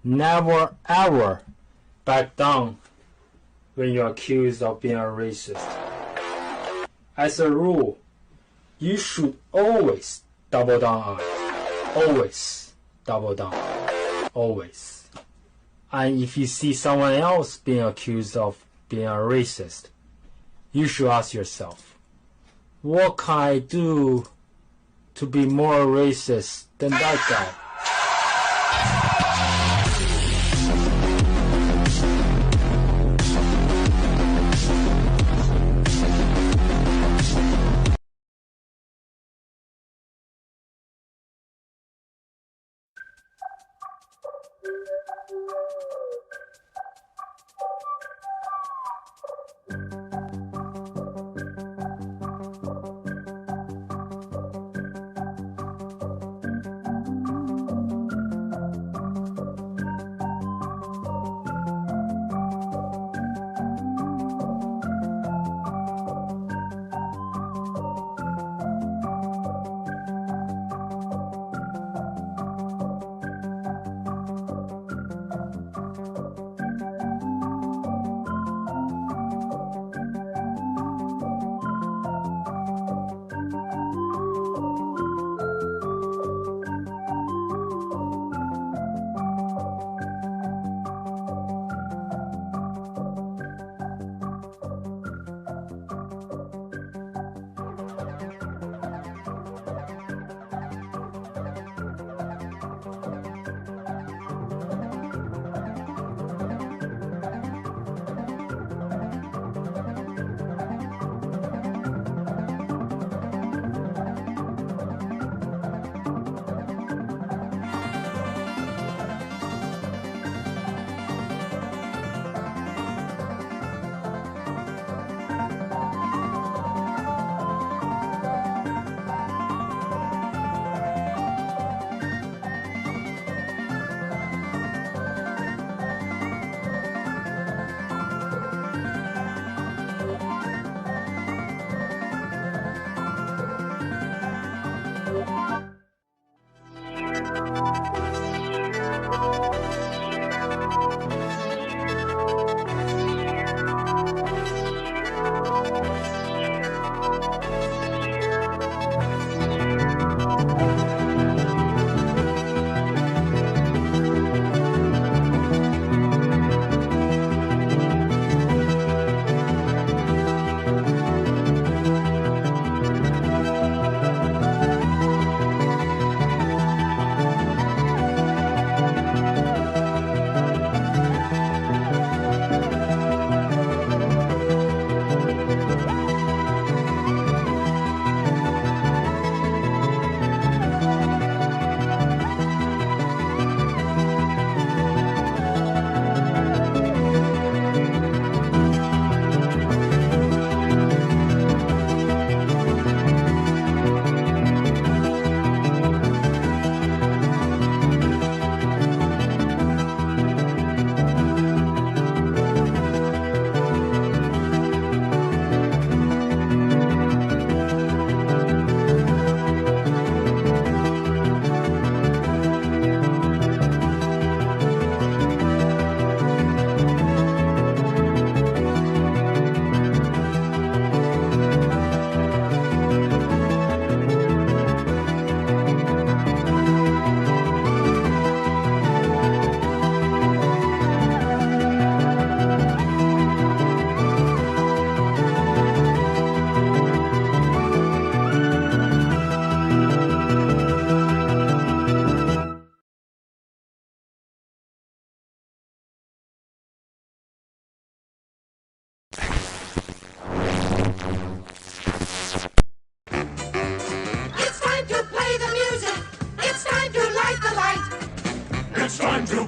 Never ever back down when you're accused of being a racist. As a rule, you should always double down on it. Always double down. Always. And if you see someone else being accused of being a racist, you should ask yourself, what can I do to be more racist than that guy?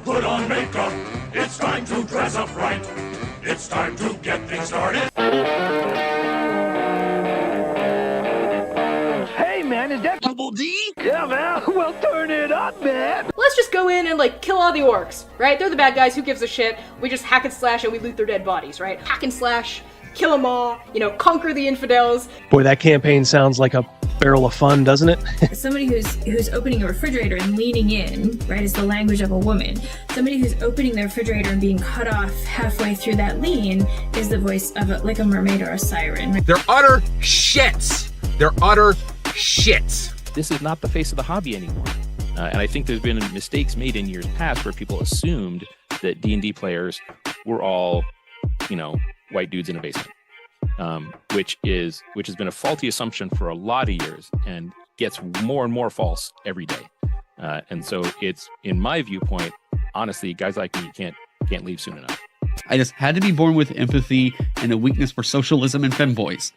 put on makeup. It's time to dress up right. It's time to get things started. Hey, man, is that Double D? Yeah, man. Well, turn it up, man. Let's just go in and, like, kill all the orcs, right? They're the bad guys. Who gives a shit? We just hack and slash and we loot their dead bodies, right? Hack and slash, kill them all, you know, conquer the infidels. Boy, that campaign sounds like a barrel of fun, doesn't it? Somebody who's opening a refrigerator and leaning in, right, is the language of a woman. Somebody who's opening the refrigerator and being cut off halfway through that lean is the voice of like a mermaid or a siren. They're utter shits. They're utter shits. This is not the face of the hobby anymore. And I think there's been mistakes made in years past where people assumed that D&D players were all, white dudes in a basement. Which has been a faulty assumption for a lot of years and gets more and more false every day. And so it's, in my viewpoint, honestly, guys like me can't leave soon enough. I just had to be born with empathy and a weakness for socialism and femboys.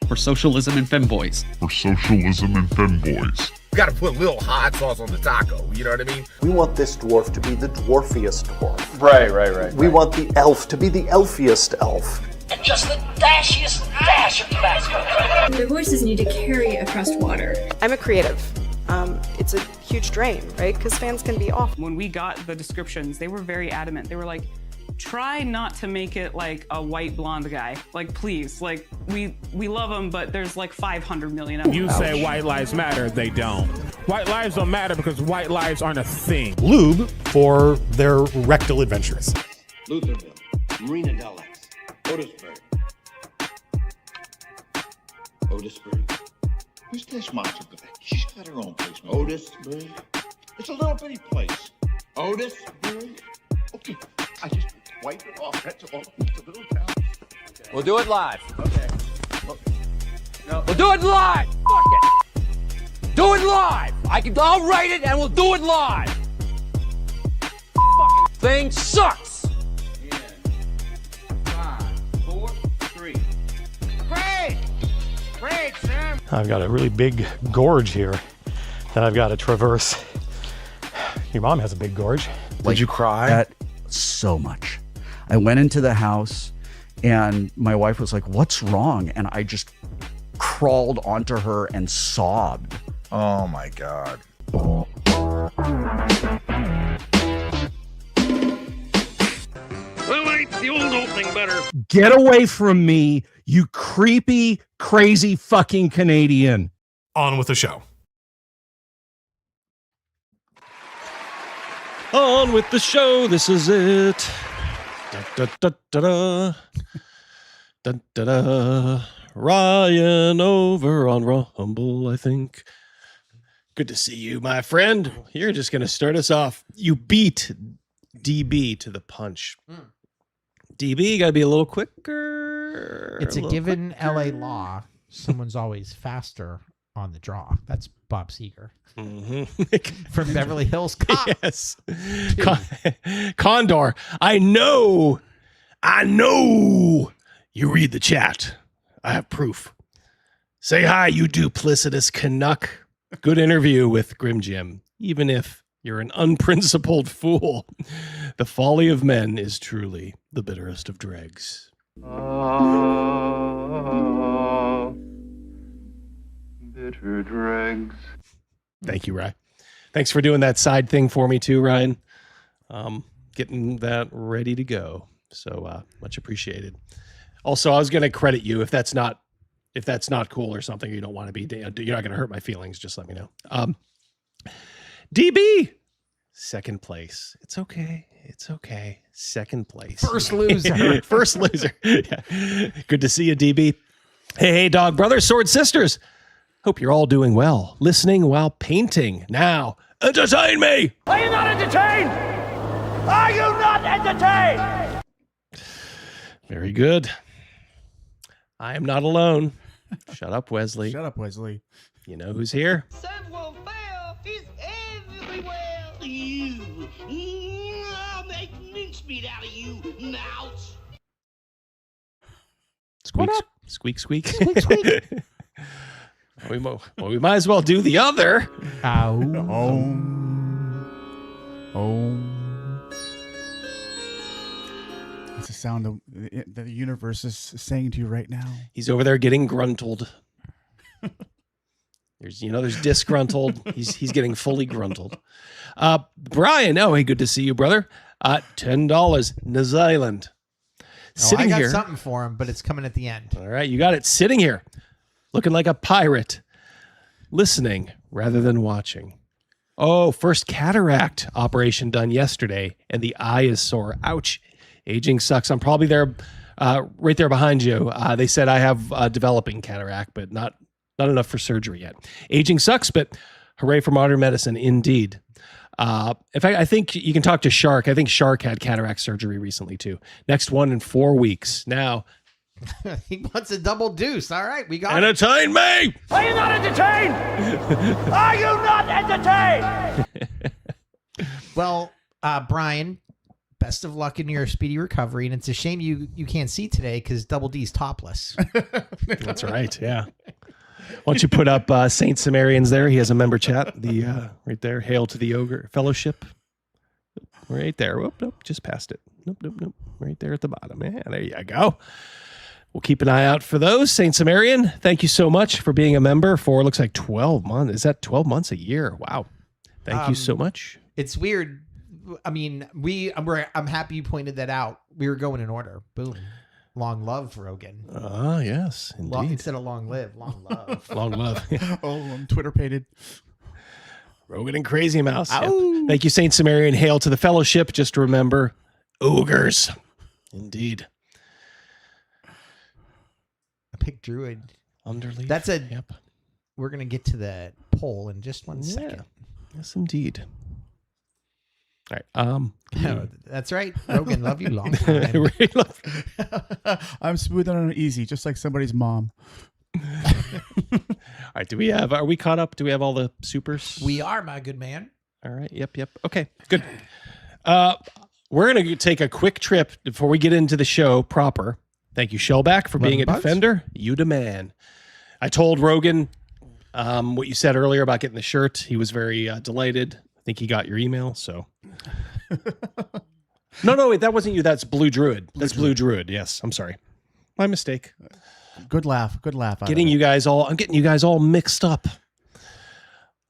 You gotta put a little hot sauce on the taco, you know what I mean? We want this dwarf to be the dwarfiest dwarf. Right. We want the elf to be the elfiest elf. And just the dashiest dash of Tabasco. Their voices need to carry across water. I'm a creative. It's a huge drain, right? Because fans can be off. When we got the descriptions, they were very adamant. They were like, try not to make it like a white blonde guy. Like, please. Like, we love him, but there's like 500 million of them. You say white lives matter, they don't. White lives don't matter because white lives aren't a thing. Lube for their rectal adventures. Lutherville, Marina Del Ex, Otisburg. Who's this monster? She's got her own place. Otisburg. It's a little bitty place. Otisburg. Okay, I just wipe it off. That's all. It's a little town. Okay. We'll do it live. Okay. No. We'll do it live. Fuck it. Do it live. I'll write it and we'll do it live. Fucking thing sucks. 5, 4, 3. Great, Sam. I've got a really big gorge here that I've got to traverse. Your mom has a big gorge. Did you cry? So much. I went into the house and my wife was like, "What's wrong?" And I just crawled onto her and sobbed. Oh my God. Well, ain't the old opening better? Get away from me, you creepy, crazy fucking Canadian. On with the show. On with the show. This is it. Da, da, da, da, da. Da, da, da. Ryan over on Rumble, I think. Good to see you, my friend. You're just going to start us off. You beat DB to the punch. DB, got to be a little quicker. It's a given quicker. LA law. Someone's always faster on the draw. That's Bob Seger. From Beverly Hills Cop. Yes. Condor, I know you read the chat. I have proof. Say hi, you duplicitous Canuck. Good interview with Grim Jim. Even if you're an unprincipled fool, the folly of men is truly the bitterest of dregs. Bitter dregs. Thank you, Ryan. Thanks for doing that side thing for me too, Ryan. Getting that ready to go. So much appreciated. Also, I was going to credit you if that's not cool or something you don't want to be. You're not going to hurt my feelings. Just let me know. DB, second place. It's okay. Second place. First loser. First loser. Yeah. Good to see you, DB. Hey, dog brothers, sword sisters. Hope you're all doing well. Listening while painting. Now, entertain me. Are you not entertained? Are you not entertained? Very good. I am not alone. Shut up, Wesley. Shut up, Wesley. You know who's here? Son won't fail. He's everywhere. I'll make mincemeat out of you, mouse. Squeak, squeak, squeak. Squeak, squeak. We might as well do the other. It's a sound of the universe is saying to you right now. He's over there getting gruntled. There's disgruntled. He's getting fully gruntled. Brian, hey, good to see you, brother. $10, New Zealand. Sitting here. I got something for him, but it's coming at the end. All right, you got it sitting here, looking like a pirate. listening rather than watching. Oh, first cataract operation done yesterday, and the eye is sore. Ouch. Aging sucks. I'm probably there, right there behind you. They said I have developing cataract, but not enough for surgery yet. Aging sucks, but hooray for modern medicine, indeed. In fact, I think you can talk to Shark. I think Shark had cataract surgery recently, too. Next one in 4 weeks. Now... He wants a double deuce. All right, we got it. Entertain me! Are you not entertained? Are you not entertained? Well, Brian, best of luck in your speedy recovery. And it's a shame you can't see today because Double D's topless. That's right, yeah. Why don't you put up Saint Sumerians there? He has a member chat. The right there. Hail to the Ogre Fellowship. Right there. Whoop, nope, just past it. Nope. Right there at the bottom. Yeah, there you go. We'll keep an eye out for those. Saint Sumerian, thank you so much for being a member for, looks like 12 months. Is that 12 months a year? Wow. Thank you so much. It's weird. I mean, I'm happy you pointed that out. We were going in order. Boom. Long love, Rogan. Ah, yes, indeed. Instead of long live, long love. Long love. Oh, I'm Twitter-pated. Rogan and Crazy Mouse. Yep. Thank you, Saint Sumerian. Hail to the Fellowship. Just remember, ogres. Indeed. A pick druid. Underleaf. That's a... Yep. We're going to get to the poll in just one second. Yes, indeed. All right. That's right. Rogan, love you long time. I'm smooth and easy, just like somebody's mom. All right. Are we caught up? Do we have all the supers? We are, my good man. All right. Yep. Okay, good. We're going to take a quick trip before we get into the show proper. Thank you, Shellback, for being a defender. You the man. I told Rogan what you said earlier about getting the shirt. He was very delighted. I think he got your email, so... No, wait, that wasn't you. That's Blue Druid. Blue Druid. Yes, I'm sorry. My mistake. Good laugh. I'm getting you guys all mixed up.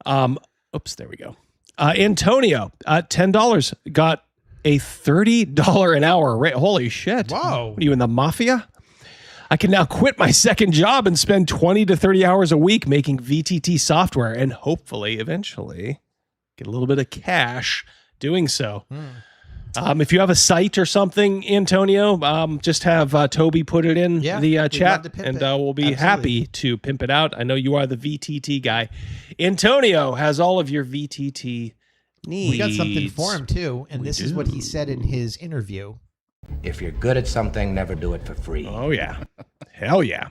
Oops, there we go. Antonio, $10 got a $30 an hour rate. Holy shit. Whoa. What are you, in the mafia? I can now quit my second job and spend 20 to 30 hours a week making VTT software and hopefully eventually get a little bit of cash doing so. If you have a site or something, Antonio, just have Toby put it in the chat, and we'll be happy to pimp it out. I know you are the VTT guy. Antonio has all of your VTT needs. We got something for him, too, and this is what he said in his interview. If you're good at something, never do it for free. Oh, yeah. Hell yeah.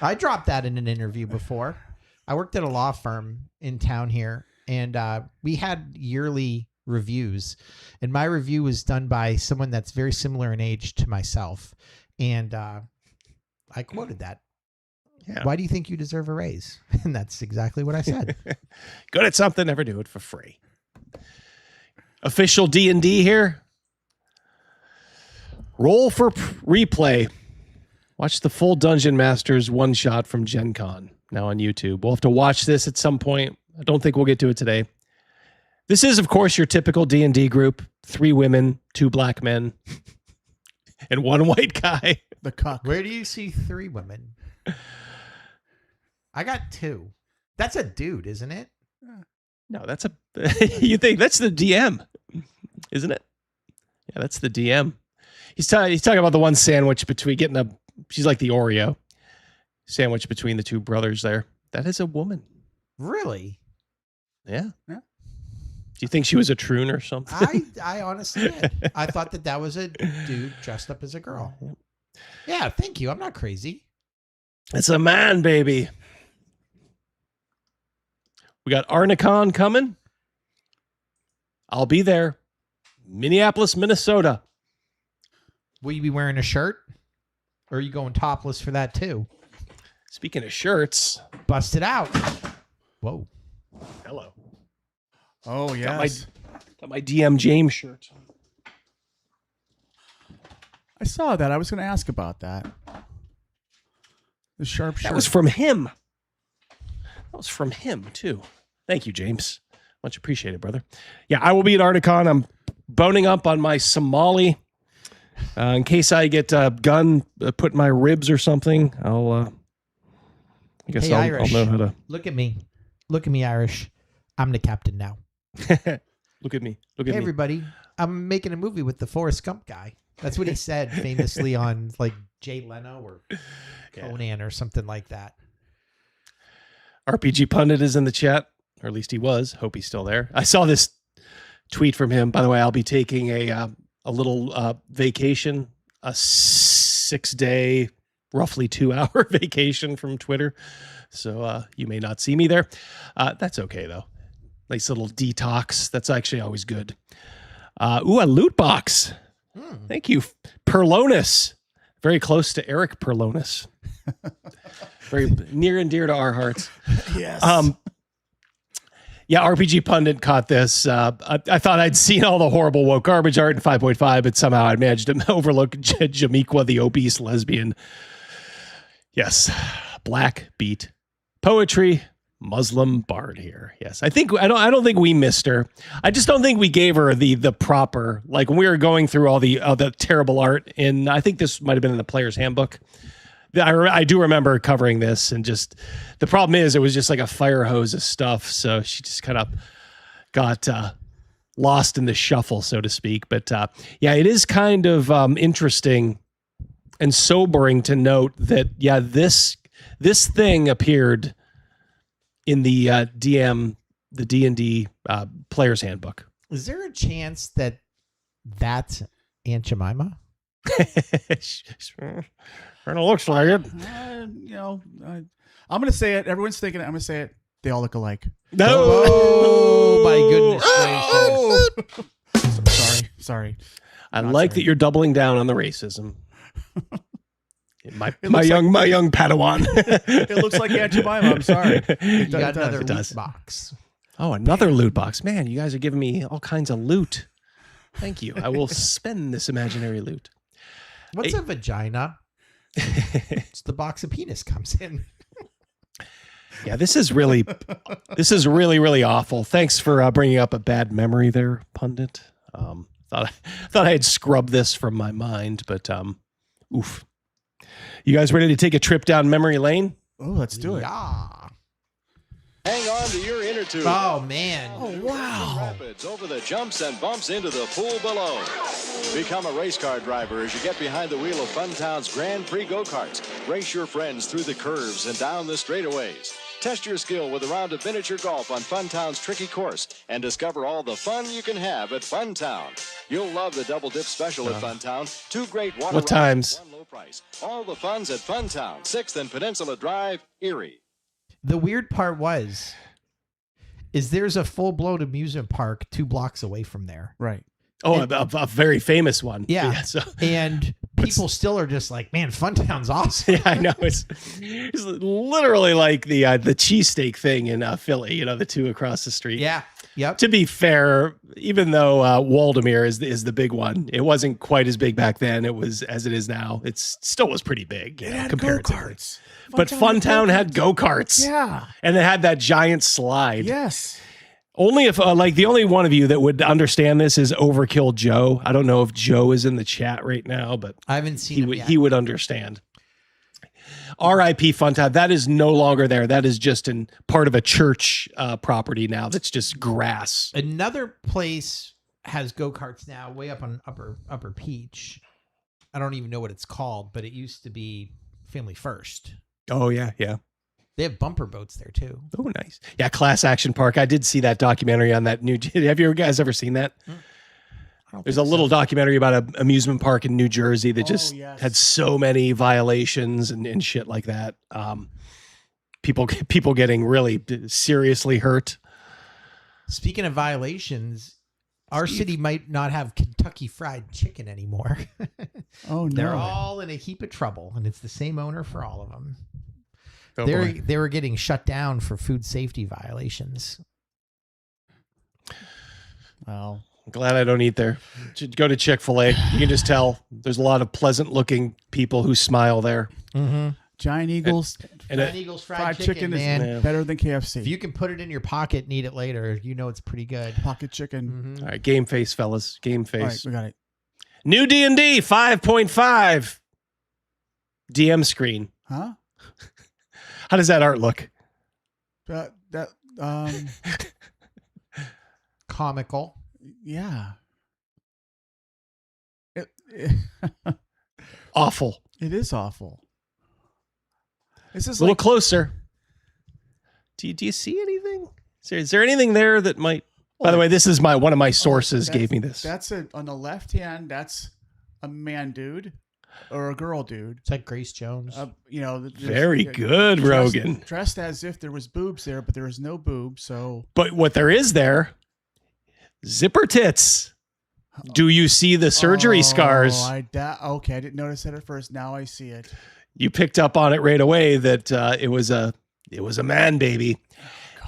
I dropped that in an interview before. I worked at a law firm in town here, and we had yearly reviews, and my review was done by someone that's very similar in age to myself, and I quoted that. Yeah. Why do you think you deserve a raise? And that's exactly what I said. Good at something, never do it for free. Official D&D here. Roll for replay. Watch the full Dungeon Masters one-shot from Gen Con, now on YouTube. We'll have to watch this at some point. I don't think we'll get to it today. This is, of course, your typical D&D group. 3 women, 2 black men, and 1 white guy. The cuck. Where do you see 3 women? I got 2. That's a dude, isn't it? No, that's a... You think that's the DM, isn't it? Yeah, that's the DM. He's talking about the one sandwich between getting a... She's like the Oreo sandwich between the 2 brothers there. That is a woman. Really? Yeah. Do you think she was a troon or something? I honestly did. I thought that was a dude dressed up as a girl. Yeah, thank you. I'm not crazy. It's a man, baby. We got Arnicon coming. I'll be there. Minneapolis, Minnesota. Will you be wearing a shirt? Or are you going topless for that too? Speaking of shirts. Bust it out. Whoa. Hello. Oh, yes. Got my DM James shirt. I saw that. I was going to ask about that. The sharp shirt. That was from him. That was from him, too. Thank you, James. Much appreciated, brother. Yeah, I will be at Articon. I'm boning up on my Somali. In case I get a gun put in my ribs or something, I'll I guess Hey, I'll Irish. know how to. Look at me. Look at me, Irish. I'm the captain now. Look at me. Look Hey, at me. everybody. I'm making a movie with the Forrest Gump guy. That's what he said famously on like Jay Leno or Conan or something like that. RPG Pundit is in the chat, or at least he was. Hope he's still there. I saw this tweet from him. By the way, I'll be taking a little vacation, a 6-day, roughly 2-hour vacation from Twitter. So you may not see me there. That's okay though. Nice little detox. That's actually always good. A loot box. Thank you, Perlonis. Very close to Eric Perlonis. Very near and dear to our hearts. Yes. Yeah, RPG Pundit caught this. I thought I'd seen all the horrible woke garbage art in 5.5, but somehow I managed to overlook Jamiqua, the obese lesbian. Yes, black beat poetry, Muslim bard here. Yes, I don't think we missed her. I just don't think we gave her the proper, like when we were going through all the terrible art in, I think this might have been in the player's handbook. I do remember covering this, and just the problem is it was just like a fire hose of stuff. So she just kind of got lost in the shuffle, so to speak. But yeah, it is kind of interesting and sobering to note that, yeah, this thing appeared in the D&D player's handbook. Is there a chance that that's Aunt Jemima? Kind of looks like it. I'm going to say it. Everyone's thinking it. I'm going to say it. They all look alike. No. Oh, my goodness gracious. Sorry. I like that you're doubling down on the racism. My like- young Padawan. It looks like Aunt Jemima. I'm sorry. You got another It does. loot box. Oh, another loot box. Man, you guys are giving me all kinds of loot. Thank you. I will spend this imaginary loot. What's a vagina? It's the box a penis comes in. Yeah, this is really, really awful. Thanks for bringing up a bad memory there, Pundit. Thought I had scrubbed this from my mind, but oof. You guys ready to take a trip down memory lane? Oh, let's do it. Yeah. Hang on to your inner tube. Oh, man. Oh, wow. Rapids over the jumps and bumps into the pool below. Become a race car driver as you get behind the wheel of Funtown's Grand Prix go-karts. Race your friends through the curves and down the straightaways. Test your skill with a round of miniature golf on Funtown's tricky course and discover all the fun you can have at Funtown. You'll love the double dip special at Funtown. 2 great water What times? rides, 1 low price. All the fun's at Funtown, 6th and Peninsula Drive, Erie. The weird part is there's a full-blown amusement park 2 blocks away from there. Right. Oh, a very famous one. Yeah. So, and people still are just like, man, Funtown's awesome. yeah, I know. It's literally like the cheesesteak thing in Philly, the 2 across the street. Yeah. Yep. To be fair, even though Waldemere is the big one, it wasn't quite as big back then. It was as it is now. It still was pretty big, comparatively. Go-karts. But Funtown had go-karts. Yeah. And they had that giant slide. Yes. Only if, the only one of you that would understand this is Overkill Joe. I don't know if Joe is in the chat right now, but I haven't seen him yet. He would understand. R.I.P. Funtown. That is no longer there. That is just in part of a church property now. That's just grass. Another place has go-karts now way up on Upper Peach. I don't even know what it's called, but it used to be Family First. Oh, yeah, yeah. They have bumper boats there, too. Oh, nice. Yeah, Class Action Park. I did see that documentary on that new... Have you guys ever seen that? There's a little documentary about an amusement park in New Jersey that just had so many violations and shit like that. People getting really seriously hurt. Speaking of violations, our city might not have Kentucky Fried Chicken anymore. Oh, no. They're all in a heap of trouble, and it's the same owner for all of them. Oh, they were getting shut down for food safety violations. Well, I'm glad I don't eat there. Go to Chick-fil-A. You can just tell there's a lot of pleasant-looking people who smile there. Mm-hmm. Giant Eagles. Giant Eagles fried chicken, man. is better than KFC. If you can put it in your pocket and eat it later, you know it's pretty good. Pocket chicken. Mm-hmm. All right, game face, fellas. Game face. All right, we got it. New D&D 5.5. DM screen. Huh? How does that art look? Comical. Yeah. Awful. It is awful. This is a little closer. Do you see anything? Is there anything there that might? By the way, this is one of my sources gave me this. That's on the left hand. That's a man dude or a girl dude. It's like Grace Jones. Very good, Rogan. Dressed as if there was boobs there, but there is no boobs. So, but what there is there, zipper tits. Do you see the surgery scars? Okay, I didn't notice that at first. Now I see it. You picked up on it right away that it was a man baby.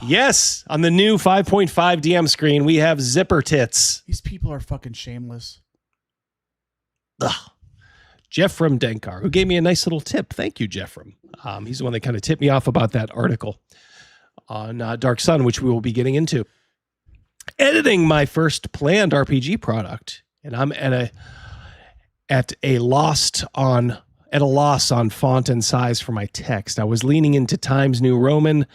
Yes, on the new 5.5 DM screen, we have zipper tits. These people are fucking shameless. Ugh. Jeff from Denkar, who gave me a nice little tip. Thank you, Jeff from. He's the one that kind of tipped me off about that article on Dark Sun, which we will be getting into. Editing my first planned RPG product, and I'm at a loss on font and size for my text. I was leaning into Times New Roman,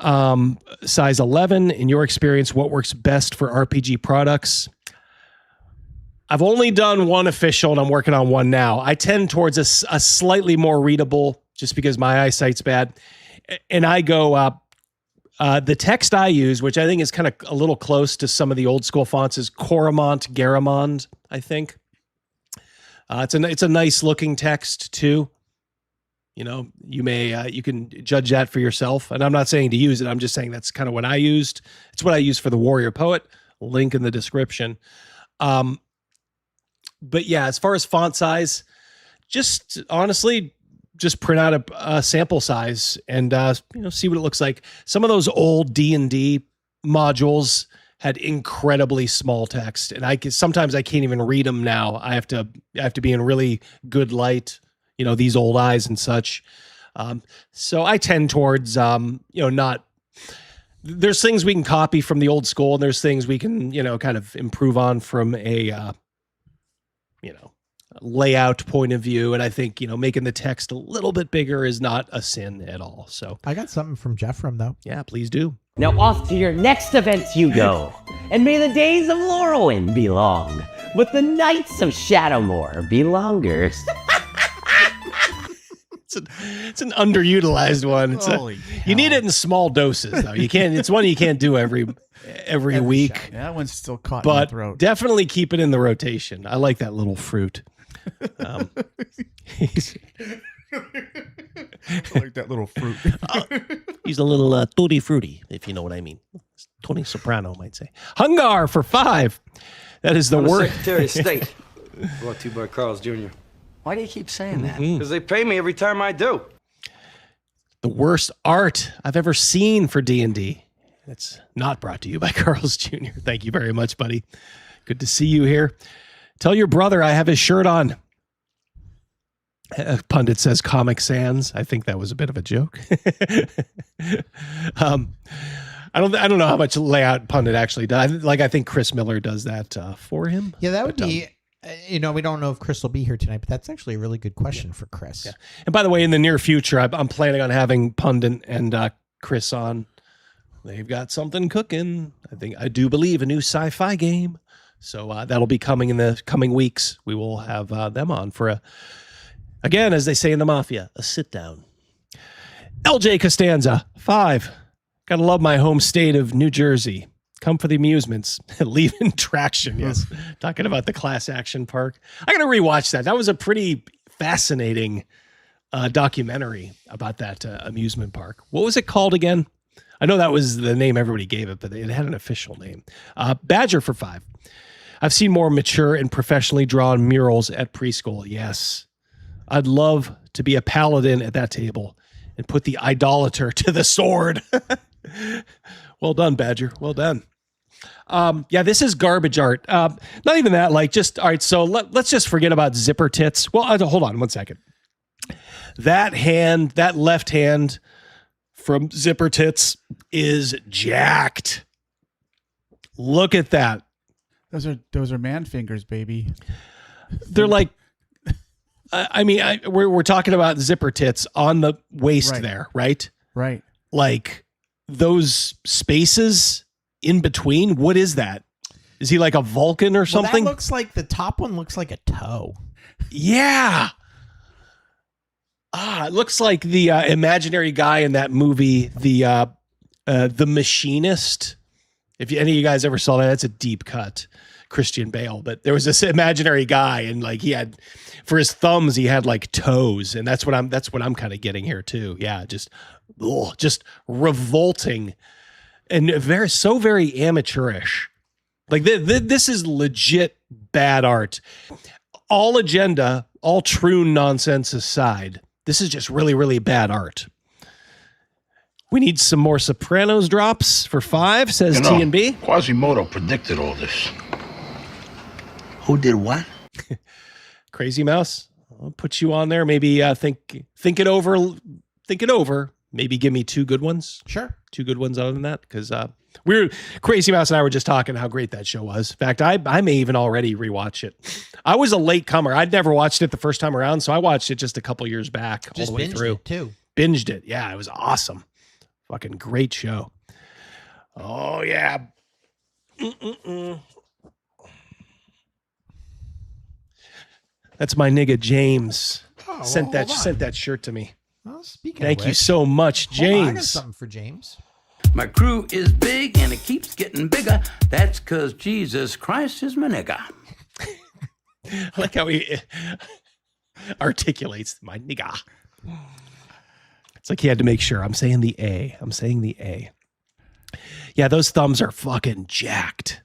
size 11. In your experience, what works best for RPG products? I've only done one official, and I'm working on one now. I tend towards a slightly more readable, just because my eyesight's bad, and I go. The text I use, which I think is kind of a little close to some of the old school fonts, is Coromant Garamond, I think. It's a nice looking text too. You can judge that for yourself. And I'm not saying to use it. I'm just saying that's kind of what I used. It's what I used for the Warrior-Poet. Link in the description. But yeah, as far as font size, just honestly, just print out a sample size and see what it looks like. Some of those old D&D modules had incredibly small text, and sometimes I can't even read them now. I have to be in really good light, these old eyes and such. So I tend towards not. There's things we can copy from the old school, and there's things we can kind of improve on from a layout point of view. And I think, making the text a little bit bigger is not a sin at all. So I got something from Jeff from though. Yeah, please do. Now off to your next events you go, and may the days of Laurelin be long, with the nights of Shadowmoor be longer. It's an underutilized one. You need it in small doses though. You can't. It's one you can't do every week. Shot. Yeah, that one's still caught in the throat. Definitely keep it in the rotation. I like that little fruit. I like that little fruit. He's a little tutti frutti, if you know what I mean. Tony Soprano might say. Hungar for 5. That is the word. Secretary of State. Brought to you by Carl's Jr. Why do you keep saying that? Because they pay me every time I do. The worst art I've ever seen for D&D. It's not brought to you by Carl's Jr. Thank you very much, buddy. Good to see you here. Tell your brother I have his shirt on. Pundit says Comic Sans. I think that was a bit of a joke. I don't know how much layout Pundit actually does. I think Chris Miller does that for him. Yeah, that would be. We don't know if Chris will be here tonight, but that's actually a really good question for Chris. Yeah. And by the way, in the near future, I'm planning on having Pundit and Chris on. They've got something cooking. I do believe a new sci-fi game. So that'll be coming in the coming weeks. We will have them on for again, as they say in the Mafia, a sit down. LJ Costanza, 5. Gotta love my home state of New Jersey. Come for the amusements. Leave in traction. Yes. Talking about the class action park. I gotta rewatch that. That was a pretty fascinating documentary about that amusement park. What was it called again? I know that was the name everybody gave it, but it had an official name. Badger for 5. I've seen more mature and professionally drawn murals at preschool. Yes. I'd love to be a paladin at that table and put the idolater to the sword. Well done, Badger. Well done. Yeah, this is garbage art. Not even that, all right, so let's just forget about zipper tits. Well, hold on one second. That left hand from zipper tits is jacked. Look at that. Those are man fingers, baby. They're like I mean, we're talking about zipper tits on the waist Right. there, right? Right. Like those spaces in between. What is that? Is he like a Vulcan or something? That looks like the top one looks like a toe. Yeah. It looks like the imaginary guy in that movie, the Machinist. If any of you guys ever saw that, that's a deep cut. Christian Bale, but there was this imaginary guy, and like he had for his thumbs, he had like toes, and that's what I'm kind of getting here too. Yeah, just revolting and very amateurish. Like this is legit bad art. All agenda, all true nonsense aside, this is just really, really bad art. We need some more Sopranos drops for 5, says T&B. Quasimodo predicted all this. Who did what? Crazy Mouse. I'll put you on there. Maybe think it over. Think it over. Maybe give me 2 good ones. Sure. 2 good ones other than that. Because Crazy Mouse and I were just talking how great that show was. In fact, I may even already rewatch it. I was a late comer. I'd never watched it the first time around, so I watched it just a couple years back, Just all the way binged through. it, too. Binged it. Yeah, it was awesome. Fucking great show. Oh yeah. That's my nigga James. Sent that shirt to me. Well, speaking Thank of you which, so much, hold on, I got James. something for James. My crew is big and it keeps getting bigger. That's because Jesus Christ is my nigga. I like how he articulates my nigga. It's like he had to make sure. I'm saying the A. Yeah, those thumbs are fucking jacked.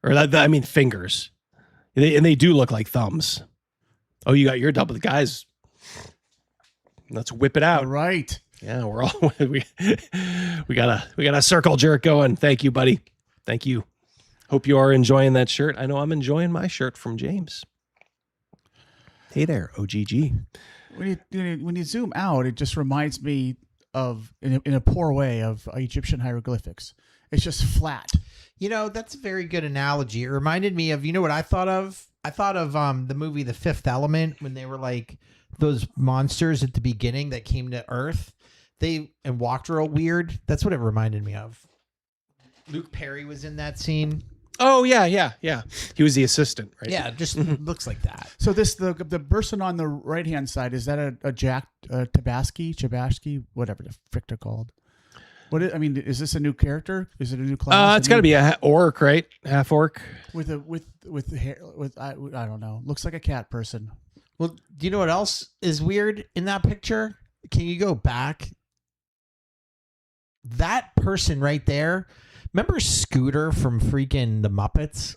Or I mean fingers. And they do look like thumbs. Oh, you got your double, guys. Let's whip it out. All right. Yeah, we're all we got a circle jerk going. Thank you, buddy. Thank you. Hope you are enjoying that shirt. I know I'm enjoying my shirt from James. Hey there, OGG. When you zoom out, it just reminds me of, in a poor way, of Egyptian hieroglyphics. It's just flat. You know, that's a very good analogy. It reminded me of, you know what I thought of? I thought of the movie The Fifth Element, when they were like those monsters at the beginning that came to Earth. They walked real weird. That's what it reminded me of. Luke Perry was in that scene. Oh yeah. He was the assistant, right? Yeah, just looks like that. So the person on the right hand side, is that a Jack Tabaski, whatever the frick they're called? Is this a new character? Is it a new class? It's got to be a orc, right? Half orc with hair. I don't know. Looks like a cat person. Well, do you know what else is weird in that picture? Can you go back? That person right there. Remember Scooter from freaking the Muppets?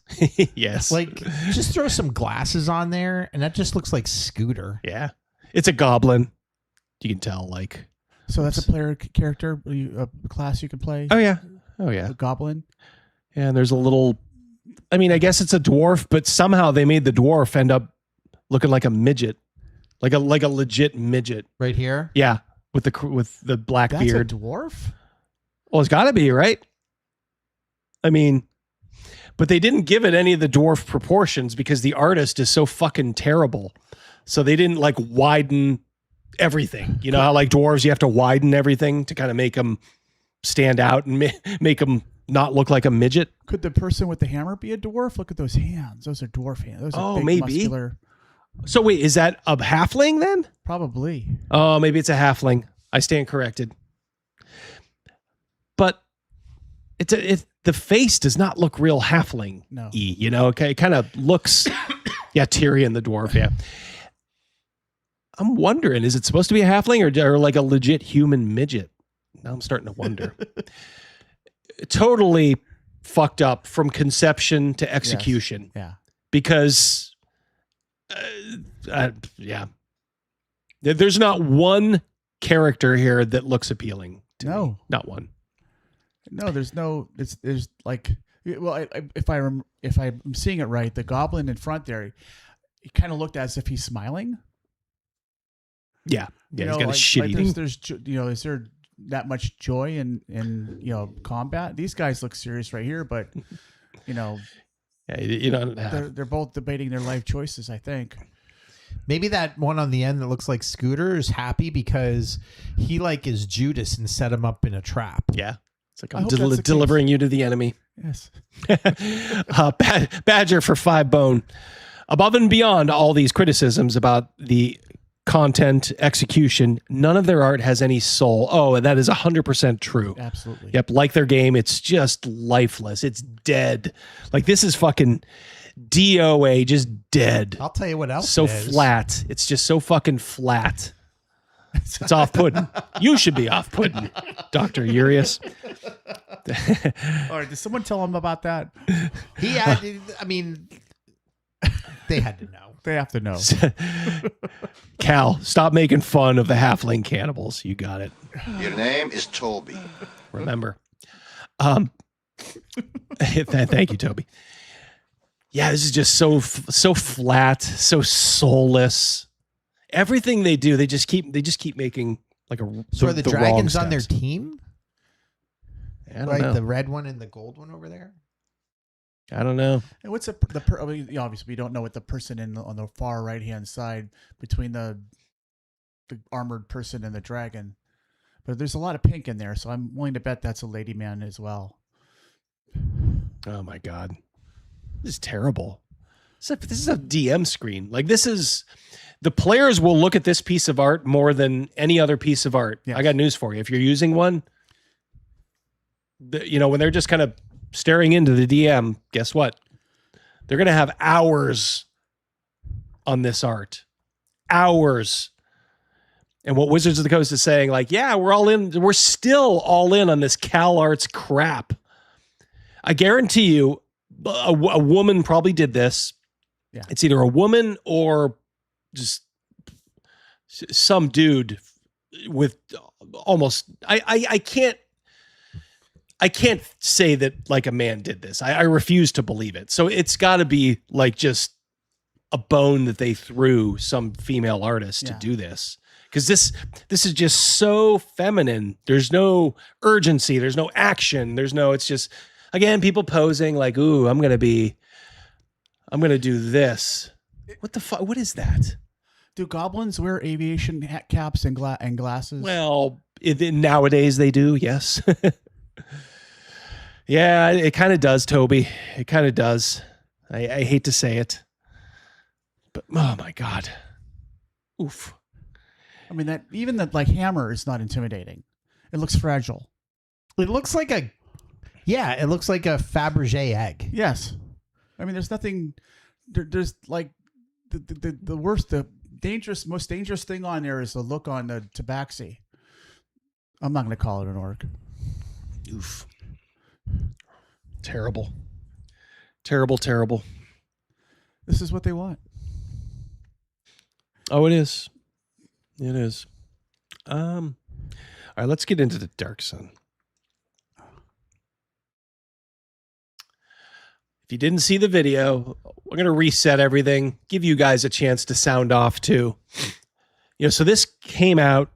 Yes. Like, just throw some glasses on there, and that just looks like Scooter. Yeah. It's a goblin. You can tell, like. So that's a player character, a class you can play? Oh, yeah. A goblin? Yeah, and there's a little. I mean, I guess it's a dwarf, but somehow they made the dwarf end up looking like a midget. Like a legit midget. Right here? Yeah. With the black That's beard. a dwarf? Well, it's got to be, right? I mean, but they didn't give it any of the dwarf proportions because the artist is so fucking terrible. So they didn't like widen everything. You know how like dwarves, you have to widen everything to kind of make them stand out and make them not look like a midget. Could the person with the hammer be a dwarf? Look at those hands. Those are dwarf hands. Those are big, maybe. muscular. So wait, is that a halfling then? Probably. Oh, maybe it's a halfling. I stand corrected. But the face does not look real halfling. No. You know, okay, it kind of looks. Yeah, Tyrion the dwarf. Yeah. I'm wondering, is it supposed to be a halfling or like a legit human midget? Now I'm starting to wonder. Totally fucked up from conception to execution. Yes. Yeah. Because, yeah. There's not one character here that looks appealing to me. Not one. No, there's no. There's like, well, if I'm seeing it right, the goblin in front there, he kind of looked as if he's smiling. Yeah, You he's know, got a shit eating. There's is there that much joy in combat? These guys look serious right here, but Yeah, you don't have. they're both debating their life choices, I think. Maybe that one on the end that looks like Scooter is happy because he like is Judas and set him up in a trap. Yeah. It's like I'm delivering you to the enemy. Yes. Badger for 5 bone. Above and beyond all these criticisms about the content execution, none of their art has any soul. Oh, and that is 100% true. Absolutely. Yep. Like their game, it's just lifeless. It's dead. Like this is fucking DOA, just dead. I'll tell you what else So it is. flat. It's just so fucking flat. It's off-putting. You should be off-putting, Dr. Urias. All right, did someone tell him about that? He had, I mean, they had to know. They have to know. Cal, stop making fun of the halfling cannibals. You got it. Your name is Toby. Remember. Thank you, Toby. Yeah, this is just so flat, so soulless. Everything they do, they just keep making like a. So are the dragons wrong on their steps. team? I don't Like know. the red one and the gold one over there? I don't know. And what's I mean, obviously, we don't know what the person on the far right hand side between the armored person and the dragon, but there's a lot of pink in there, so I'm willing to bet that's a lady man as well. Oh my god, this is terrible. This is a DM screen. Like this is. The players will look at this piece of art more than any other piece of art. Yes. I got news for you. If you're using one, when they're just kind of staring into the DM, guess what? They're going to have hours on this art. Hours. And what Wizards of the Coast is saying, like, yeah, we're all in. We're still all in on this Cal Arts crap. I guarantee you a woman probably did this. Yeah. It's either a woman or just some dude with almost I can't say that like a man did this. I refuse to believe it. So it's got to be like just a bone that they threw some female artist to do this, because this is just so feminine. There's no urgency, there's no action, it's just, again, people posing like, ooh, I'm gonna do this. What the fuck? What is that? Do goblins wear aviation hat caps and glasses? Well, nowadays they do, yes. Yeah, it kind of does, Toby. It kind of does. I hate to say it, but oh my god, oof. I mean, that even the like hammer is not intimidating. It looks fragile. It looks like a Fabergé egg. Yes, I mean, there's nothing. There's like the worst, most dangerous thing on there is the look on the tabaxi. I'm not going to call it an orc. Oof. Terrible. Terrible. This is what they want. Oh, it is. It is. All right, let's get into the Dark Sun. If you didn't see the video, we're going to reset everything, give you guys a chance to sound off too. So this came out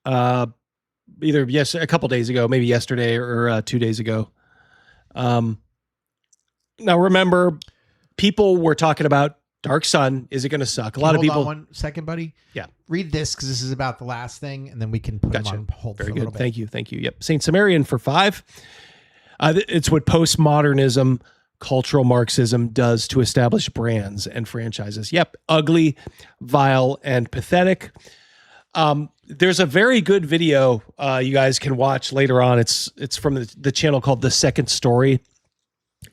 either a couple days ago, maybe yesterday or 2 days ago. Now remember, people were talking about Dark Sun. Is it going to suck? A lot of people. Hold on 1 second, buddy. Yeah. Read this because this is about the last thing, and then we can put them on hold Very for a good. little bit. Thank you. Yep. Saint Sumerian for 5. It's what postmodernism, cultural Marxism does to establish brands and franchises. Yep. Ugly, vile, and pathetic. There's a very good video you guys can watch later on. It's from the channel called The Second Story.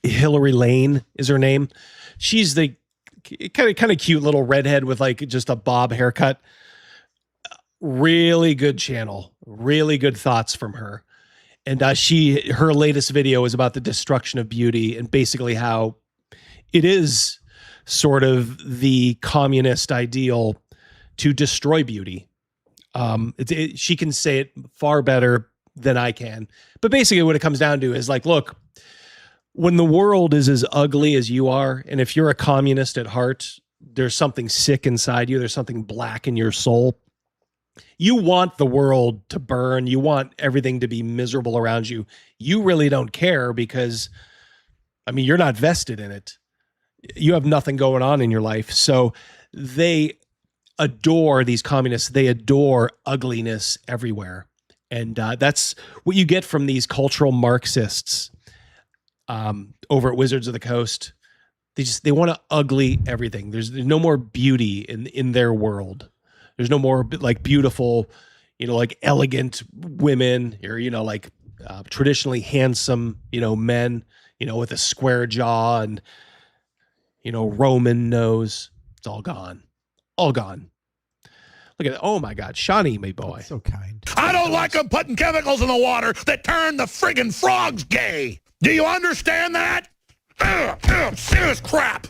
Hillary Lane is her name. She's the kind of cute little redhead with like just a bob haircut. Really good channel. Really good thoughts from her. And her latest video is about the destruction of beauty and basically how it is sort of the communist ideal to destroy beauty. She can say it far better than I can. But basically what it comes down to is like, look, when the world is as ugly as you are, and if you're a communist at heart, there's something sick inside you, there's something black in your soul. You want the world to burn. You want everything to be miserable around you. You really don't care because, I mean, you're not vested in it. You have nothing going on in your life. So they adore these communists. They adore ugliness everywhere. And that's what you get from these cultural Marxists over at Wizards of the Coast. They want to ugly everything. There's no more beauty in their world. There's no more like beautiful, like elegant women or, like traditionally handsome, men, with a square jaw and, Roman nose. It's all gone. All gone. Look at that. Oh my God. Shawnee, my boy. So kind. I don't like them putting chemicals in the water that turn the friggin' frogs gay. Do you understand that? Serious crap.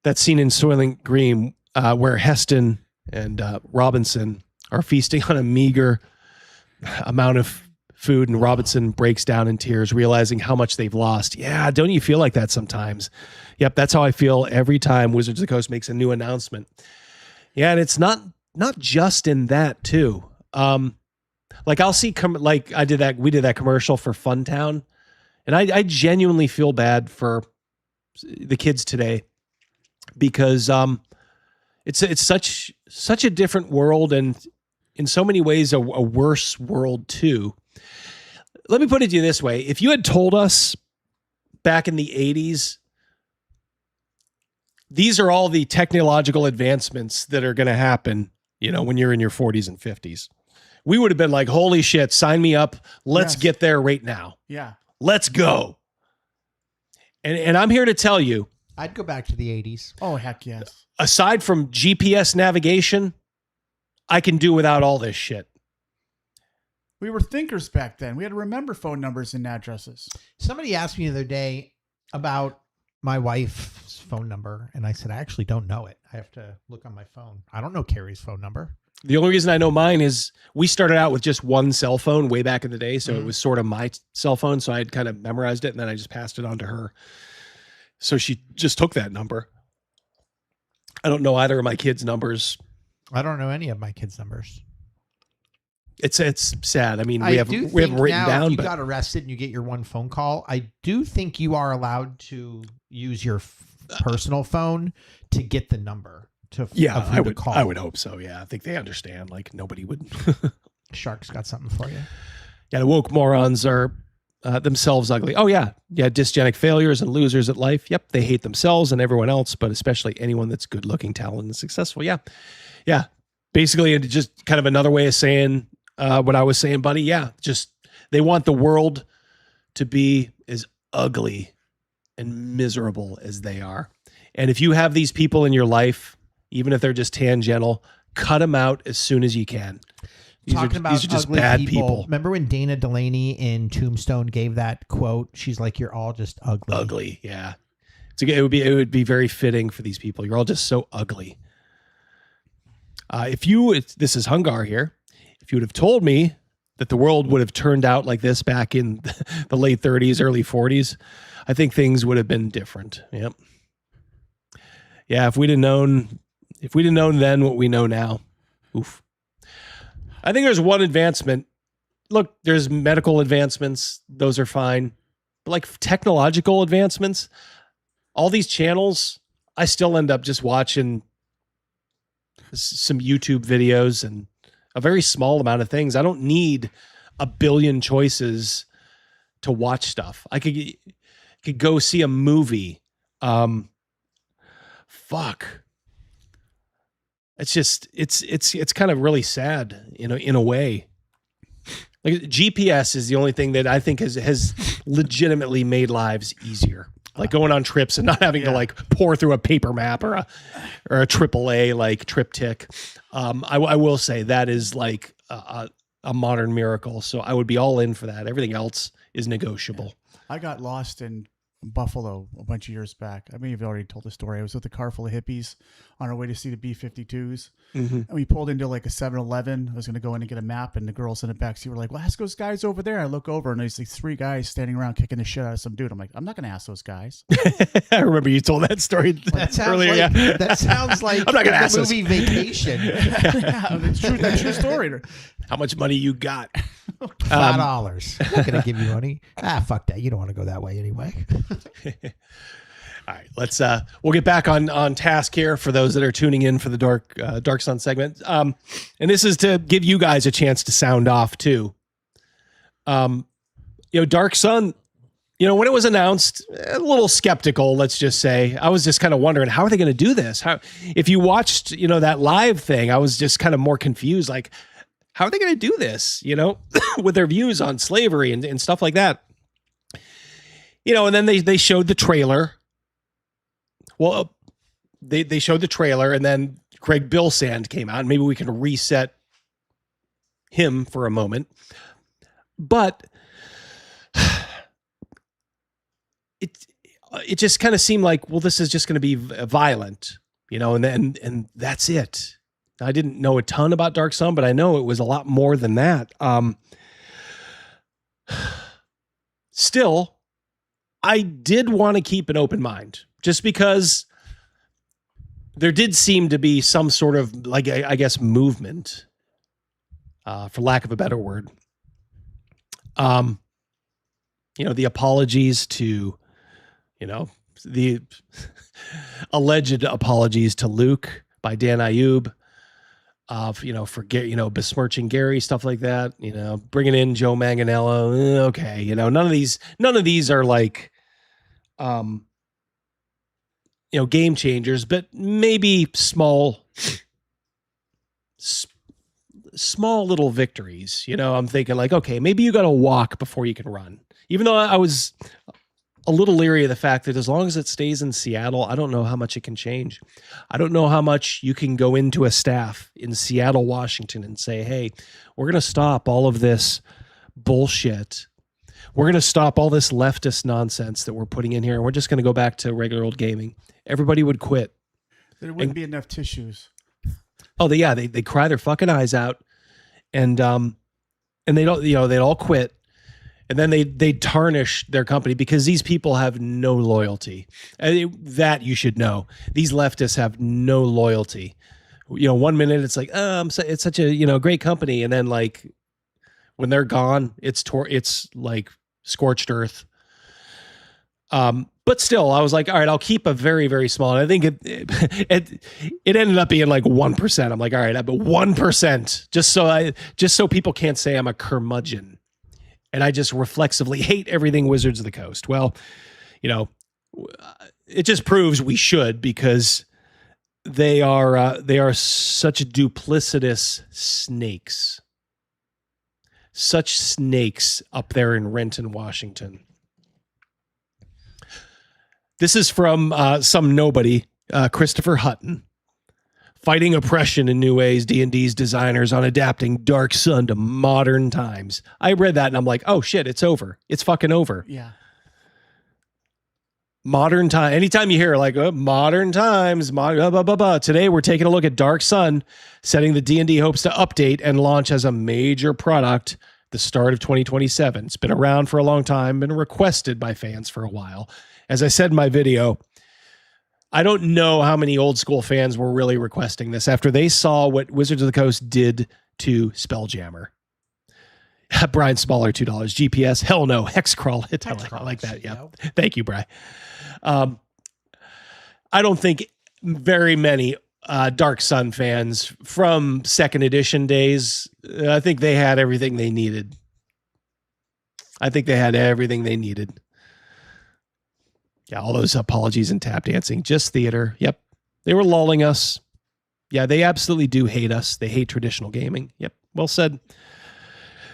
That scene in Soylent Green where Heston and Robinson are feasting on a meager amount of food, and Robinson breaks down in tears, realizing how much they've lost. Yeah, don't you feel like that sometimes? Yep, that's how I feel every time Wizards of the Coast makes a new announcement. Yeah, and it's not just in that too. Like I'll see, we did that commercial for Funtown, and I genuinely feel bad for the kids today because it's such a different world, and in so many ways a worse world too. Let me put it to you this way: if you had told us back in the 80s, these are all the technological advancements that are going to happen, when you're in your 40s and 50s, we would have been like, holy shit, sign me up. Let's get there right now. Yeah. Let's go. And I'm here to tell you, I'd go back to the 80s. Oh, heck yes. Aside from GPS navigation, I can do without all this shit. We were thinkers back then. We had to remember phone numbers and addresses. Somebody asked me the other day about my wife's phone number, and I said, I actually don't know it. I have to look on my phone. I don't know Carrie's phone number. The only reason I know mine is we started out with just one cell phone way back in the day, so it was sort of my cell phone, so I had kind of memorized it, and then I just passed it on to her. So she just took that number. I don't know either of my kids' numbers. I don't know any of my kids' numbers. It's sad. I mean, we haven't written down. If you but got arrested and you get your one phone call, I do think you are allowed to use your personal phone to get the number. I would hope so. Yeah, I think they understand. Like nobody would. Shark's got something for you. Yeah, the woke morons are themselves ugly. Oh yeah, dysgenic failures and losers at life. Yep, they hate themselves and everyone else, but especially anyone that's good-looking, talented, and successful. Yeah. Basically, it's just kind of another way of saying what I was saying, buddy. Yeah, just they want the world to be as ugly and miserable as they are. And if you have these people in your life, even if they're just tangential, cut them out as soon as you can. These are just ugly bad people. Remember when Dana Delaney in Tombstone gave that quote? She's like, "You're all just ugly." Ugly, yeah. It would be very fitting for these people. You're all just so ugly. This is Hungar here. If you would have told me that the world would have turned out like this back in the late 30s, early 40s, I think things would have been different. Yep. Yeah, if we'd have known then what we know now. Oof. I think there's one advancement. Look, there's medical advancements. Those are fine. But like technological advancements, all these channels, I still end up just watching some YouTube videos and a very small amount of things. I don't need a billion choices to watch stuff. I could go see a movie. Fuck. It's just it's kind of really sad, in a way. Like GPS is the only thing that I think has legitimately made lives easier. Like going on trips and not having to like pour through a paper map or a AAA like triptych. I will say that is like a modern miracle. So I would be all in for that. Everything else is negotiable. I got lost in Buffalo a bunch of years back. I mean, you've already told the story. I was with a car full of hippies on our way to see the B-52s. Mm-hmm. And we pulled into like a 7-Eleven. I was going to go in and get a map, and the girls in the backseat were like, well, ask those guys over there. I look over, and there's like 3 guys standing around kicking the shit out of some dude. I'm like, I'm not going to ask those guys. I remember you told that story earlier. That sounds like I'm not gonna ask the movie Vacation. Yeah, that's true. That's true story. How much money you got? $5. I'm not going to give you money. Fuck that. You don't want to go that way anyway. All right, let's we'll get back on task here for those that are tuning in for the Dark Sun segment. And this is to give you guys a chance to sound off too. Dark Sun, when it was announced, a little skeptical, let's just say. I was just kind of wondering, how are they going to do this? If you watched, that live thing, I was just kind of more confused, like, how are they going to do this, with their views on slavery and stuff like that? And then they showed the trailer. Well, they showed the trailer, and then Craig Bilsand came out. Maybe we can reset him for a moment. But it just kind of seemed like, well, this is just going to be violent, and that's it. I didn't know a ton about Dark Sun, but I know it was a lot more than that. Still, I did want to keep an open mind, just because there did seem to be some sort of, like, I guess, movement, for lack of a better word. The apologies to, the alleged apologies to Luke by Dan Ayub, for besmirching Gary, stuff like that, bringing in Joe Manganiello. Okay. None of these are like, game changers, but maybe small little victories. I'm thinking like, okay, maybe you got to walk before you can run. Even though I was a little leery of the fact that as long as it stays in Seattle, I don't know how much it can change. I don't know how much you can go into a staff in Seattle, Washington and say, hey, we're going to stop all of this bullshit. We're going to stop all this leftist nonsense that we're putting in here. And we're just going to go back to regular old gaming. Everybody would quit. There wouldn't be enough tissues. Oh, they cry their fucking eyes out, and they don't, they'd all quit, and then they tarnish their company because these people have no loyalty. That you should know. These leftists have no loyalty. 1 minute it's like, it's such a great company, and then like when they're gone, it's like scorched earth. But still, I was like, all right, I'll keep a very, very small. And I think it ended up being like 1%. I'm like, all right, but 1%, just so people can't say I'm a curmudgeon, and I just reflexively hate everything Wizards of the Coast. Well, it just proves we should, because they are such duplicitous snakes, such snakes up there in Renton, Washington. This is from some nobody, Christopher Hutton. Fighting oppression in new ways, D&D's designers on adapting Dark Sun to modern times. I read that and I'm like, oh shit, it's over. It's fucking over. Yeah. Modern time. Anytime you hear like modern times, today we're taking a look at Dark Sun, setting the D&D hopes to update and launch as a major product the start of 2027. It's been around for a long time, been requested by fans for a while. As I said in my video, I don't know how many old school fans were really requesting this after they saw what Wizards of the Coast did to Spelljammer. Brian Smaller, $2. GPS, hell no. Hexcrawl, I like that. Yeah. Thank you, Brian. I don't think very many Dark Sun fans from second edition days, I think they had everything they needed. Yeah, all those apologies and tap dancing, just theater. Yep. They were lulling us. Yeah, they absolutely do hate us. They hate traditional gaming. Yep. Well said.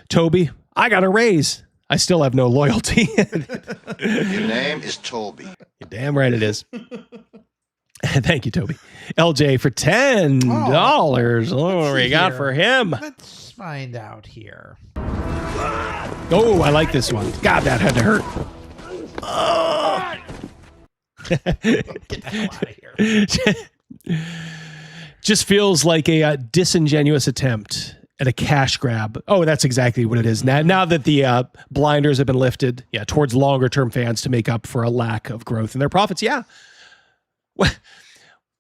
Toby, I got a raise. I still have no loyalty. Your name is Toby. You're damn right it is. Thank you, Toby. LJ for $10. What we got for him? Let's find out here. Oh, I like this one. God, that had to hurt. Get the hell out of here. Just feels like a disingenuous attempt at a cash grab. Oh, that's exactly what it is. Now that the blinders have been lifted, towards longer term fans to make up for a lack of growth in their profits. Yeah. What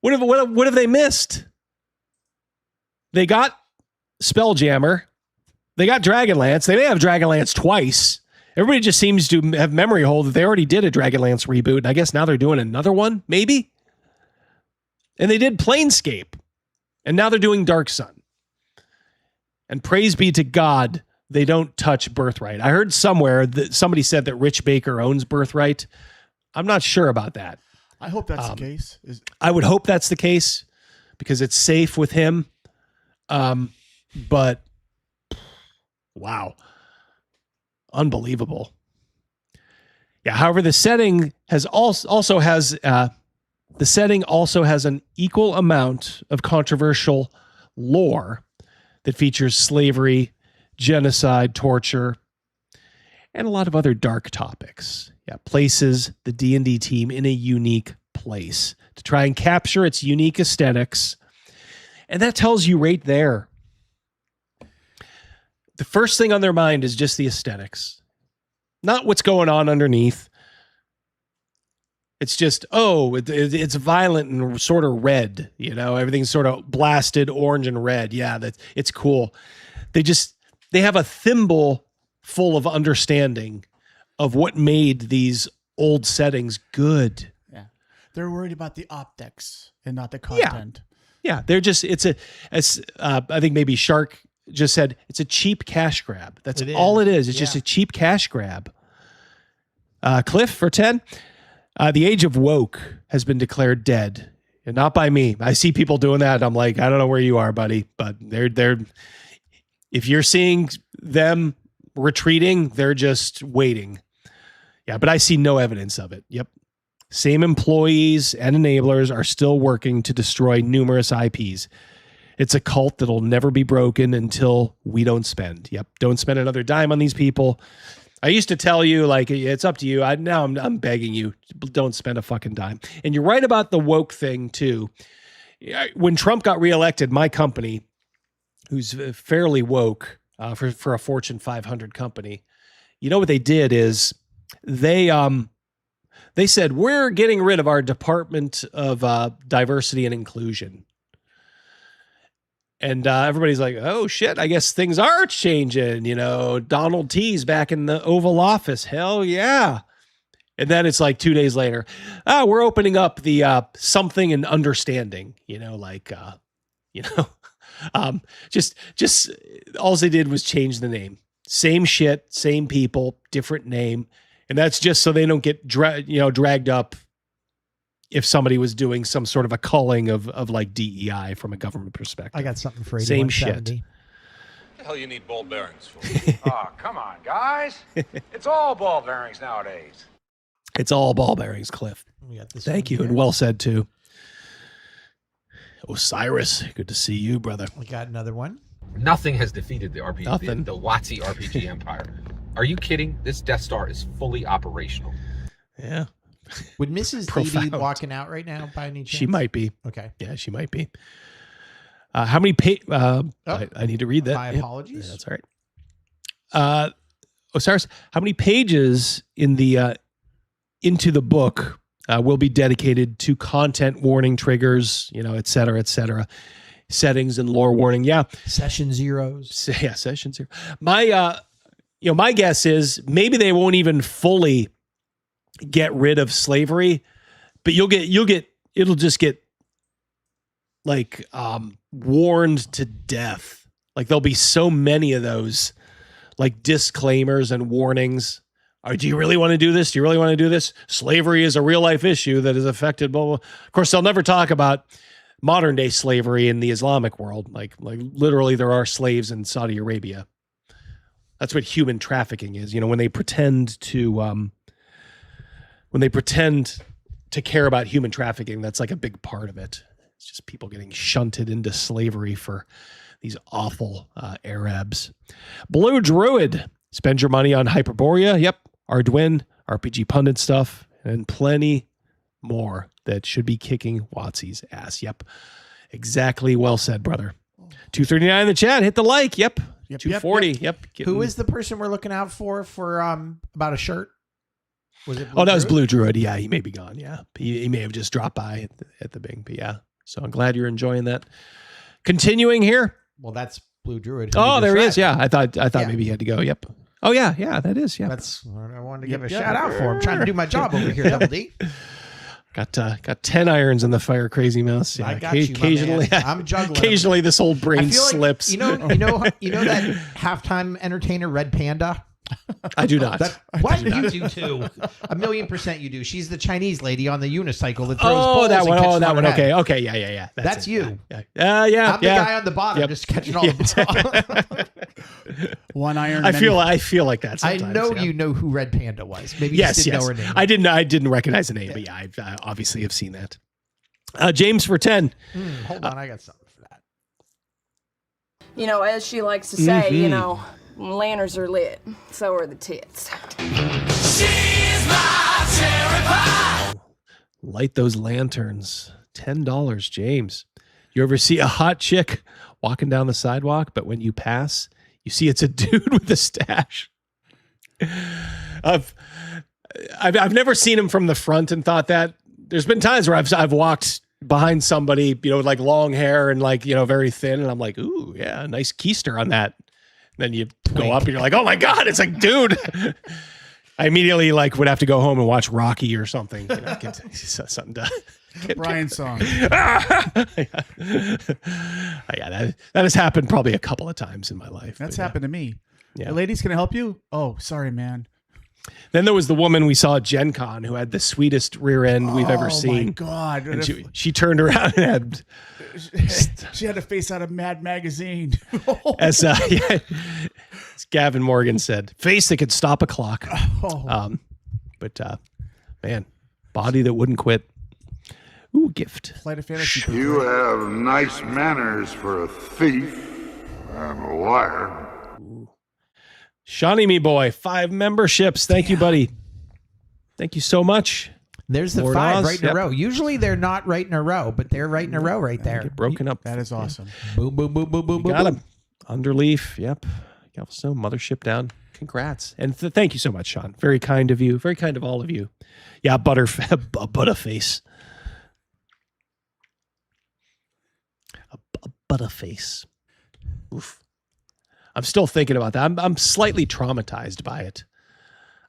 have they missed? They got Spelljammer. They got Dragonlance. They may have Dragonlance twice. Everybody just seems to have memory hold that they already did a Dragonlance reboot, and I guess now they're doing another one, maybe? And they did Planescape, and now they're doing Dark Sun. And praise be to God, they don't touch Birthright. I heard somewhere that somebody said that Rich Baker owns Birthright. I'm not sure about that. I hope that's the case. I would hope that's the case because it's safe with him. But wow. Unbelievable. Yeah. However, the setting also has an equal amount of controversial lore that features slavery, genocide, torture, and a lot of other dark topics. Yeah, places the D&D team in a unique place to try and capture its unique aesthetics. And that tells you right there. The first thing on their mind is just the aesthetics, not what's going on underneath. It's just, it's violent and sort of red, everything's sort of blasted orange and red. Yeah, it's cool. They have a thimble full of understanding of what made these old settings good. Yeah. They're worried about the optics and not the content. Yeah. They're just, I think maybe Shark just said it's a cheap cash grab. That's all it is. It's just a cheap cash grab. Cliff for 10. The age of WotC has been declared dead, and not by me. I see people doing that. I'm like, I don't know where you are, buddy, but they're. If you're seeing them retreating, they're just waiting. Yeah, but I see no evidence of it. Yep. Same employees and enablers are still working to destroy numerous IPs. It's a cult that'll never be broken until we don't spend. Yep. Don't spend another dime on these people. I used to tell you, like, it's up to you. Now I'm begging you, don't spend a fucking dime. And you're right about the woke thing, too. When Trump got reelected, my company, who's fairly woke for a Fortune 500 company, you know what they did is they said, we're getting rid of our Department of Diversity and Inclusion. And everybody's like, oh, shit, I guess things are changing. Donald T's back in the Oval Office. Hell yeah. And then it's like 2 days later, we're opening up the something and understanding, just all they did was change the name. Same shit, same people, different name. And that's just so they don't get dragged up if somebody was doing some sort of a culling of like DEI from a government perspective. I got something for you. Same shit. What the hell you need ball bearings for? Oh, come on, guys. It's all ball bearings nowadays. It's all ball bearings, Cliff. We got this. Thank you, and well said, too. Osiris, good to see you, brother. We got another one. Nothing has defeated the RPG, Nothing. the WotC RPG empire. Are you kidding? This Death Star is fully operational. Yeah. Would Mrs. D be walking out right now by any chance? She might be. Okay. Yeah, she might be. How many I need to read that. My apologies. Yeah, that's all right. Osiris, how many pages in the into the book will be dedicated to content warning triggers, et cetera, settings and lore warning? Yeah. Session zeros. Yeah, session zero. My guess is maybe they won't even fully get rid of slavery, but it'll just get like warned to death. Like there'll be so many of those like disclaimers and warnings. Do you really want to do this? Do you really want to do this? Slavery is a real life issue that has affected blah, blah. Of course, they'll never talk about modern day slavery in the Islamic world. Like literally there are slaves in Saudi Arabia. That's what human trafficking is. When they pretend to care about human trafficking, that's like a big part of it. It's just people getting shunted into slavery for these awful Arabs. Blue Druid, spend your money on Hyperborea. Yep. Arduin, RPG Pundit stuff, and plenty more that should be kicking WotC's ass. Yep. Exactly. Well said, brother. 239 in the chat. Hit the like. Yep. 240. Yep. Who is the person we're looking out for about a shirt? Was it? That was Blue Druid. Yeah, he may be gone. Yeah, he may have just dropped by at the Bing. But yeah, so I'm glad you're enjoying that. Continuing here. Well, that's Blue Druid. Oh, there he is. Yeah, I thought maybe he had to go. Yep. Oh yeah, that is. Yeah, that's what I wanted to give a shout out for. I'm trying to do my job over here, Double D. Got 10 irons in the fire, Crazy Mouse. Yeah, I got you, occasionally, my man. I'm juggling. Occasionally, this old brain I feel like, slips. You know that halftime entertainer Red Panda. I do not. What you do too? 1,000,000% you do. She's the Chinese lady on the unicycle that throws Oh, balls. that one. And Oh, that one. catches Okay. Okay. Yeah. That's you. Yeah. I'm the guy on the bottom, just catching all the balls. One iron. I feel like that. I Sometimes, know yeah. you know who Red Panda was. Maybe you Yes. just didn't know her name. I didn't recognize the name, but yeah, I obviously have seen that. James for 10. Hold on, I got something for that. You know, as she likes to say, you know, lanterns are lit, so are the tits. She's my cherry pie. Light those lanterns. $10, James. You ever see a hot chick walking down the sidewalk, but when you pass, you see it's a dude with a stash? I've never seen him from the front and thought that. There's been times where I've walked behind somebody, you know, with like long hair and like, you know, very thin, and I'm like, ooh, yeah, nice keister on that. And then you go up and you're like, oh my God, it's like, dude. I immediately like would have to go home and watch Rocky or something. You know, get something done. Brian's song. Yeah, that has happened probably a couple of times in my life. That's happened to me. Yeah. Hey, ladies, can I help you? Oh, sorry, man. Then there was the woman we saw at Gen Con who had the sweetest rear end we've ever seen. Oh my God. And she turned around and had she had a face out of Mad Magazine. as Gavin Morgan said, face that could stop a clock. But man, body that wouldn't quit. Ooh, gift. Flight of Fantasy. You have nice manners for a thief and a liar. Shawnee Me Boy, 5 memberships. Thank you, buddy. Thank you so much. There's the Lord 5 Oz, right in a row. Usually they're not right in a row, but they're right in a row right there. Get broken up. That is awesome. Boom, boom, boom, boom, boom, boom. Got him. Underleaf. Yep. Galveston, Mothership down. Congrats. And thank you so much, Sean. Very kind of you. Very kind of all of you. Yeah, Butterface. A Butterface. Oof. I'm still thinking about that. I'm slightly traumatized by it.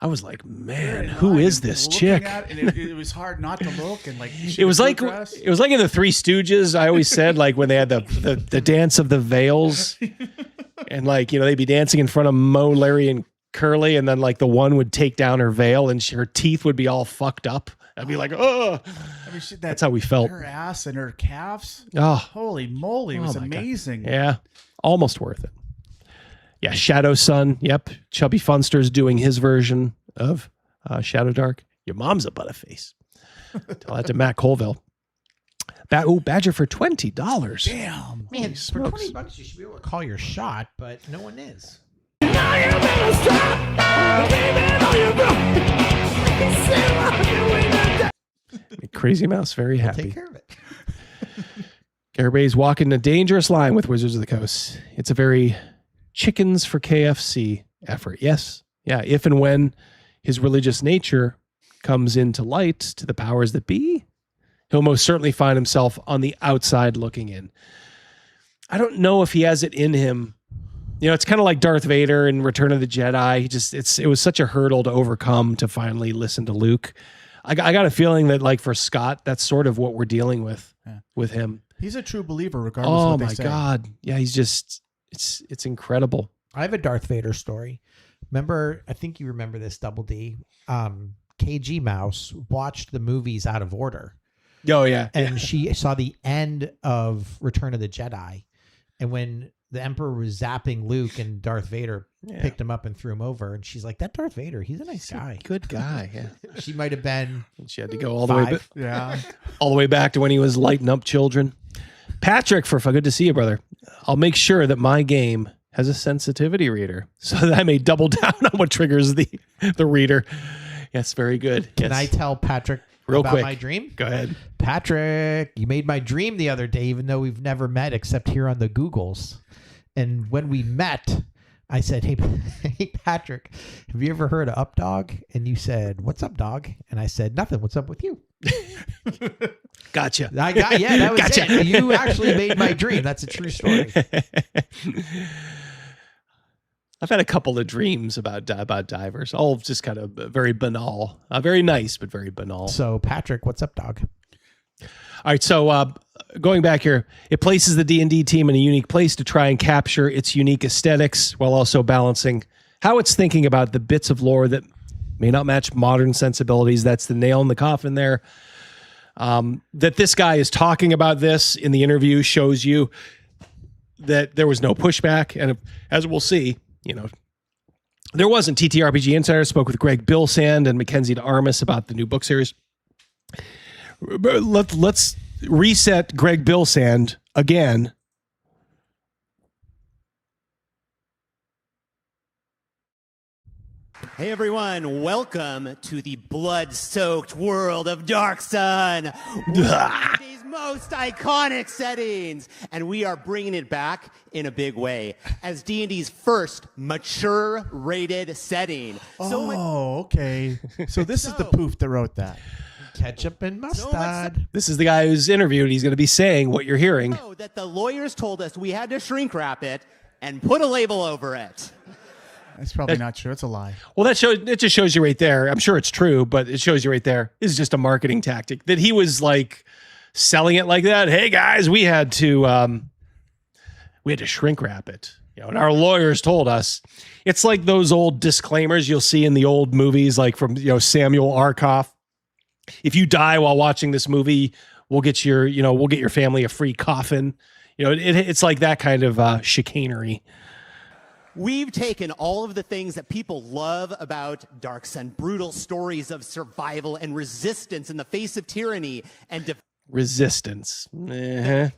I was like, man, who is this chick? It was hard not to look and like. It was like in the Three Stooges. I always said, like when they had the dance of the veils, and like, you know, they'd be dancing in front of Mo, Larry, and Curly, and then like the one would take down her veil and her teeth would be all fucked up. I'd be like, oh. I mean, that's how we felt. Her ass and her calves. Oh, holy moly! It was my God. amazing. Yeah, almost worth it. Yeah, Shadow Sun. Yep. Chubby Funster's doing his version of Shadowdark. Your mom's a butterface. Tell that to Matt Colville. Badger for $20. Damn. Man, for $20 you should be able to call your shot, but no one is. Crazy Mouse, very happy. Take care of it. Everybody's walking a dangerous line with Wizards of the Coast. It's a very chickens for KFC effort. Yes. Yeah. If and when his religious nature comes into light to the powers that be, he'll most certainly find himself on the outside looking in. I don't know if he has it in him. You know, it's kind of like Darth Vader in Return of the Jedi. It was such a hurdle to overcome to finally listen to Luke. I got a feeling that, like, for Scott, that's sort of what we're dealing with him. He's a true believer, regardless of what they say. Oh my God. Yeah, he's just, it's incredible. I have a Darth Vader story. Remember, I think you remember this, Double D. KG Mouse watched the movies out of order. Oh, yeah. And she saw the end of Return of the Jedi. And when the Emperor was zapping Luke and Darth Vader picked him up and threw him over, and she's like, that Darth Vader, he's a nice guy. Good guy, yeah. She might have been. And she had to go all the way back. Yeah. All the way back to when he was lighting up children. Patrick, good to see you, brother. I'll make sure that my game has a sensitivity reader so that I may double down on what triggers the reader. Yes, very good. Can I tell Patrick real about quick my dream? Go ahead. Patrick, you made my dream the other day, even though we've never met except here on the Googles. And when we met, I said, hey, Patrick, have you ever heard of Up Dog? And you said, what's up, dog? And I said, nothing. What's up with you? Gotcha. That was Gotcha. it. You actually made my dream. That's a true story. I've had a couple of dreams about divers, all just kind of very banal, very nice, but very banal. So Patrick, what's up, dog? All right, so going back here, it places the D&D team in a unique place to try and capture its unique aesthetics while also balancing how it's thinking about the bits of lore that may not match modern sensibilities. That's the nail in the coffin there. That this guy is talking about this in the interview shows you that there was no pushback. And as we'll see, there wasn't. TTRPG Insider spoke with Greg Bilsand and Mackenzie DeArmas about the new book series. Let's reset Greg Bilsand again. Hey everyone, welcome to the blood-soaked world of Dark Sun, these most iconic settings, and we are bringing it back in a big way as D&D's first mature rated setting. Okay. So this is the poof that wrote that. Ketchup and mustard. This is the guy who's interviewed. He's going to be saying what you're hearing. So that the lawyers told us we had to shrink wrap it and put a label over it. That's probably not true. It's a lie. Well, it just shows you right there. I'm sure it's true, but it shows you right there. This is just a marketing tactic that he was like selling it like that. Hey guys, we had to shrink wrap it. And our lawyers told us. It's like those old disclaimers you'll see in the old movies, like from Samuel Arkoff. If you die while watching this movie, we'll get your family a free coffin. It's like that kind of chicanery. We've taken all of the things that people love about Dark Sun, brutal stories of survival and resistance in the face of tyranny, and resistance,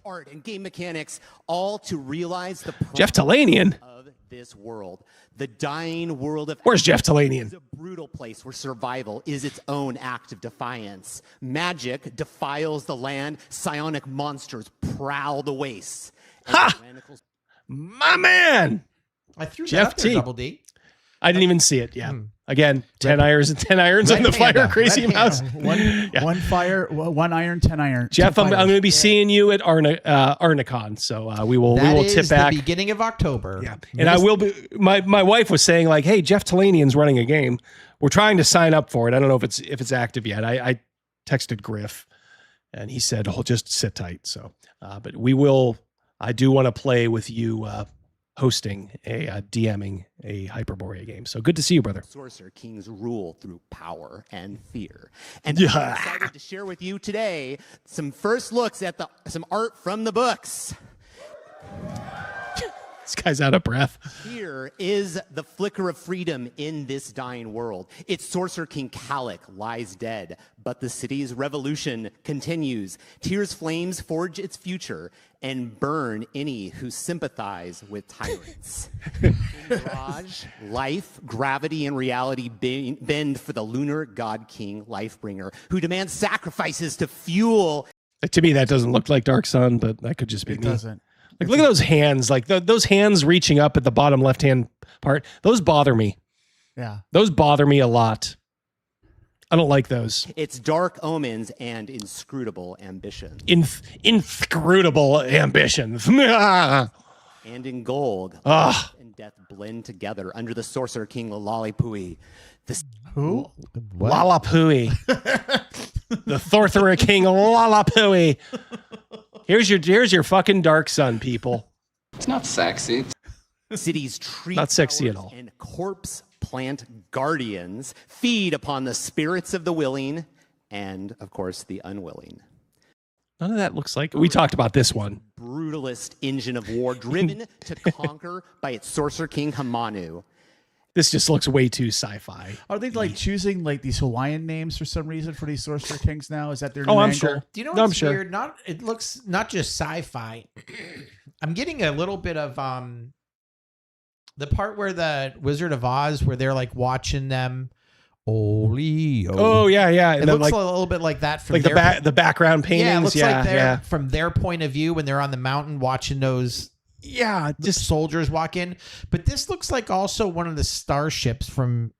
art and game mechanics, all to realize the Jeff Talanian of this world. The dying world of Where's Jeff Talanian? Is a brutal place where survival is its own act of defiance. Magic defiles the land. Psionic monsters prowl the wastes. Ha! My man! I threw Jeff that up there, T. Double D. I didn't even see it. Yeah. Again, 10 irons and 10 irons on the fire, crazy mouse. One fire, 1 iron, 10 iron. Jeff, I'm going to be seeing you at Arnicon, so we will tip back. The beginning of October. Yeah, and I will be. My wife was saying like, "Hey, Jeff Talanian's running a game. We're trying to sign up for it. I don't know if it's active yet." I texted Griff, and he said, "Oh, just sit tight." So, but we will. I do want to play with you. Hosting DMing a Hyperborea game. So good to see you, brother. Sorcerer Kings rule through power and fear. And I'm excited to share with you today some first looks at some art from the books. This guy's out of breath. Here is the flicker of freedom in this dying world. Its Sorcerer King Kalik lies dead, but the city's revolution continues. Tears flames forge its future and burn any who sympathize with tyrants. In Mirage, life, gravity, and reality bend for the lunar god king Lifebringer, who demands sacrifices to fuel. To me, that doesn't look like Dark Sun, but that could just be me. It doesn't. Like, look at those hands, like those hands reaching up at the bottom left-hand part. Those bother me. Yeah. Those bother me a lot. I don't like those. It's dark omens and inscrutable ambitions. Inscrutable ambitions. And in gold, life and death blend together under the Sorcerer King Lalipui. Who? Lalipui. The Sorcerer King Lalipui. Here's your fucking Dark Sun, people. It's not sexy. City's tree not sexy at all. And corpse plant guardians feed upon the spirits of the willing and, of course, the unwilling. None of that looks like we talked about this one. Brutalist engine of war driven to conquer by its Sorcerer King Hamanu. This just looks way too sci-fi. Are they like choosing like these Hawaiian names for some reason for these Sorcerer Kings now? Is that their new I'm angle? sure. Do you know what's weird? It looks not just sci-fi. I'm getting a little bit of the part where the Wizard of Oz, where they're like watching them. Oh yeah. It looks a little bit like that from like the background paintings. Yeah, it looks like they're from their point of view when they're on the mountain watching those. Yeah, just soldiers walk in. But this looks like also one of the starships from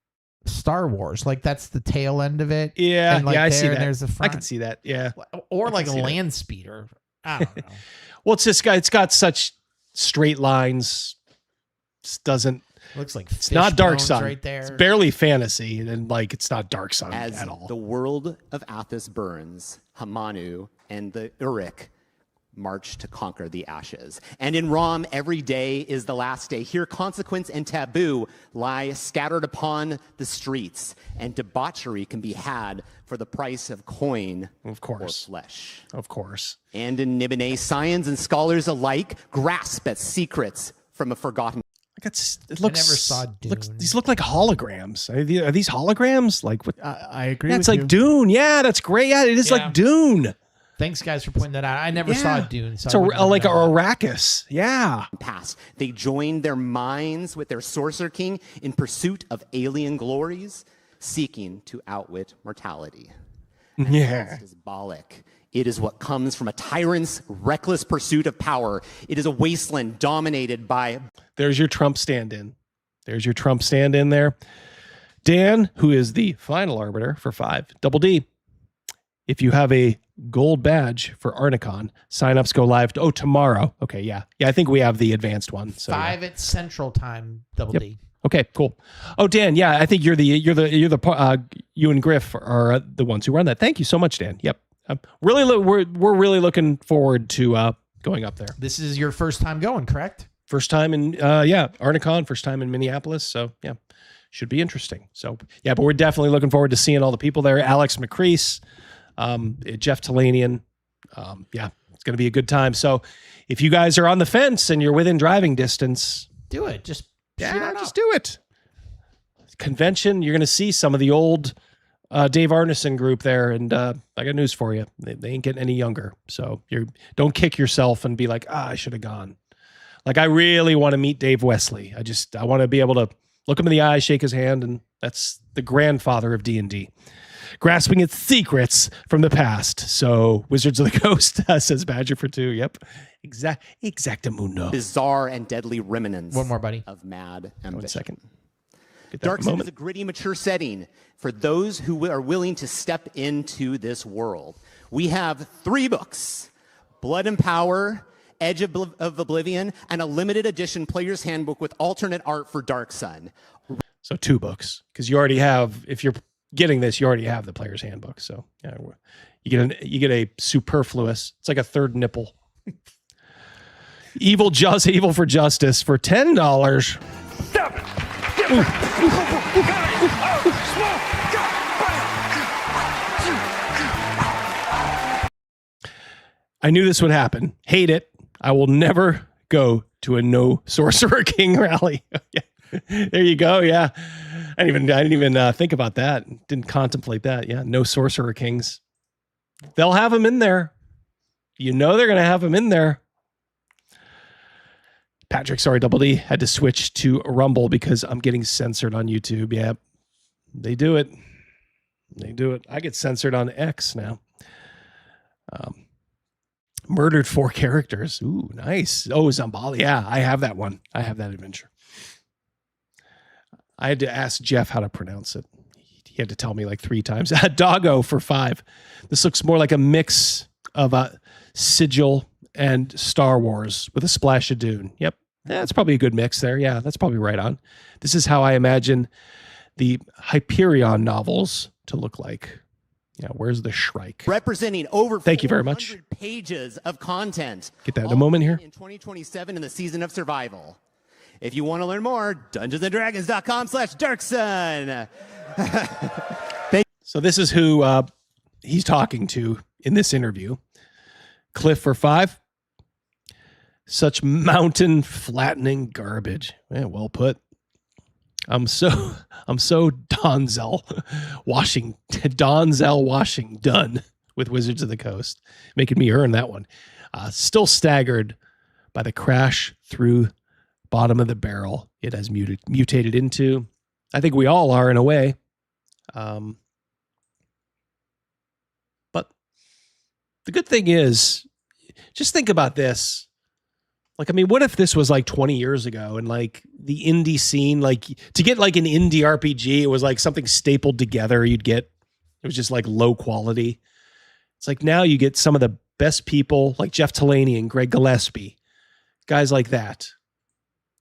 Star Wars. Like that's the tail end of it. Yeah, and like I see that. And there's the front. I can see that. Yeah, or like a land speeder. I don't know. Well, it's this guy. It's got such straight lines. Just doesn't. Looks like it's not Dark Sun. right there. It's barely fantasy, and like it's not Dark Sun As at all. the world of Athos burns, Hamanu and the Uruk march to conquer the ashes. And in Rom, every day is the last day. Here, consequence and taboo lie scattered upon the streets, and debauchery can be had for the price of coin or flesh. Of course. And in Nibene, scions and scholars alike grasp at secrets from a forgotten. It looks. I never saw Dune. These look like holograms. Are these holograms? Like what? I agree. Yeah, with it's like you. Dune. Yeah, that's great. Yeah, it is like Dune. Thanks, guys, for pointing that out. I never saw Dune. So It's I wouldn't like know. Arrakis. Yeah. Past. They joined their minds with their sorcerer king in pursuit of alien glories, seeking to outwit mortality. Yeah. It is Bollock. It is what comes from a tyrant's reckless pursuit of power. It is a wasteland dominated by. There's your Trump stand-in. There's your Trump stand-in there. Dan, who is the final arbiter for 5. Double D. If you have a gold badge for Arnicon, signups go live tomorrow. Okay, yeah. I think we have the advanced one. So 5 at Central Time. Double D. Okay, cool. Oh, Dan, yeah, I think you and Griff are the ones who run that. Thank you so much, Dan. Yep. We're really looking forward to going up there. This is your first time going, correct? First time in Arnicon, first time in Minneapolis. So yeah, should be interesting. So yeah, but we're definitely looking forward to seeing all the people there. Alex McCrease, Jeff Talanian. Yeah, it's going to be a good time. So if you guys are on the fence and you're within driving distance, do it. Just do it. Convention, you're going to see some of the old Dave Arneson group there, and I got news for you. They ain't getting any younger. So don't kick yourself and be like, I should have gone. Like, I really want to meet Dave Wesley. I want to be able to look him in the eye, shake his hand, and that's the grandfather of D&D. Grasping its secrets from the past. So, Wizards of the Coast, says Badger for 2. Yep. Exactamundo. Bizarre and deadly remnants. One more, buddy. Of mad ambition. 1 second. Dark Sun is a gritty, mature setting for those who are willing to step into this world. We have 3 books: Blood and Power, Edge of Oblivion, and a limited edition player's handbook with alternate art for Dark Sun. So 2 books, because you already have, if you're getting this, you already have the player's handbook. So yeah, you get a superfluous. It's like a third nipple. Evil for Justice for $10. Stop it! I knew this would happen. Hate it. I will never go to a no Sorcerer King rally. Yeah. There you go. Yeah. I didn't even think about that. Didn't contemplate that. Yeah. No Sorcerer Kings. They'll have them in there. You know they're going to have them in there. Patrick, sorry, Double D, had to switch to Rumble because I'm getting censored on YouTube. Yeah, they do it. I get censored on X now. Murdered 4 characters. Ooh, nice. Oh, Zambali. Yeah, I have that one. I have that adventure. I had to ask Jeff how to pronounce it. He had to tell me like 3 times. Doggo for 5. This looks more like a mix of Sigil and Star Wars with a splash of Dune. Yep. That's probably a good mix there. Yeah, that's probably right on. This is how I imagine the Hyperion novels to look like. Yeah, where's the Shrike? Representing over Thank you very much. pages of content. Get that in a moment here. In 2027 in the season of survival. If you want to learn more, dungeonsanddragons.com/darksun. So this is who he's talking to in this interview. Cliff for 5. Such mountain flattening garbage. Yeah, well put. I'm so Donzel washing done with Wizards of the Coast, making me earn that one. Still staggered by the crash through bottom of the barrel it has mutated into. I think we all are in a way. But the good thing is, just think about this. Like, I mean, what if this was like 20 years ago and like the indie scene, like to get like an indie RPG, it was like something stapled together it was just like low quality. It's like now you get some of the best people like Jeff Talanian, Greg Gillespie, guys like that.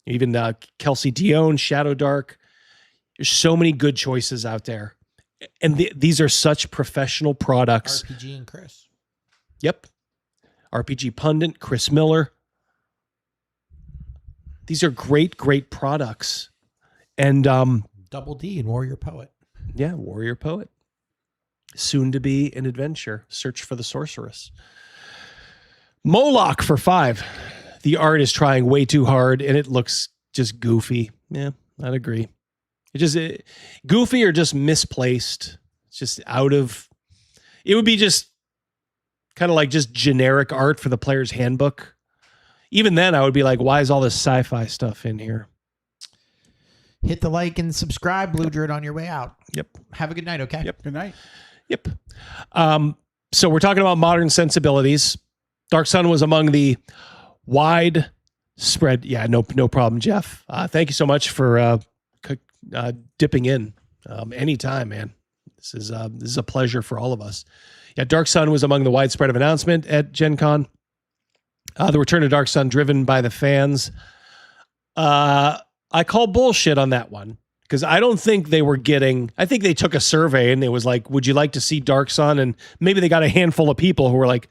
Even Kelsey Dion, Shadowdark. There's so many good choices out there. And these are such professional products. RPG and Chris. Yep. RPG Pundit, Chris Miller. These are great, great products. And Double D and Warrior-Poet. Yeah, Warrior-Poet. Soon to be an adventure. Search for the Sorceress. Moloch for 5. The art is trying way too hard and it looks just goofy. Yeah, I'd agree. Goofy or just misplaced. It's just it would be just kind of like just generic art for the player's handbook. Even then I would be like, why is all this sci-fi stuff in here? Hit the like and subscribe, Blue Druid, on your way out. Yep. Have a good night, okay? Yep. Good night. Yep. So we're talking about modern sensibilities. Dark Sun was among the widespread. Yeah, no problem, Jeff. Thank you so much for dipping in anytime, man. This is a pleasure for all of us. Yeah, Dark Sun was among the widespread of announcement at Gen Con. The return of Dark Sun driven by the fans. I call bullshit on that one because I don't think they were getting. I think they took a survey and it was like, "Would you like to see Dark Sun?" And maybe they got a handful of people who were like,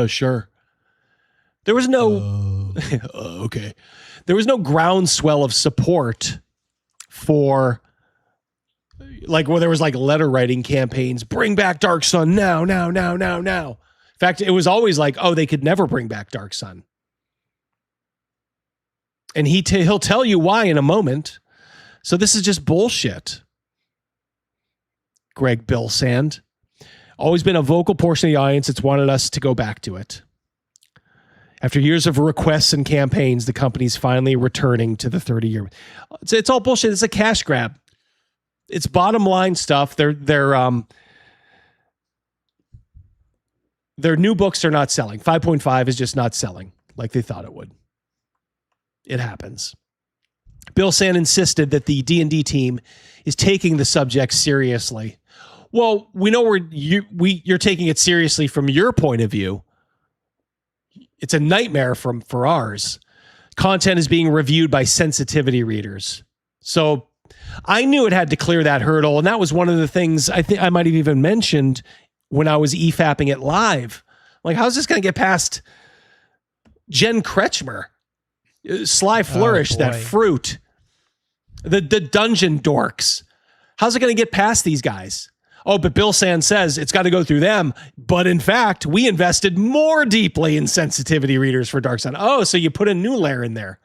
"Sure." There was no. Okay. There was no groundswell of support for. Like where there was like letter writing campaigns, bring back Dark Sun now. In fact, it was always like, oh, they could never bring back Dark Sun. And he'll tell you why in a moment. So this is just bullshit. Greg Billsand. Always been a vocal portion of the audience that's wanted us to go back to it. After years of requests and campaigns, the company's finally returning to the 30-year. It's all bullshit. It's a cash grab. It's bottom line stuff. Their new books are not selling. 5.5 is just not selling like they thought it would. It happens. Bill Sand insisted that the D&D team is taking the subject seriously. Well, we know you're taking it seriously from your point of view. It's a nightmare for ours. Content is being reviewed by sensitivity readers. So I knew it had to clear that hurdle, and that was one of the things I think I might have even mentioned when I was EFAPing it live. Like, how's this going to get past Jen Kretschmer, Sly Flourish, that fruit, the dungeon dorks? How's it going to get past these guys? Oh, but Bill Sand says it's got to go through them. But in fact, we invested more deeply in sensitivity readers for Dark Sun. Oh, so you put a new layer in there.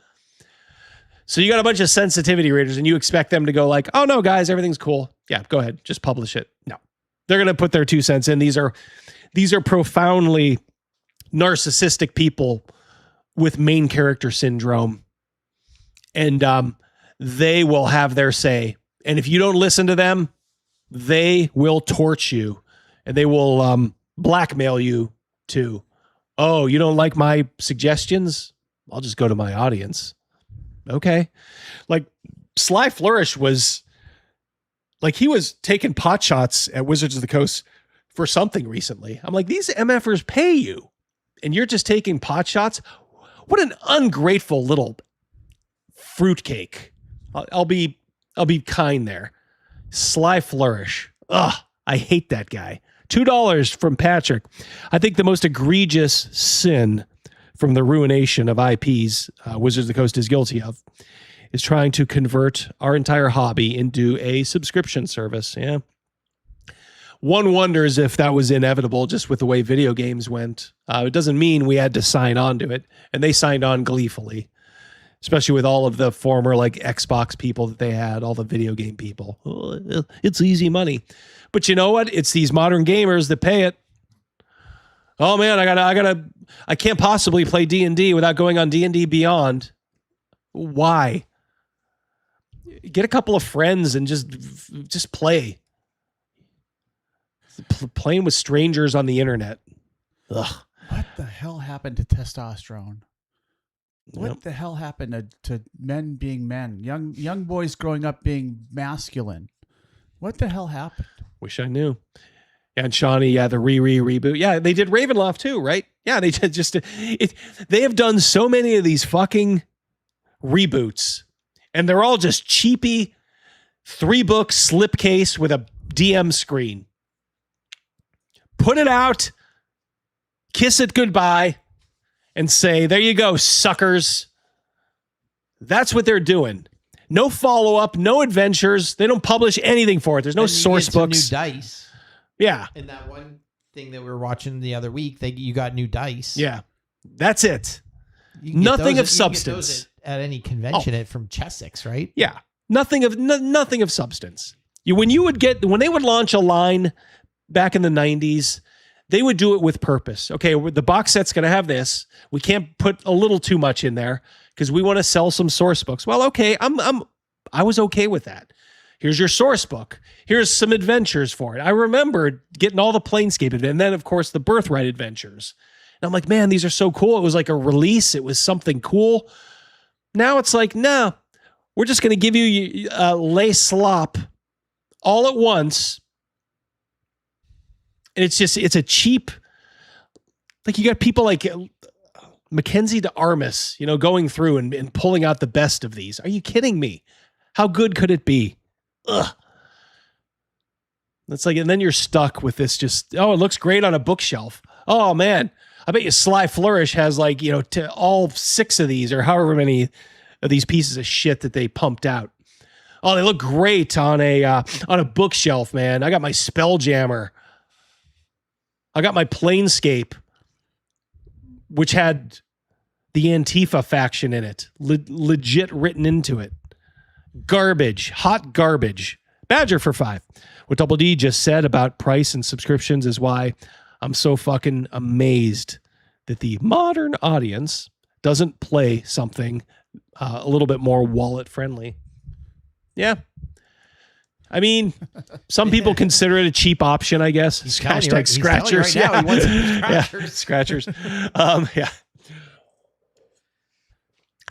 So you got a bunch of sensitivity readers and you expect them to go like, oh no, guys, everything's cool. Yeah, go ahead. Just publish it. No, they're going to put their 2 cents in. These are profoundly narcissistic people with main character syndrome. And they will have their say. And if you don't listen to them, they will torch you and they will blackmail you too. Oh, you don't like my suggestions? I'll just go to my audience. Okay. Like Sly Flourish was like, he was taking pot shots at Wizards of the Coast for something recently. I'm like, these MFers pay you and you're just taking pot shots. What an ungrateful little fruitcake. I'll be kind there. Sly Flourish. Ugh, I hate that guy. $2 from Patrick. I think the most egregious sin from the ruination of IPs Wizards of the Coast is guilty of is trying to convert our entire hobby into a subscription service. Yeah. One wonders if that was inevitable just with the way video games went. It doesn't mean we had to sign on to it, and they signed on gleefully, especially with all of the former like Xbox people that they had, all the video game people. Oh, it's easy money. But you know what? It's these modern gamers that pay it. Oh man, I can't possibly play D&D without going on D&D Beyond. Why? Get a couple of friends and just play. Playing with strangers on the internet. Ugh. What the hell happened to testosterone? What the hell happened to men being men? Young boys growing up being masculine. What the hell happened? Wish I knew. And Shawnee, yeah, the reboot. Yeah, they did Ravenloft too, right? Yeah, they did they have done so many of these fucking reboots, and they're all just cheapy 3-book slipcase with a DM screen. Put it out, kiss it goodbye, and say, there you go, suckers. That's what they're doing. No follow-up, no adventures. They don't publish anything for it. There's no source books. New dice. Yeah. And that one thing that we were watching the other week, you got new dice. Yeah. That's it. Nothing of substance. At any convention from Chessex, right? Yeah. Nothing of substance. When they would launch a line back in the 90s, they would do it with purpose. Okay, the box set's going to have this. We can't put a little too much in there because we want to sell some source books. Well, okay, I was okay with that. Here's your source book. Here's some adventures for it. I remember getting all the Planescape and then, of course, the Birthright adventures. And I'm like, man, these are so cool. It was like a release. It was something cool. Now it's like, no, we're just going to give you lay slop all at once. And it's a cheap, like you got people like Mackenzie to Armis, going through and pulling out the best of these. Are you kidding me? How good could it be? Ugh. It's like, and then you're stuck with this it looks great on a bookshelf. Oh man, I bet you Sly Flourish has like, all 6 of these or however many of these pieces of shit that they pumped out. Oh, they look great on a bookshelf, man. I got my Spelljammer. I got my Planescape, which had the Antifa faction in it, legit written into it. Garbage, hot garbage. Badger for 5. What Double D just said about price and subscriptions is why I'm so fucking amazed that the modern audience doesn't play something a little bit more wallet friendly. Yeah. I mean, some people consider it a cheap option, I guess. Hashtag scratchers. Right now, he wants Yeah, scratchers. Yeah.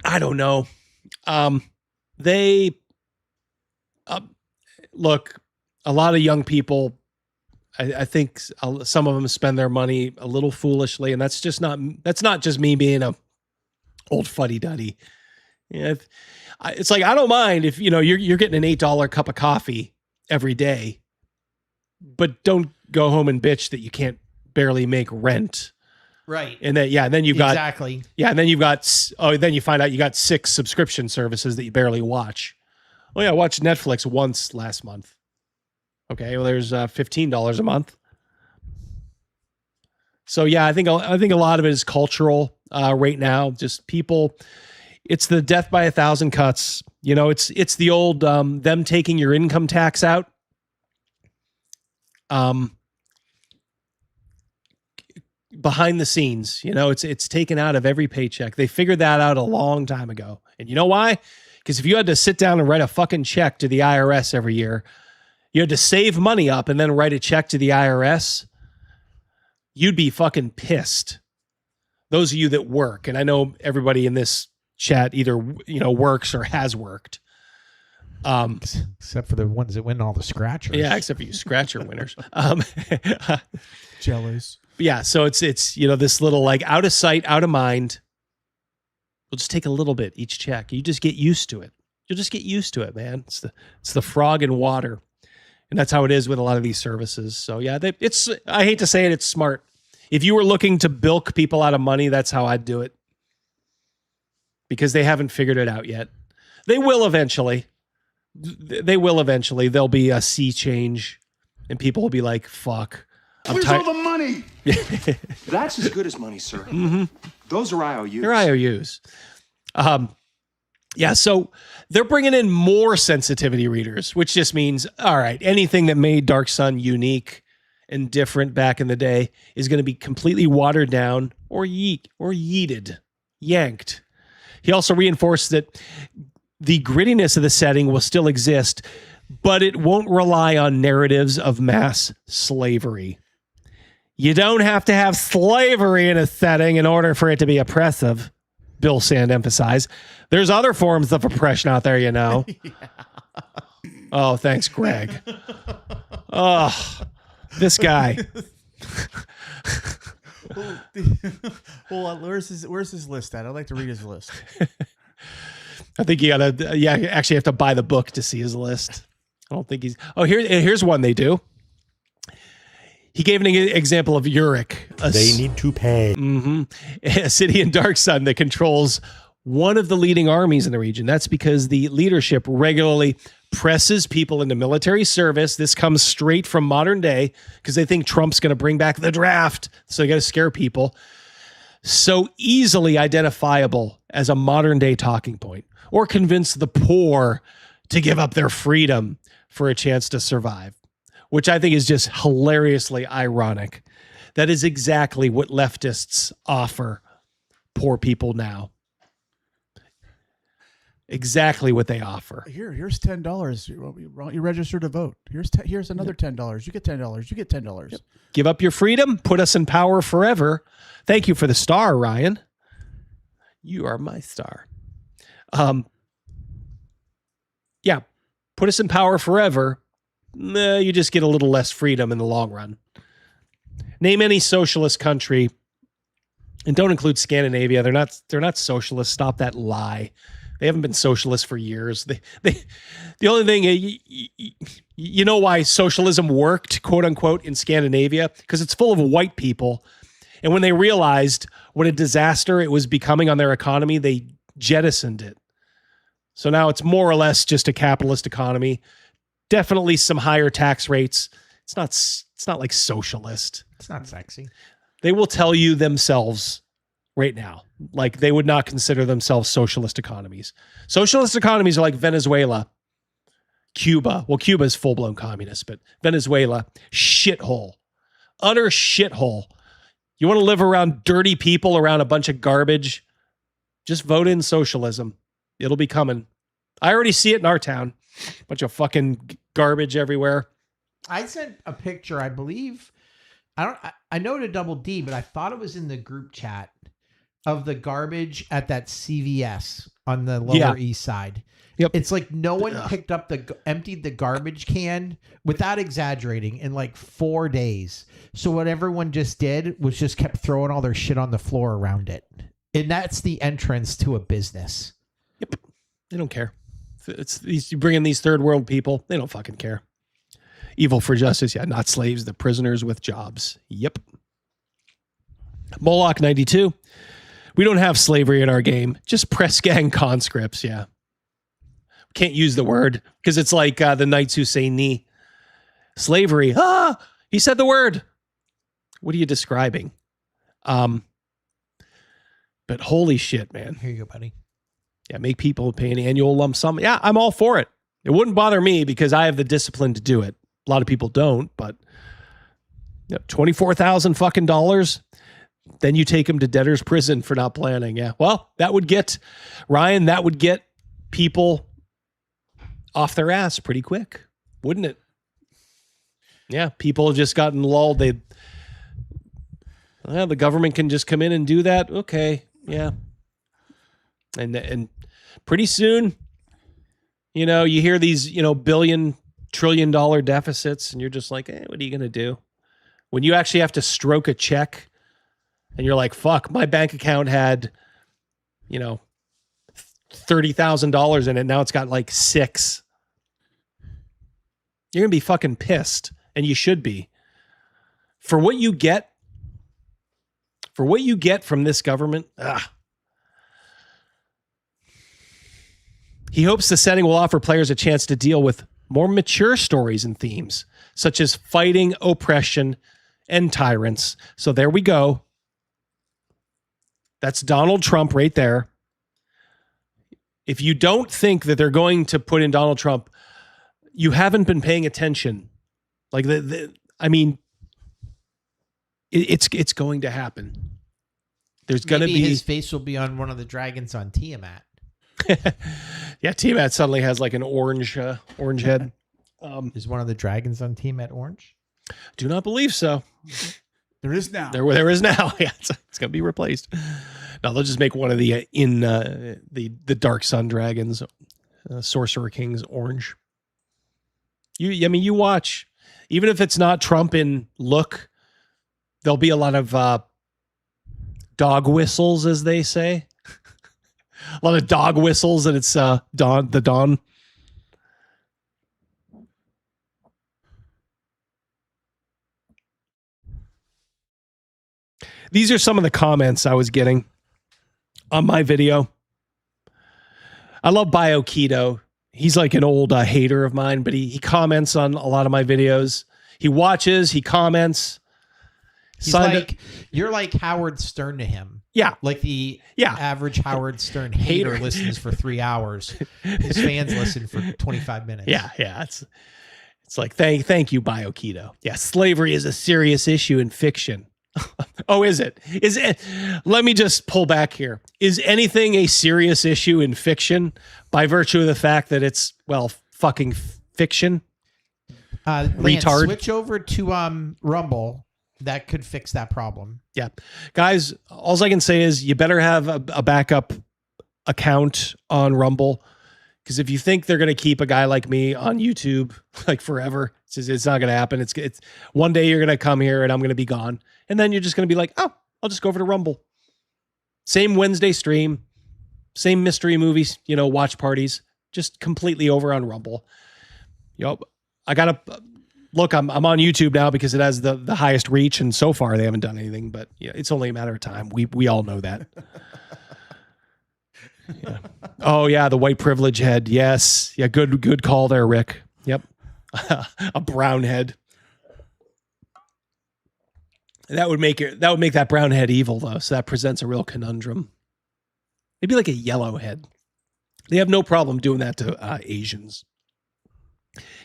I don't know. Look, a lot of young people, I think some of them spend their money a little foolishly, and that's not just me being a old fuddy-duddy. Yeah, it's like, I don't mind if, you're getting an $8 cup of coffee every day, but don't go home and bitch that you can't barely make rent. Right. And then you've got, exactly. Yeah. And then then you find out you got 6 subscription services that you barely watch. Oh yeah. I watched Netflix once last month. Okay. Well, there's $15 a month. So yeah, I think a lot of it is cultural right now. Just people, it's the death by 1,000 cuts. It's the old them taking your income tax out. Behind the scenes, it's taken out of every paycheck. They figured that out a long time ago. And you know why? Because if you had to sit down and write a fucking check to the IRS every year, you had to save money up and then write a check to the IRS, you'd be fucking pissed. Those of you that work, and I know everybody in this chat either works or has worked, except for the ones that win all the scratchers. Yeah, except for you scratcher winners. Jealous. Yeah, so it's this little like out of sight, out of mind. We'll just take a little bit each check. You just get used to it. You'll just get used to it, man. It's the frog in water, and that's how it is with a lot of these services. So yeah, I hate to say it, it's smart. If you were looking to bilk people out of money, that's how I'd do it. Because they haven't figured it out yet. They will eventually. There'll be a sea change, and people will be like, "Fuck, Where's all the money?" That's as good as money, sir. Mm-hmm. Those are IOUs. They're IOUs. Yeah, so they're bringing in more sensitivity readers, which just means, all right, anything that made Dark Sun unique and different back in the day is going to be completely watered down or yanked. He also reinforced that the grittiness of the setting will still exist, but it won't rely on narratives of mass slavery. You don't have to have slavery in a setting in order for it to be oppressive, Bill Sand emphasized. There's other forms of oppression out there, Yeah. Oh, thanks, Greg. Oh, this guy. Well, where's his list at? I'd like to read his list. I think you gotta, you actually have to buy the book to see his list. I don't think he's. Oh, here's one they do. He gave an example of Uric. They need to pay. A city in Dark Sun that controls one of the leading armies in the region. That's because the leadership regularly presses people into military service. This comes straight from modern day because they think Trump's going to bring back the draft. So they got to scare people. So easily identifiable as a modern day talking point, or convince the poor to give up their freedom for a chance to survive, which I think is just hilariously ironic. That is exactly what leftists offer poor people now. Exactly what they offer. Here's $10. You register to vote. Here's another $10. You get $10. You get $10. Yep. Give up your freedom. Put us in power forever. Thank you for the star, Ryan. You are my star. Yeah. Put us in power forever. You just get a little less freedom in the long run. Name any socialist country, and don't include Scandinavia. They're not socialist. Stop that lie. They haven't been socialist for years. The only thing, you know why socialism worked, quote unquote, in Scandinavia? Because it's full of white people. And when they realized what a disaster it was becoming on their economy, they jettisoned it. So now it's more or less just a capitalist economy. Definitely some higher tax rates. It's not like socialist. It's not sexy. They will tell you themselves right now, like they would not consider themselves socialist economies. Socialist economies are like Venezuela, Cuba. Well, Cuba is full-blown communist, but Venezuela, shithole, utter shithole. You want to live around dirty people, around a bunch of garbage? Just vote in socialism. It'll be coming. I already see it in our town. Bunch of fucking garbage everywhere. I sent a picture, I believe. I know to Double D, but I thought it was in the group chat of the garbage at that CVS on the Lower East Side. Yep. It's like no one picked up emptied the garbage can, without exaggerating, in like 4 days. So what everyone just did was just kept throwing all their shit on the floor around it. And that's the entrance to a business. Yep. They don't care. It's these, you bring in these third world people. They don't fucking care. Evil for justice. Yeah. Not slaves, the prisoners with jobs. Yep. Moloch 92. We don't have slavery in our game. Just press gang conscripts. Yeah. Can't use the word because it's like the knights who say knee. Slavery. He said the word. What are you describing? But holy shit, man. Here you go, buddy. Yeah, make people pay an annual lump sum. Yeah, I'm all for it. It wouldn't bother me because I have the discipline to do it. A lot of people don't, but $24,000 fucking dollars. Then you take them to debtor's prison for not planning. Yeah. Well, that would get Ryan, that would get people off their ass pretty quick, wouldn't it? Yeah. People have just gotten lulled. The government can just come in and do that. Okay. Yeah. And pretty soon, you hear these, billion, trillion dollar deficits and you're just like, what are you going to do? When you actually have to stroke a check and you're like, fuck, my bank account had, $30,000 in it. Now it's got like $6,000. You're going to be fucking pissed. And you should be. For what you get from this government, He hopes the setting will offer players a chance to deal with more mature stories and themes, such as fighting, oppression, and tyrants. So there we go. That's Donald Trump right there. If you don't think that they're going to put in Donald Trump, you haven't been paying attention. Like it's going to happen. There's going to be his face will be on one of the dragons on Tiamat. Yeah, Tiamat suddenly has like an orange head. Is one of the dragons on Tiamat orange? Do not believe so. There is now. There is now. Yeah, it's going to be replaced. No, they'll just make one of the the Dark Sun dragons, Sorcerer Kings orange. You watch. Even if it's not Trump in look, there'll be a lot of dog whistles, as they say. lot of dog whistles, and it's the dawn. These are some of the comments I was getting on my video. I love BioKeto. He's like an old hater of mine, but he comments on a lot of my videos. He watches, he comments. He's like, you're like Howard Stern to him. Yeah. Like the average Howard Stern hater listens for 3 hours. His fans listen for 25 minutes. Yeah. It's like, thank you, BioKeto. Yeah, slavery is a serious issue in fiction. Oh, is it? Is it? Let me just pull back here. Is anything a serious issue in fiction by virtue of the fact that it's, well, fucking fiction? Lance, Retard. switch over to Rumble. That could fix that problem. Yeah. Guys, all I can say is you better have a backup account on Rumble, because if you think they're going to keep a guy like me on YouTube like forever, it's not going to happen. It's one day you're going to come here and I'm going to be gone. And then you're just going to be like, oh, I'll just go over to Rumble. Same Wednesday stream, same mystery movies, watch parties, just completely over on Rumble. I got to look, I'm on YouTube now because it has the highest reach, and so far they haven't done anything, but it's only a matter of time. We all know that. Yeah. Oh yeah, the white privilege head. Yes. Yeah, good call there, Rick. Yep. A brown head. That would make that brown head evil, though. So that presents a real conundrum. Maybe like a yellow head. They have no problem doing that to Asians.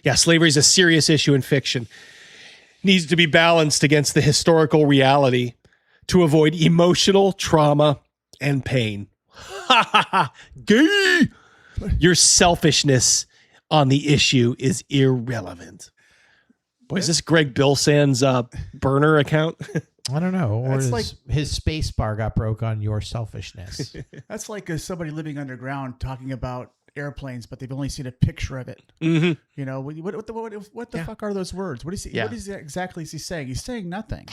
Yeah, slavery is a serious issue in fiction. Needs to be balanced against the historical reality to avoid emotional trauma and pain. Ha ha ha! Gay! Your selfishness on the issue is irrelevant. Boy, is this Greg Bilsand's burner account? I don't know. Or That's his space bar got broke on your selfishness. That's like somebody living underground talking about airplanes, but they've only seen a picture of it. Mm-hmm. What the fuck are those words? What is he? Yeah. What exactly is he saying? He's saying nothing.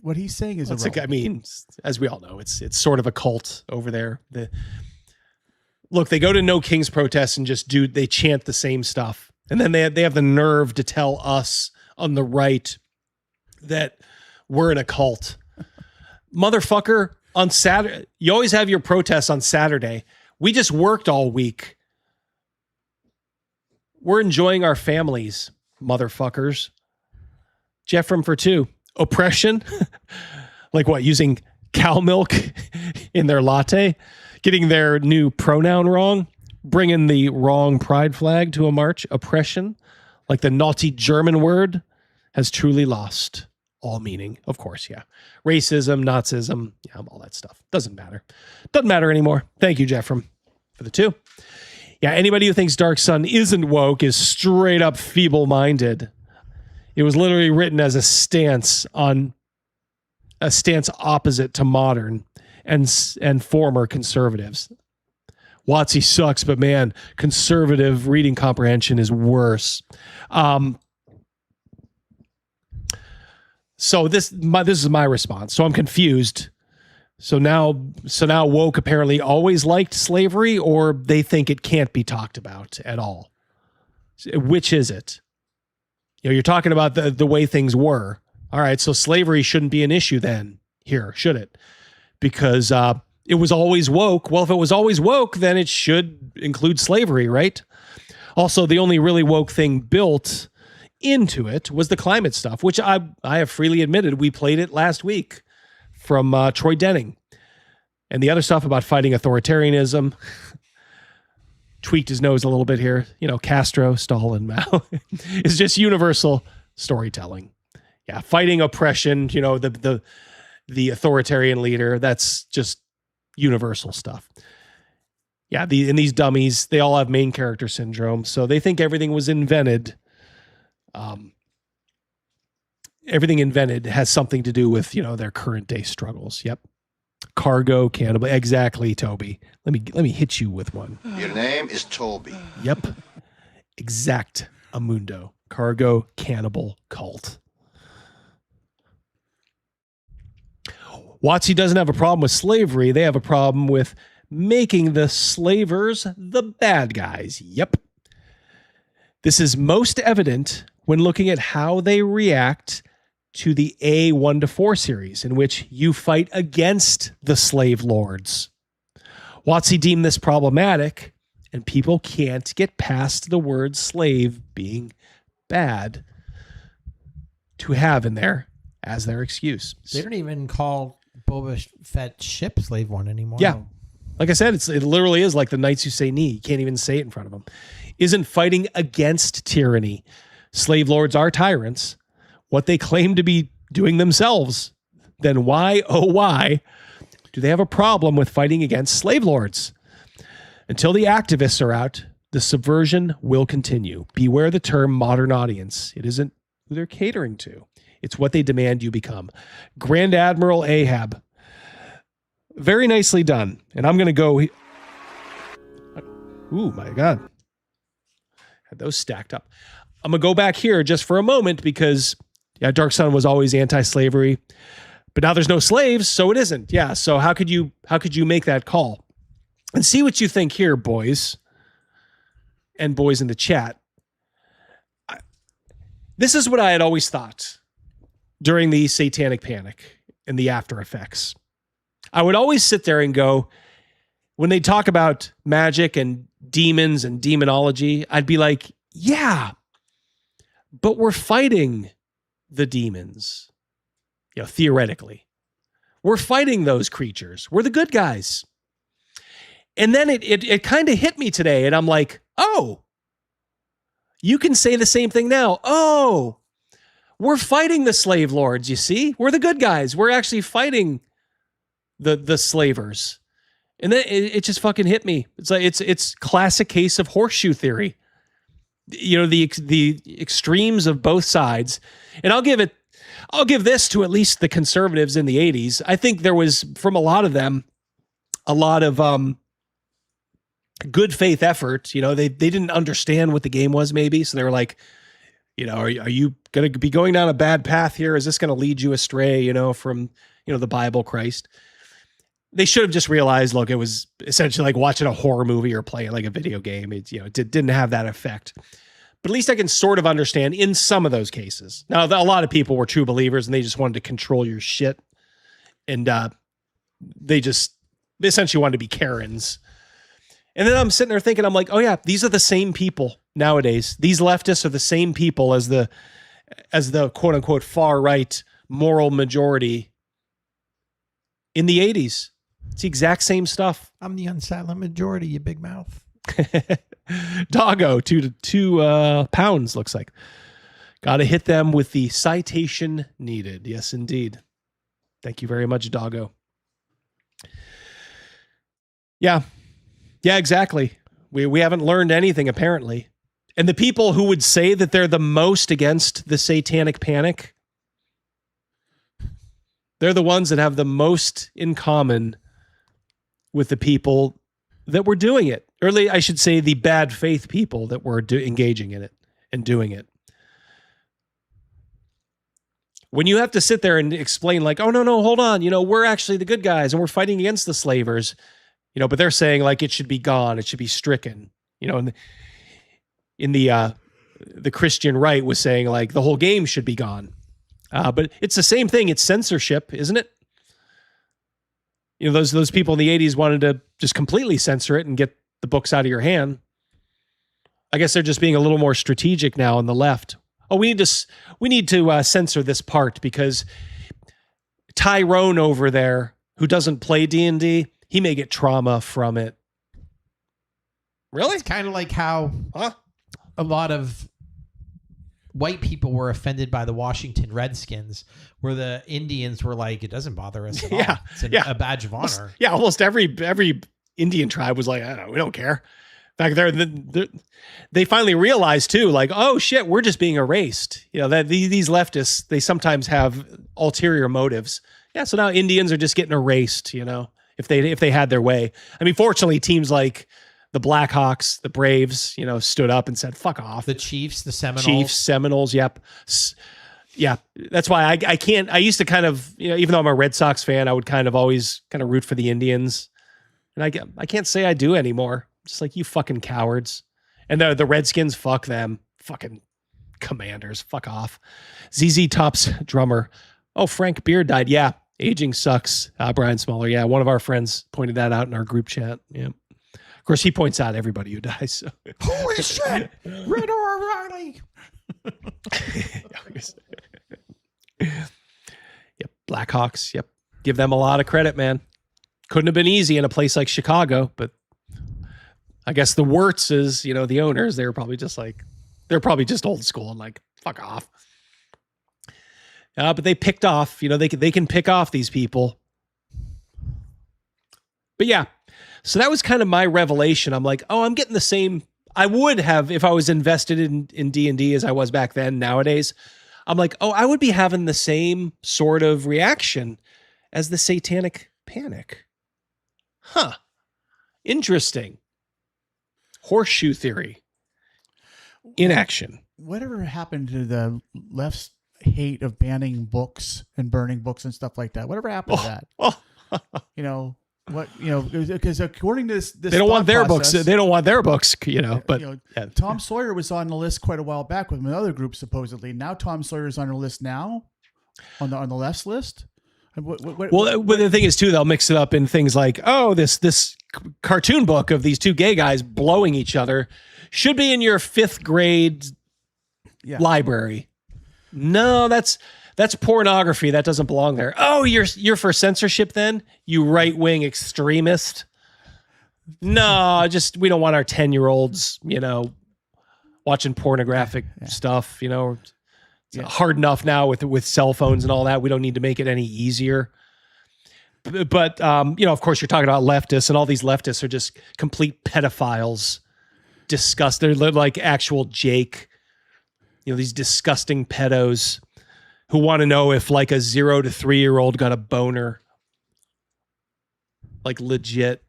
What he's saying is I mean, as we all know, it's sort of a cult over there. Look, they go to No Kings protests and they chant the same stuff. And then they have the nerve to tell us on the right that we're in a cult. Motherfucker, on Saturday, you always have your protests on Saturday. We just worked all week. We're enjoying our families, motherfuckers. Jeff from for two. Oppression? Like what, using cow milk in their latte? Getting their new pronoun wrong? Bringing the wrong pride flag to a march? Oppression? Like the naughty German word has truly lost all meaning. Of course, yeah. Racism, Nazism, yeah, all that stuff. Doesn't matter. Doesn't matter anymore. Thank you, Jeffrem, for the 2. Yeah, anybody who thinks Dark Sun isn't woke is straight up feeble-minded. It was literally written as a stance opposite to modern and former conservatives. WotC sucks, but man, conservative reading comprehension is worse. So this is my response. So I'm confused. So now woke apparently always liked slavery, or they think it can't be talked about at all. Which is it? You're talking about the way things were. All right, so slavery shouldn't be an issue then here, should it? Because it was always woke. Well, if it was always woke, then it should include slavery, right? Also, the only really woke thing built into it was the climate stuff, which I have freely admitted we played it last week from Troy Denning. And the other stuff about fighting authoritarianism, tweaked his nose a little bit here. Castro, Stalin, Mao. It's just universal storytelling. Yeah, fighting oppression, the authoritarian leader, that's just universal stuff. Yeah, and these dummies, they all have main character syndrome, so they think everything was invented. Everything invented has something to do with, their current day struggles. Yep. Cargo, cannibal. Exactly, Toby. Let me hit you with one. Your name is Toby. Yep. Exact amundo. Cargo, cannibal, cult. WotC doesn't have a problem with slavery. They have a problem with making the slavers the bad guys. Yep. This is most evident when looking at how they react to the A1-4 series, in which you fight against the slave lords. WotC deemed this problematic, and people can't get past the word slave being bad to have in there as their excuse. They don't even call Boba Fett's ship Slave One anymore. Yeah. Like I said, it literally is like the Knights Who Say Knee. You can't even say it in front of them. Isn't fighting against tyranny. Slave lords are tyrants. What they claim to be doing themselves. Then why, oh why, do they have a problem with fighting against slave lords? Until the activists are out, the subversion will continue. Beware the term modern audience. It isn't who they're catering to. It's what they demand you become. Grand Admiral Ahab. Very nicely done. And I'm going to go... Ooh, my God. Had those stacked up. I'm going to go back here just for a moment because, yeah, Dark Sun was always anti-slavery. But now there's no slaves, so it isn't. Yeah, so how could you make that call? And see what you think here, boys. And boys in the chat. This is what I had always thought during the Satanic Panic and the after effects. I would always sit there and go, when they talk about magic and demons and demonology, I'd be like, yeah, but we're fighting the demons. You know, theoretically. We're fighting those creatures. We're the good guys. And then it kind of hit me today, and I'm like, oh, you can say the same thing now. Oh, we're fighting the slave lords, you see? We're the good guys. We're actually fighting the slavers. And then it just fucking hit me. It's like it's classic case of horseshoe theory. You know, the extremes of both sides. And I'll give this to at least the conservatives in the 80s. I think there was, from a lot of them, a lot of good faith effort. You know, they didn't understand what the game was, maybe. So they were like, you know, are you going to be going down a bad path here? Is this going to lead you astray, you know, from, you know, the Bible, Christ? They should have just realized, look, it was essentially like watching a horror movie or playing like a video game. It, you know, it didn't have that effect. But at least I can sort of understand in some of those cases. Now, a lot of people were true believers and they just wanted to control your shit. And they essentially wanted to be Karens. And then I'm sitting there thinking, I'm like, oh yeah, these are the same people nowadays. These leftists are the same people as the quote unquote far right moral majority in the 80s. It's the exact same stuff. I'm the unsilent majority, you big mouth. Doggo, 2 pounds, looks like. Got to hit them with the citation needed. Yes, indeed. Thank you very much, Doggo. Yeah. Yeah, exactly. We haven't learned anything, apparently. And the people who would say that they're the most against the satanic panic, they're the ones that have the most in common with the people that were doing it. Or I should say the bad faith people that were engaging in it and doing it. When you have to sit there and explain like, oh, no, hold on. You know, we're actually the good guys and we're fighting against the slavers. You know, but they're saying like it should be gone. It should be stricken. You know, in the Christian right was saying like the whole game should be gone. But it's the same thing. It's censorship, isn't it? You know, those people in the 80s wanted to just completely censor it and get the books out of your hand. I guess they're just being a little more strategic now on the left. Oh, we need to censor this part because Tyrone over there, who doesn't play D&D, he may get trauma from it. Really? It's kind of like how a lot of white people were offended by the Washington Redskins, where the Indians were like, it doesn't bother us at all. It's a badge of honor. Almost every Indian tribe was like, I don't know, we don't care. In fact, they finally realized too, like, oh shit, we're just being erased. You know, that these leftists, they sometimes have ulterior motives. Yeah, so now Indians are just getting erased, you know, if they had their way. I mean, fortunately, teams like the Blackhawks, the Braves, you know, stood up and said, fuck off. The Chiefs, the Seminoles. Seminoles, yep. yeah, that's why I can't. I used to kind of, even though I'm a Red Sox fan, I would kind of always kind of root for the Indians, and I can't say I do anymore. Just like, you fucking cowards, and the Redskins, fuck them, fucking Commanders, fuck off. ZZ Top's drummer. Oh, Frank Beard died. Yeah, aging sucks. Brian Smaller. Yeah, one of our friends pointed that out in our group chat. Yeah, of course he points out everybody who dies. So. Holy shit, Red O'Reilly. Yep, Blackhawks. Yep, give them a lot of credit, man. Couldn't have been easy in a place like Chicago, but I guess the Wirtzes, the owners, they're probably just old school and like, fuck off. But they picked off. They can pick off these people. But yeah, so that was kind of my revelation. I'm like, oh, I'm getting the same. I would have if I was invested in D&D as I was back then. Nowadays, I'm like, oh, I would be having the same sort of reaction as the Satanic Panic. Huh. Interesting. Horseshoe theory in action. Whatever happened to the left's hate of banning books and burning books and stuff like that? Whatever happened to that? Because according to this they don't want their books. They don't want their books, but yeah. Tom Sawyer was on the list quite a while back with another group, supposedly. Now Tom Sawyer is on the list now, on the left's list. But the thing is too, they'll mix it up in things like, oh, this cartoon book of these two gay guys blowing each other should be in your 5th grade library. No, that's pornography. That doesn't belong there. Oh, you're for censorship then? You right-wing extremist? No, we don't want our 10-year-olds, watching pornographic stuff, It's hard enough now with cell phones and all that. We don't need to make it any easier. But of course, you're talking about leftists, and all these leftists are just complete pedophiles. They're like actual Jake, these disgusting pedos who want to know if like a 0 to 3-year-old got a boner. Like legit.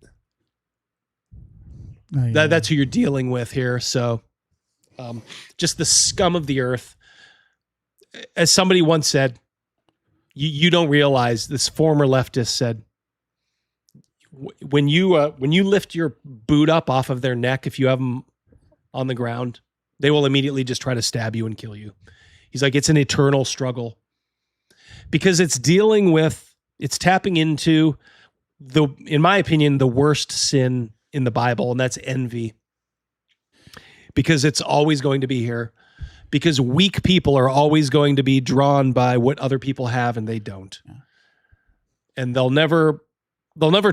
That's who you're dealing with here. So just the scum of the earth. As somebody once said, you don't realize, this former leftist said, when you lift your boot up off of their neck, if you have them on the ground, they will immediately just try to stab you and kill you. He's like, it's an eternal struggle because it's tapping into in my opinion, the worst sin in the Bible, and that's envy, because it's always going to be here. Because weak people are always going to be drawn by what other people have and they don't. Yeah. And they'll never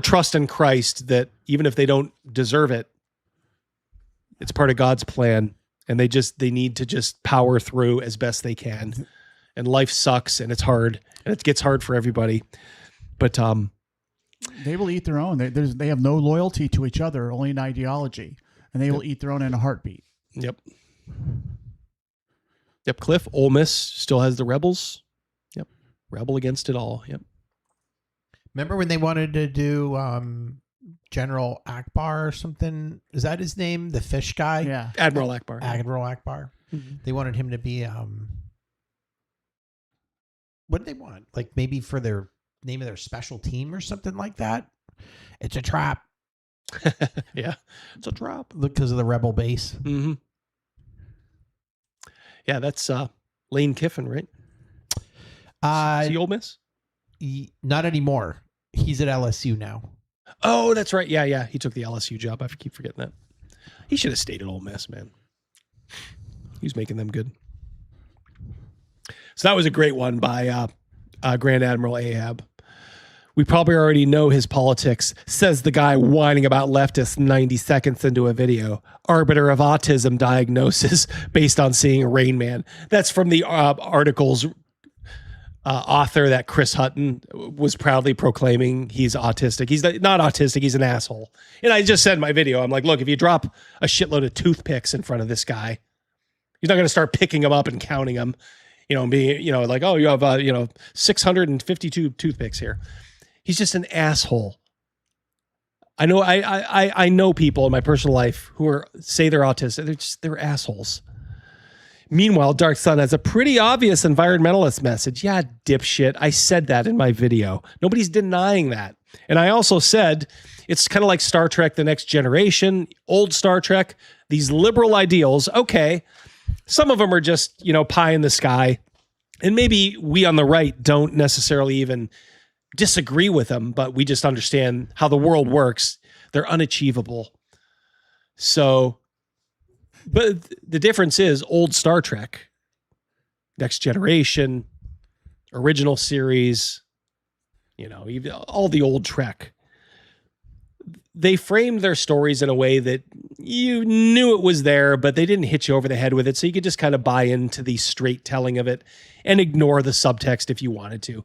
trust in Christ, that even if they don't deserve it, it's part of God's plan. And they need to just power through as best they can. And life sucks and it's hard and it gets hard for everybody. But they will eat their own. They have no loyalty to each other, only an ideology, and they will eat their own in a heartbeat. Yep. Yep, Cliff, Ole Miss still has the Rebels. Yep, rebel against it all. Yep. Remember when they wanted to do General Akbar or something? Is that his name? The fish guy? Yeah. Admiral Akbar. Admiral Akbar. Mm-hmm. They wanted him to be, what did they want? Like maybe for their name of their special team or something like that? It's a trap. Yeah, it's a trap. Because of the rebel base. Mm-hmm. Yeah, that's Lane Kiffin, right? Is he Ole Miss? Not anymore. He's at LSU now. Oh, that's right. Yeah. He took the LSU job. I keep forgetting that. He should have stayed at Ole Miss, man. He was making them good. So that was a great one by Grand Admiral Ahab. We probably already know his politics, says the guy whining about leftists 90 seconds into a video. Arbiter of autism diagnosis based on seeing Rain Man. That's from the article's author that Chris Hutton was proudly proclaiming he's autistic. He's not autistic, he's an asshole. And I just said in my video, I'm like, look, if you drop a shitload of toothpicks in front of this guy, he's not going to start picking them up and counting them, being, like, oh, you have, 652 toothpicks here. He's just an asshole. I know I know people in my personal life who say they're autistic. They're assholes. Meanwhile, Dark Sun has a pretty obvious environmentalist message. Yeah, dipshit. I said that in my video. Nobody's denying that. And I also said it's kind of like Star Trek: The Next Generation, old Star Trek, these liberal ideals. Okay, some of them are just, pie in the sky. And maybe we on the right don't necessarily even disagree with them, but we just understand how the world works. They're unachievable. So, but the difference is old Star Trek, Next Generation, original series, even all the old Trek. They framed their stories in a way that you knew it was there, but they didn't hit you over the head with it. So you could just kind of buy into the straight telling of it and ignore the subtext if you wanted to.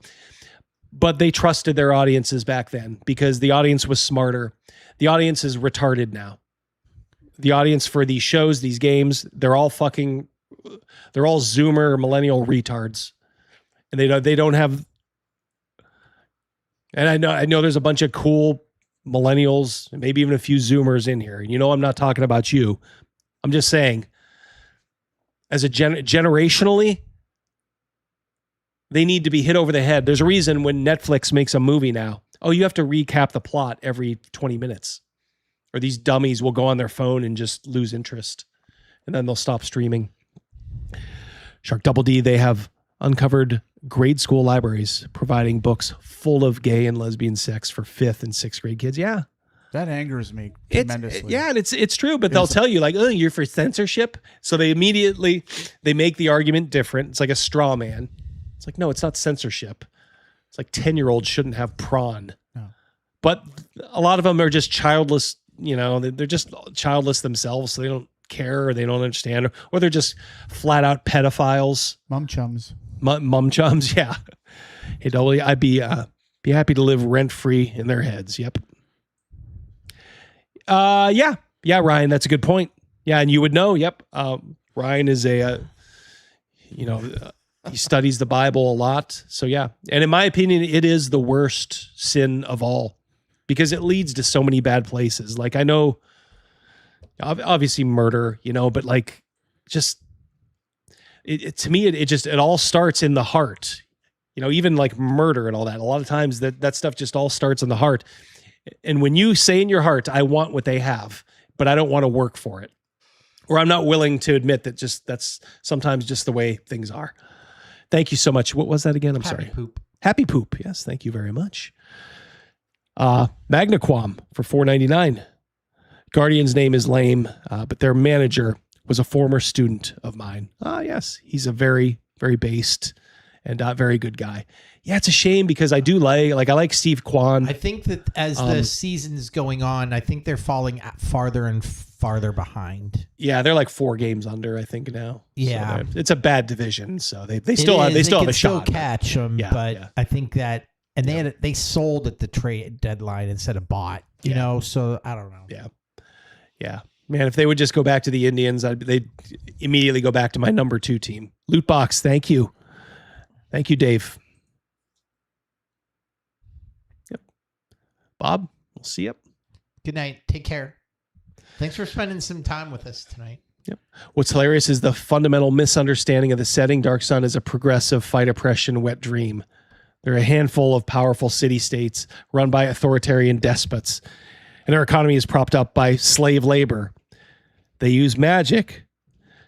But they trusted their audiences back then because the audience was smarter. The audience is retarded now. The audience for these shows, these games, they're all Zoomer millennial retards. And they don't have, and I know there's a bunch of cool millennials, maybe even a few Zoomers in here. I'm not talking about you. I'm just saying, as a generationally, they need to be hit over the head. There's a reason when Netflix makes a movie now, you have to recap the plot every 20 minutes. Or these dummies will go on their phone and just lose interest. And then they'll stop streaming. Shark Double D, they have uncovered grade school libraries providing books full of gay and lesbian sex for 5th and 6th grade kids. Yeah. That angers me tremendously. And it's true, but they'll tell you like, oh, you're for censorship. So they make the argument different. It's like a straw man. It's like, no, it's not censorship. It's like 10-year-olds shouldn't have prawn. No. But a lot of them are just childless. They're just childless themselves, so they don't care or they don't understand, or they're just flat out pedophiles. Mum chums. Mum chums, yeah. Hey, W, I'd be happy to live rent free in their heads. Yep. Yeah, Ryan, that's a good point. Yeah, and you would know. Yep. Ryan is he studies the Bible a lot. So yeah, and in my opinion, it is the worst sin of all. Because it leads to so many bad places. Like I know, obviously murder, but like just, to me, it all starts in the heart. Even like murder and all that. A lot of times that stuff just all starts in the heart. And when you say in your heart, I want what they have, but I don't want to work for it. Or I'm not willing to admit that that's sometimes just the way things are. Thank you so much. What was that again? I'm sorry. Poop. Happy Poop. Yes. Thank you very much. Magnaquam for $4.99. Guardian's name is lame, but their manager was a former student of mine. Yes, he's a very, very based and very good guy. Yeah, it's a shame because I do I like Steve Kwan. I think that as the season's going on, I think they're falling farther and farther behind. Yeah, they're like 4 games under, I think now. Yeah, so it's a bad division, so they still have a shot. Still catch them, but I think that. And they sold at the trade deadline instead of bought, so I don't know. Yeah. Man, if they would just go back to the Indians, they'd immediately go back to my number 2 team. Lootbox, thank you. Thank you, Dave. Yep. Bob, we'll see you. Good night. Take care. Thanks for spending some time with us tonight. Yep. What's hilarious is the fundamental misunderstanding of the setting. Dark Sun is a progressive fight oppression wet dream. They're a handful of powerful city-states run by authoritarian despots, and their economy is propped up by slave labor. They use magic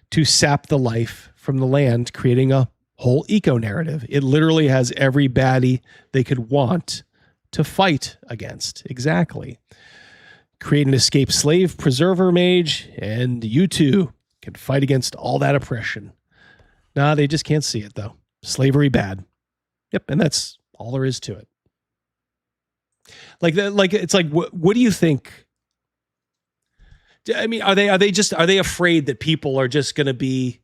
to sap the life from the land, creating a whole eco-narrative. It literally has every baddie they could want to fight against. Exactly. Create an escaped slave preserver mage, and you too can fight against all that oppression. Nah, they just can't see it, though. Slavery bad. Yep, and that's all there is to it. Like it's like, what do you think? I mean, are they afraid that people are just going to be,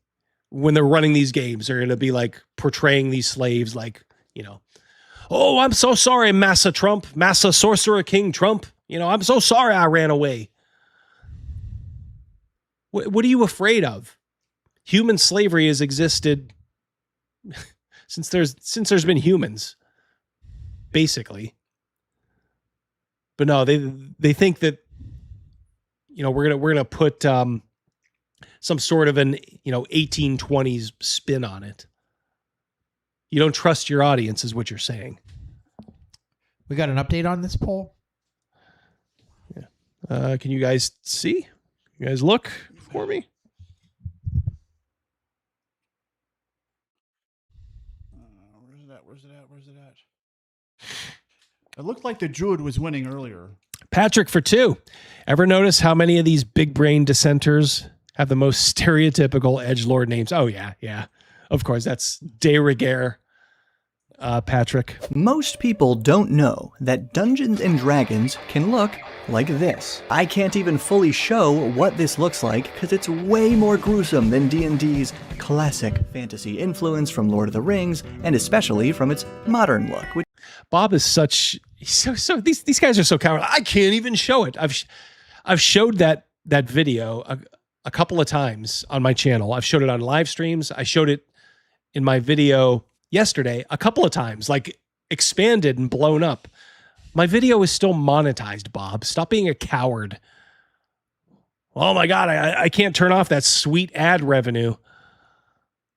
when they're running these games, they're going to be like portraying these slaves like, oh, I'm so sorry, Massa Sorcerer King Trump. I'm so sorry I ran away. What are you afraid of? Human slavery has existed since there's been humans, basically. But no, they think that we're gonna put some sort of an, 1820s spin on it. You don't trust your audience is what you're saying. We got an update on this poll? Yeah. Can you guys see? You guys look for me? Where's it at? It looked like the Druid was winning earlier. Patrick for 2. Ever notice how many of these big brain dissenters have the most stereotypical edgelord names? Oh, yeah. Of course, that's de rigueur, Patrick. Most people don't know that Dungeons and Dragons can look like this. I can't even fully show what this looks like because it's way more gruesome than D&D's classic fantasy influence from Lord of the Rings, and especially from its modern look. Bob is these guys are so cowardly. I can't even show it. I've showed that video a couple of times on my channel. I've showed it on live streams. I showed it in my video yesterday a couple of times, like expanded and blown up. My video is still monetized, Bob. Stop being a coward. Oh my God, I can't turn off that sweet ad revenue.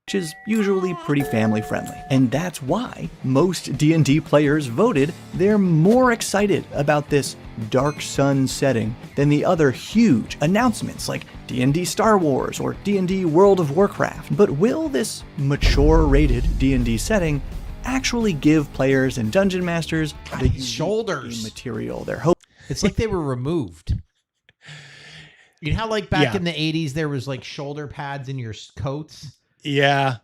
Which is usually pretty family friendly. And that's why most D&D players voted they're more excited about this Dark Sun setting than the other huge announcements like D&D Star Wars or D&D World of Warcraft. But will this mature-rated D&D setting actually give players and dungeon masters the shoulders material they're hoping? It's like they were removed. You know how like back in the 80s there was like shoulder pads in your coats? Yeah,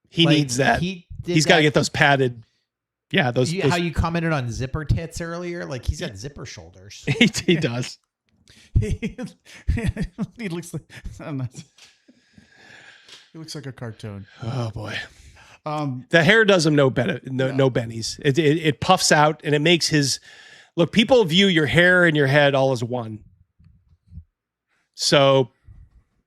he needs that. He's got to get those padded. Yeah, those. How you commented on zipper tits earlier? Like he's got zipper shoulders. He does. He looks like he looks like a cartoon. Oh boy. The hair does him no bennies. It puffs out and it makes his look. People view your hair and your head all as one. So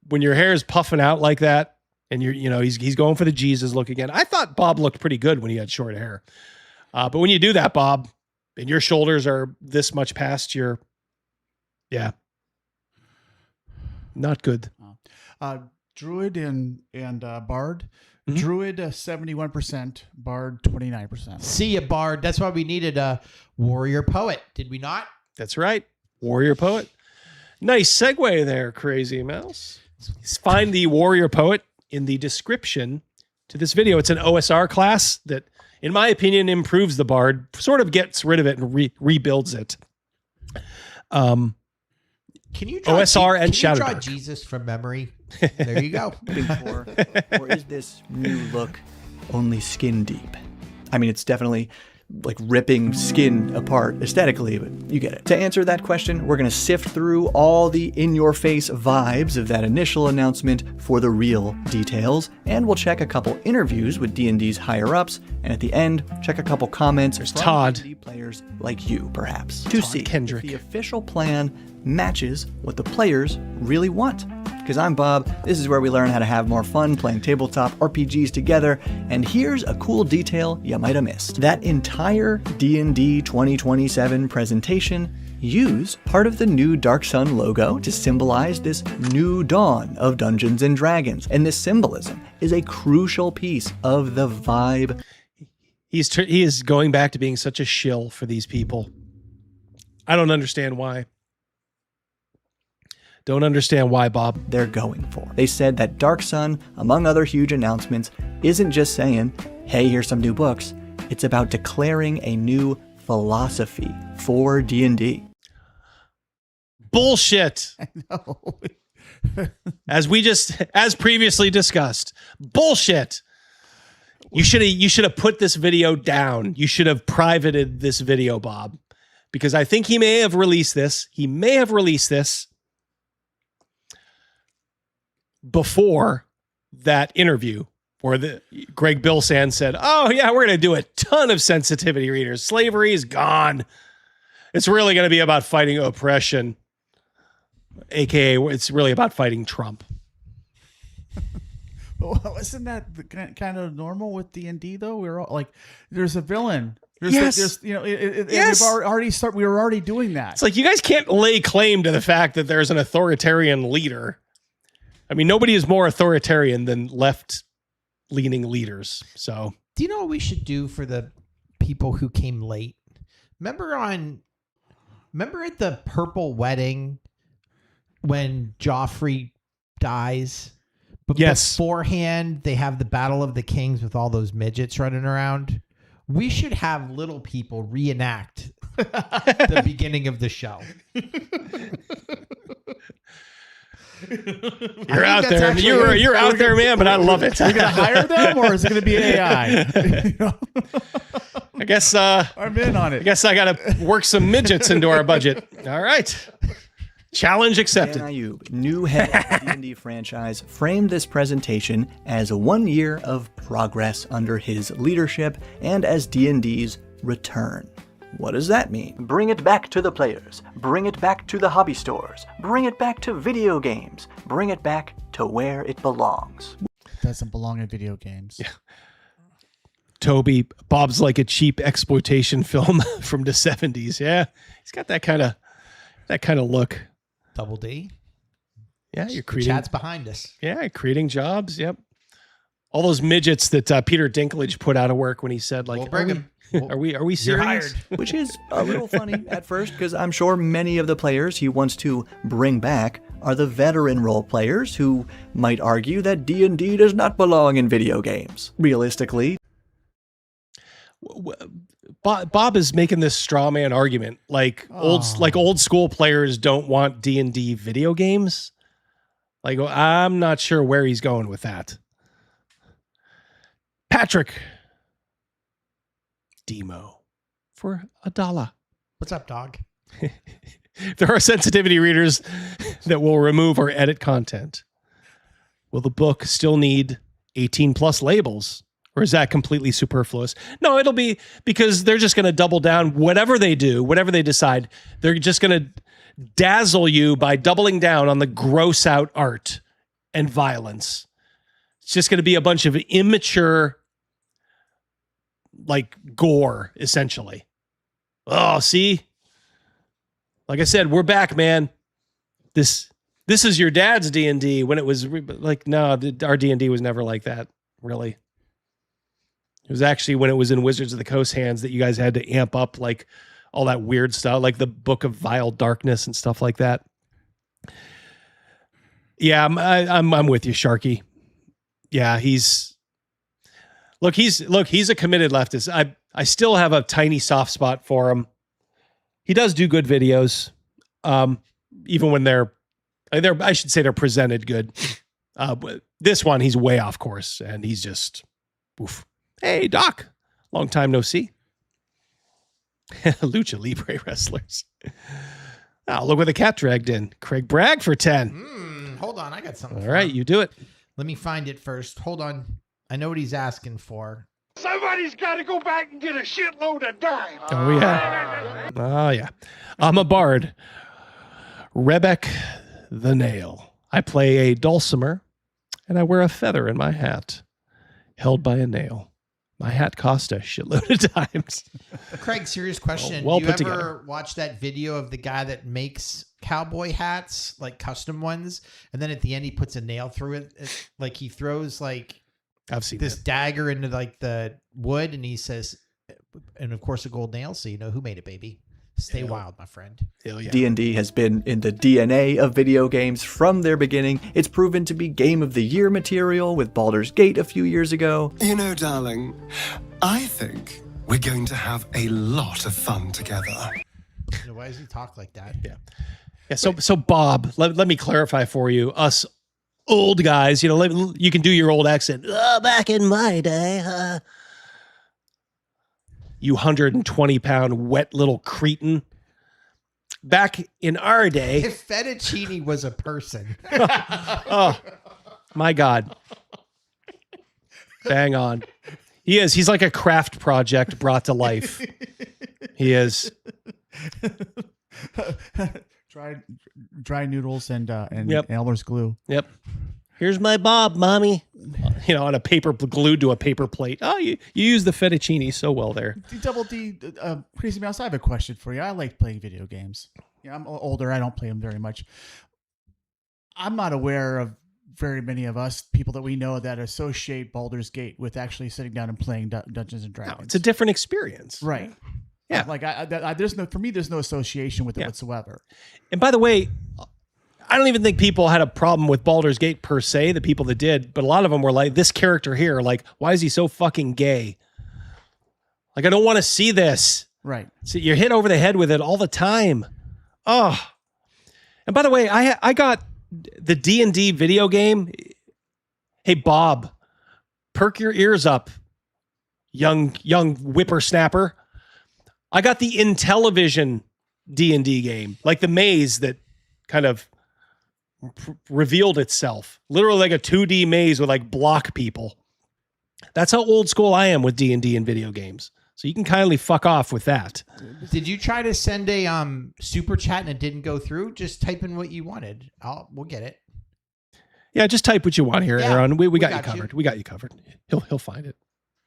when your hair is puffing out like that. And he's going for the Jesus look again. I thought Bob looked pretty good when he had short hair. But when you do that, Bob, and your shoulders are this much past your, not good. Druid and Bard. Mm-hmm. Druid 71%, Bard 29%. See ya, Bard. That's why we needed a Warrior-Poet, did we not? That's right. Warrior-Poet. Nice segue there, Crazy Mouse. Find the Warrior-Poet in the description to this video. It's an OSR class that, in my opinion, improves the Bard, sort of gets rid of it and rebuilds it. Can you draw OSR and Shadowdark? Shadowdark? Draw Jesus from memory? There you go. Or is this new look only skin deep? I mean, it's definitely like ripping skin apart aesthetically, but you get it. To answer that question, we're going to sift through all the in-your-face vibes of that initial announcement for the real details, and we'll check a couple interviews with D&D's higher-ups, and at the end, check a couple comments from Todd. D&D players like you, perhaps, to see Kendrick. if the official plan matches what the players really want. Because I'm Bob, this is where we learn how to have more fun playing tabletop RPGs together, and here's a cool detail you might have missed. That entire D&D 2027 presentation used part of the new Dark Sun logo to symbolize this new dawn of Dungeons and Dragons, and this symbolism is a crucial piece of the vibe. He is going back to being such a shill for these people. I don't understand why. Don't understand why, Bob. They're going for. They said that Dark Sun, among other huge announcements, isn't just saying, hey, here's some new books. It's about declaring a new philosophy for D&D. Bullshit. I know. as previously discussed. Bullshit. You should have put this video down. You should have privated this video, Bob. Because I think he may have released this. He may have released this before that interview where Greg Bilsan said, oh yeah, we're going to do a ton of sensitivity readers. Slavery is gone. It's really going to be about fighting oppression. AKA it's really about fighting Trump. Well, isn't that kind of normal with D&D though? We're all like, there's a villain. Yes. We were already doing that. It's like, you guys can't lay claim to the fact that there's an authoritarian leader. I mean, nobody is more authoritarian than left-leaning leaders. So, do you know what we should do for the people who came late? Remember at the Purple Wedding when Joffrey dies? But yes. Beforehand, they have the Battle of the Kings with all those midgets running around. We should have little people reenact the beginning of the show. You're out there. You're out there, man, but I love it. Are you going to hire them or is it going to be AI? I guess I'm in on it. I guess I got to work some midgets into our budget. All right. Challenge accepted. Dan Ayub, new head of the D&D franchise, framed this presentation as 1 year of progress under his leadership and as D&D's return. What does that mean? Bring it back to the players. Bring it back to the hobby stores. Bring it back to video games. Bring it back to where it belongs. It doesn't belong in video games. Yeah. Toby, Bob's like a cheap exploitation film from the 70s. Yeah, he's got that kind of look. Double D. Yeah, you're creating. Chat's behind us. Yeah, creating jobs. Yep. All those midgets that Peter Dinklage put out of work when he said, like, we'll bring him. Are we serious? You're hired. Which is a little funny at first, because I'm sure many of the players he wants to bring back are the veteran role players who might argue that D&D does not belong in video games. Realistically, Bob is making this straw man argument, like old school players don't want D&D video games. Like, I'm not sure where he's going with that. Patrick Demo for $1. What's up, dog? There are sensitivity readers that will remove or edit content. Will the book still need 18 plus labels? Or is that completely superfluous? No, it'll be, because they're just going to double down. Whatever they do, whatever they decide, they're just going to dazzle you by doubling down on the gross out art and violence. It's just going to be a bunch of immature, like, gore, essentially. Oh, see? Like I said, we're back, man. This is your dad's D&D when it was like, no, our D&D was never like that, really. It was actually when it was in Wizards of the Coast hands that you guys had to amp up like all that weird stuff, like the Book of Vile Darkness and stuff like that. Yeah, I'm with you, Sharky. Yeah, he's a committed leftist. I still have a tiny soft spot for him. He does do good videos, even when they're I should say they're presented good. But this one, he's way off course, and he's just oof. Hey, Doc. Long time no see. Lucha Libre wrestlers. Oh, look what the cat dragged in. Craig Bragg for 10. Hold on. I got something. All right, you do it. Let me find it first. Hold on. I know what he's asking for. Somebody's got to go back and get a shitload of dimes. Oh, yeah. Oh, yeah. I'm a bard. Rebek the Nail. I play a dulcimer, and I wear a feather in my hat, held by a nail. My hat cost a shitload of times. Craig, serious question. Well Do you put ever together. watch that video of the guy that makes cowboy hats, like custom ones, and then at the end he puts a nail through it? Like he throws like I've seen this dagger into like the wood, and he says, and of course a gold nail, so you know who made it, baby. Stay wild, my friend. Hell yeah. D&D has been in the DNA of video games from their beginning. It's proven to be Game of the Year material with Baldur's Gate a few years ago. You know, darling, I think we're going to have a lot of fun together. Why does he talk like that? Yeah. Yeah. So Bob, let me clarify for you. Us old guys, you know, you can do your old accent. Oh, back in my day, you 120-pound wet little cretin. Back in our day. If fettuccine was a person. Oh, my God. Bang on. He is. He's like a craft project brought to life. He is. Dry noodles and Yep. Elmer's glue. Yep. Here's my Bob, mommy. You know, on a paper, glued to a paper plate. Oh, you use the fettuccine so well there. Double D, Crazy Mouse, I have a question for you. I like playing video games. Yeah, I'm older. I don't play them very much. I'm not aware of very many of us, people that we know that associate Baldur's Gate with actually sitting down and playing Dungeons and Dragons. No, it's a different experience. Right. Yeah. Like for me, there's no association with it whatsoever. And by the way, I don't even think people had a problem with Baldur's Gate per se, the people that did, but a lot of them were like, this character here, like, why is he so fucking gay? Like, I don't want to see this. Right. So you're hit over the head with it all the time. Oh. And by the way, I got the D&D video game. Hey, Bob, perk your ears up, young whippersnapper. I got the Intellivision D&D game, like the maze that kind of revealed itself. Literally like a 2D maze with like block people. That's how old school I am with D&D and video games. So you can kindly fuck off with that. Did you try to send a super chat and it didn't go through? Just type in what you wanted. We'll get it. Yeah, just type what you want here, Yeah, Aaron. We got you got covered. We got you covered. He'll find it.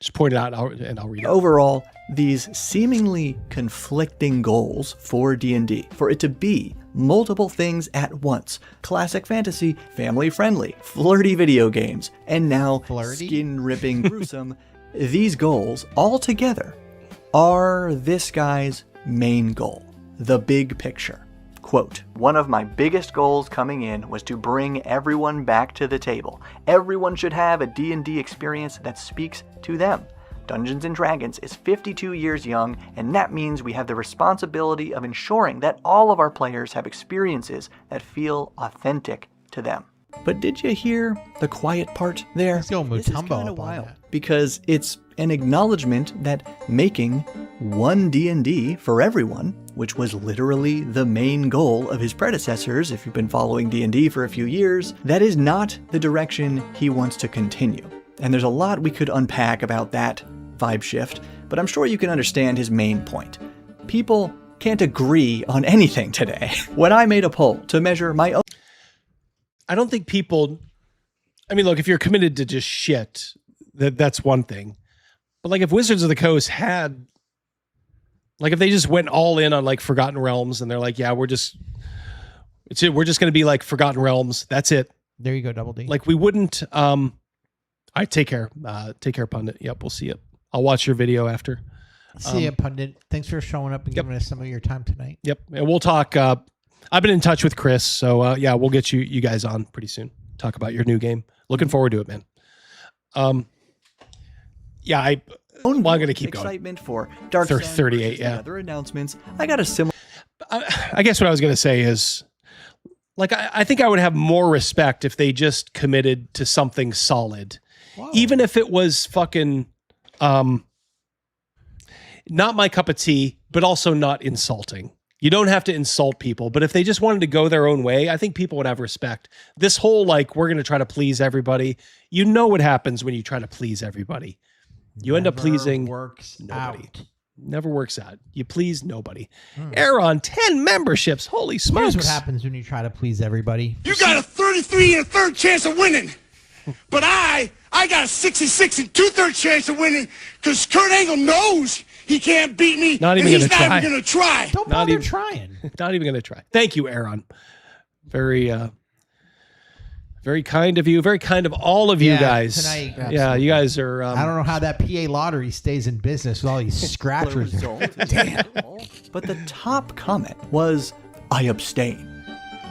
Just point it out and I'll read it. Overall, these seemingly conflicting goals for D&D, for it to be multiple things at once: classic fantasy, family-friendly, flirty video games, and now skin-ripping gruesome, these goals all together are this guy's main goal, the big picture. Quote, "One of my biggest goals coming in was to bring everyone back to the table. Everyone should have a D&D experience that speaks to them. Dungeons & Dragons is 52 years young, and that means we have the responsibility of ensuring that all of our players have experiences that feel authentic to them." But did you hear the quiet part there? Let's go This is Mutombo kinda up on wild, that. because it's an acknowledgement that making one D&D for everyone, which was literally the main goal of his predecessors, if you've been following D&D for a few years, that is not the direction he wants to continue. And there's a lot we could unpack about that vibe shift, but I'm sure you can understand his main point. People can't agree on anything today. When I made a poll to measure my own... I don't think people, I mean, look, if you're committed to just shit, that's one thing. But like if Wizards of the Coast had, like if they just went all in on like Forgotten Realms and they're like, yeah, we're just going to be like Forgotten Realms. That's it. There you go, Double D. Like we wouldn't, I take care, Pundit. Yep. We'll see it. I'll watch your video after. See ya, Pundit. Thanks for showing up and giving us some of your time tonight. Yep. And we'll talk, I've been in touch with Chris, so yeah, we'll get you guys on pretty soon. Talk about your new game. Looking forward to it, man. Yeah, I'm going to keep going. Excitement for Dark Sun 38, yeah. Other announcements. I got a similar... I guess what I was going to say is, like, I think I would have more respect if they just committed to something solid. Whoa. Even if it was fucking, not my cup of tea, but also not insulting. You don't have to insult people, but if they just wanted to go their own way, I think people would have respect. This whole, like, we're going to try to please everybody. You know what happens when you try to please everybody. You end up pleasing nobody. Never works out. You please nobody. Aaron, 10 memberships. Holy smokes. Here's what happens when you try to please everybody. You got a 33 and a third chance of winning. But I got a 66 and 2/3 chance of winning because Kurt Angle knows he can't beat me. Not even and he's gonna not try. even going to try. Don't bother trying. Not even going to try. Thank you, Aaron. Very, very kind of you. Very kind of all of you guys. Tonight, yeah, you guys are. I don't know how that PA lottery stays in business with all these scratchers. Damn. But the top comment was, "I abstain."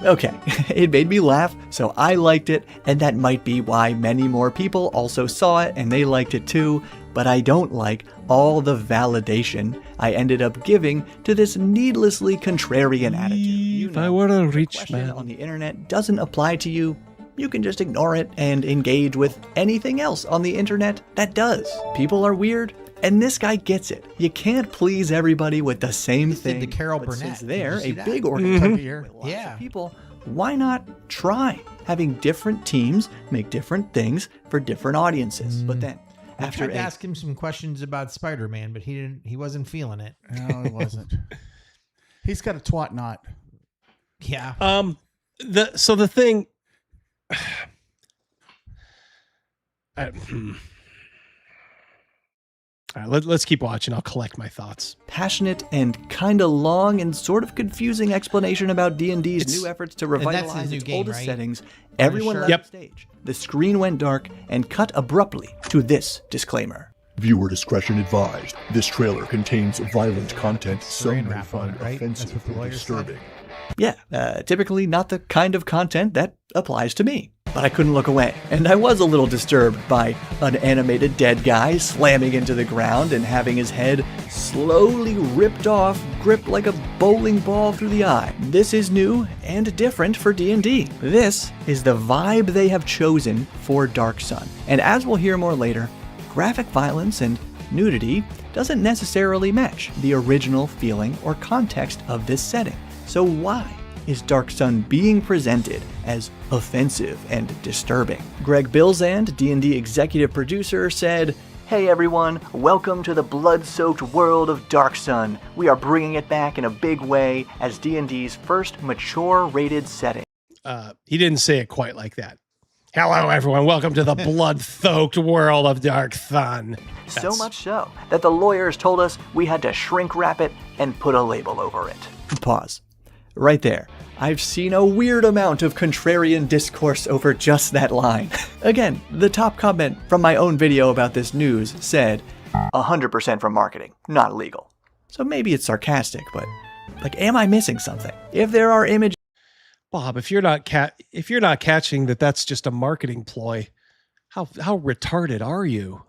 Okay, it made me laugh, so I liked it, and that might be why many more people also saw it and they liked it too, but I don't like all the validation I ended up giving to this needlessly contrarian attitude. If I were a rich man on the internet doesn't apply to you, you can just ignore it and engage with anything else on the internet that does. People are weird, and this guy gets it. You can't please everybody with the same thing. The Carol but Burnett. since they're Did you a see that? big organization with lots of people, why not try having different teams make different things for different audiences? But then, I after tried to ask him some questions about Spider-Man, but he wasn't feeling it. No, it wasn't. He's got a twat knot. Yeah. The thing. All right, let's keep watching. I'll collect my thoughts. Passionate and kind of long and sort of confusing explanation about D&D's new efforts to revitalize its oldest settings. Everyone left the stage. The screen went dark and cut abruptly to this disclaimer. Viewer discretion advised. This trailer contains violent content, some may find offensive or disturbing. Yeah, typically not the kind of content that applies to me. But I couldn't look away, and I was a little disturbed by an animated dead guy slamming into the ground and having his head slowly ripped off, gripped like a bowling ball through the eye. This is new and different for D&D. This is the vibe they have chosen for Dark Sun. And as we'll hear more later, graphic violence and nudity doesn't necessarily match the original feeling or context of this setting. So why is Dark Sun being presented as offensive and disturbing? Greg Bilzand, D&D executive producer, said, "Hey everyone, welcome to the blood-soaked world of Dark Sun. We are bringing it back in a big way as D&D's first mature-rated setting." He didn't say it quite like that. Hello everyone, welcome to the blood-soaked world of Dark Sun. So much so that the lawyers told us we had to shrink wrap it and put a label over it. Pause. Right there. I've seen a weird amount of contrarian discourse over just that line. Again, the top comment from my own video about this news said, 100% from marketing, not legal. So maybe it's sarcastic, but am I missing something? If there are images... Bob, if you're not catching that that's just a marketing ploy, how retarded are you?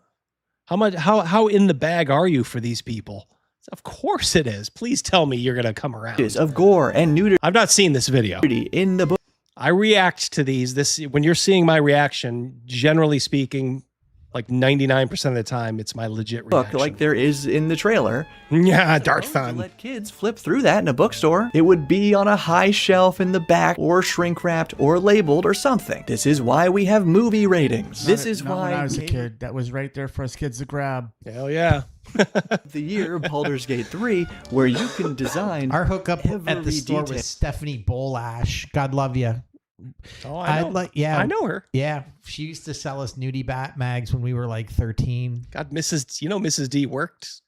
How in the bag are you for these people? Of course it is. Please tell me you're going to come around. Of gore and nudity. I've not seen this video. In the book. I react to these. When you're seeing my reaction, generally speaking, like 99% of the time, it's my legit reaction. Like there is in the trailer. Yeah, Dark Sun. Let kids flip through that in a bookstore. It would be on a high shelf in the back, or shrink wrapped, or labeled, or something. This is why we have movie ratings. This is why when I was a kid, that was right there for us kids to grab. Hell yeah. The year Baldur's Gate 3, where you can design. Our hookup at the store was Stephanie Bolash. God love you. Oh, I know. I know her. Yeah, she used to sell us nudie bat mags when we were like 13. God, Mrs. D worked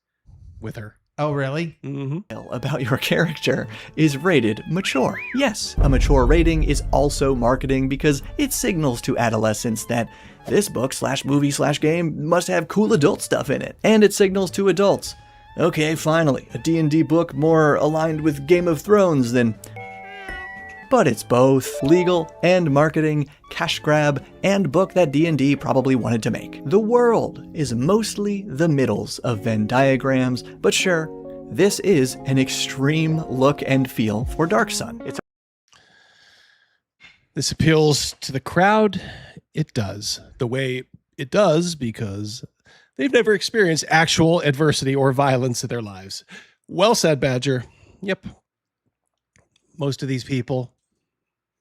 with her. Oh, really? Mm-hmm. About your character is rated mature. Yes, a mature rating is also marketing because it signals to adolescents that this book/movie/game must have cool adult stuff in it. And it signals to adults, okay, finally, a D&D book more aligned with Game of Thrones than... But it's both legal and marketing, cash grab, and book that D&D probably wanted to make. The world is mostly the middles of Venn diagrams, but sure, this is an extreme look and feel for Dark Sun. This appeals to the crowd. It does. The way it does because they've never experienced actual adversity or violence in their lives. Well said, Badger. Yep. Most of these people...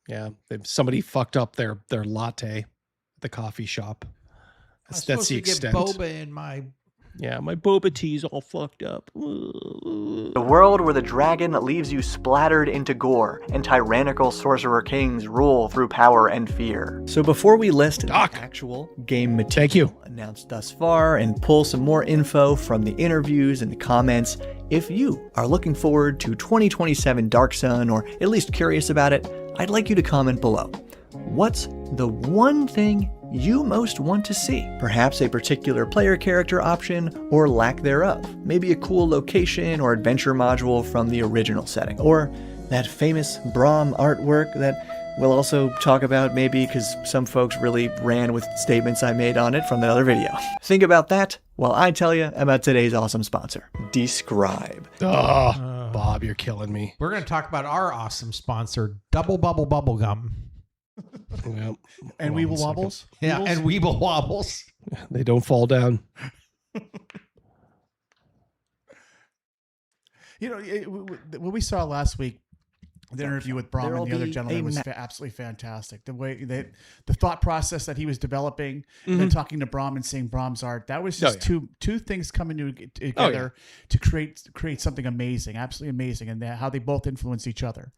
Yeah, somebody fucked up their latte at the coffee shop. That's the extent. Get boba in my... Yeah, my boba tea's all fucked up. The world where the dragon leaves you splattered into gore and tyrannical sorcerer kings rule through power and fear. So before we list the actual game material announced thus far and pull some more info from the interviews and the comments, if you are looking forward to 2027 Dark Sun or at least curious about it, I'd like you to comment below. What's the one thing you most want to see? Perhaps a particular player character option or lack thereof. Maybe a cool location or adventure module from the original setting. Or that famous Braum artwork that we'll also talk about maybe because some folks really ran with statements I made on it from the other video. Think about that while I tell you about today's awesome sponsor, Scribe. Oh, Bob, you're killing me. We're going to talk about our awesome sponsor, Double Bubble Bubblegum. Yep. And Weeble Wobbles? Yeah, Weebles? and Weeble Wobbles. They don't fall down. You know, what we saw last week, the interview with Braum and the other gentleman was absolutely fantastic. The way the thought process that he was developing, and then talking to Braum and seeing Braum's art, that was just two things coming together to create something amazing, absolutely amazing, and how they both influence each other.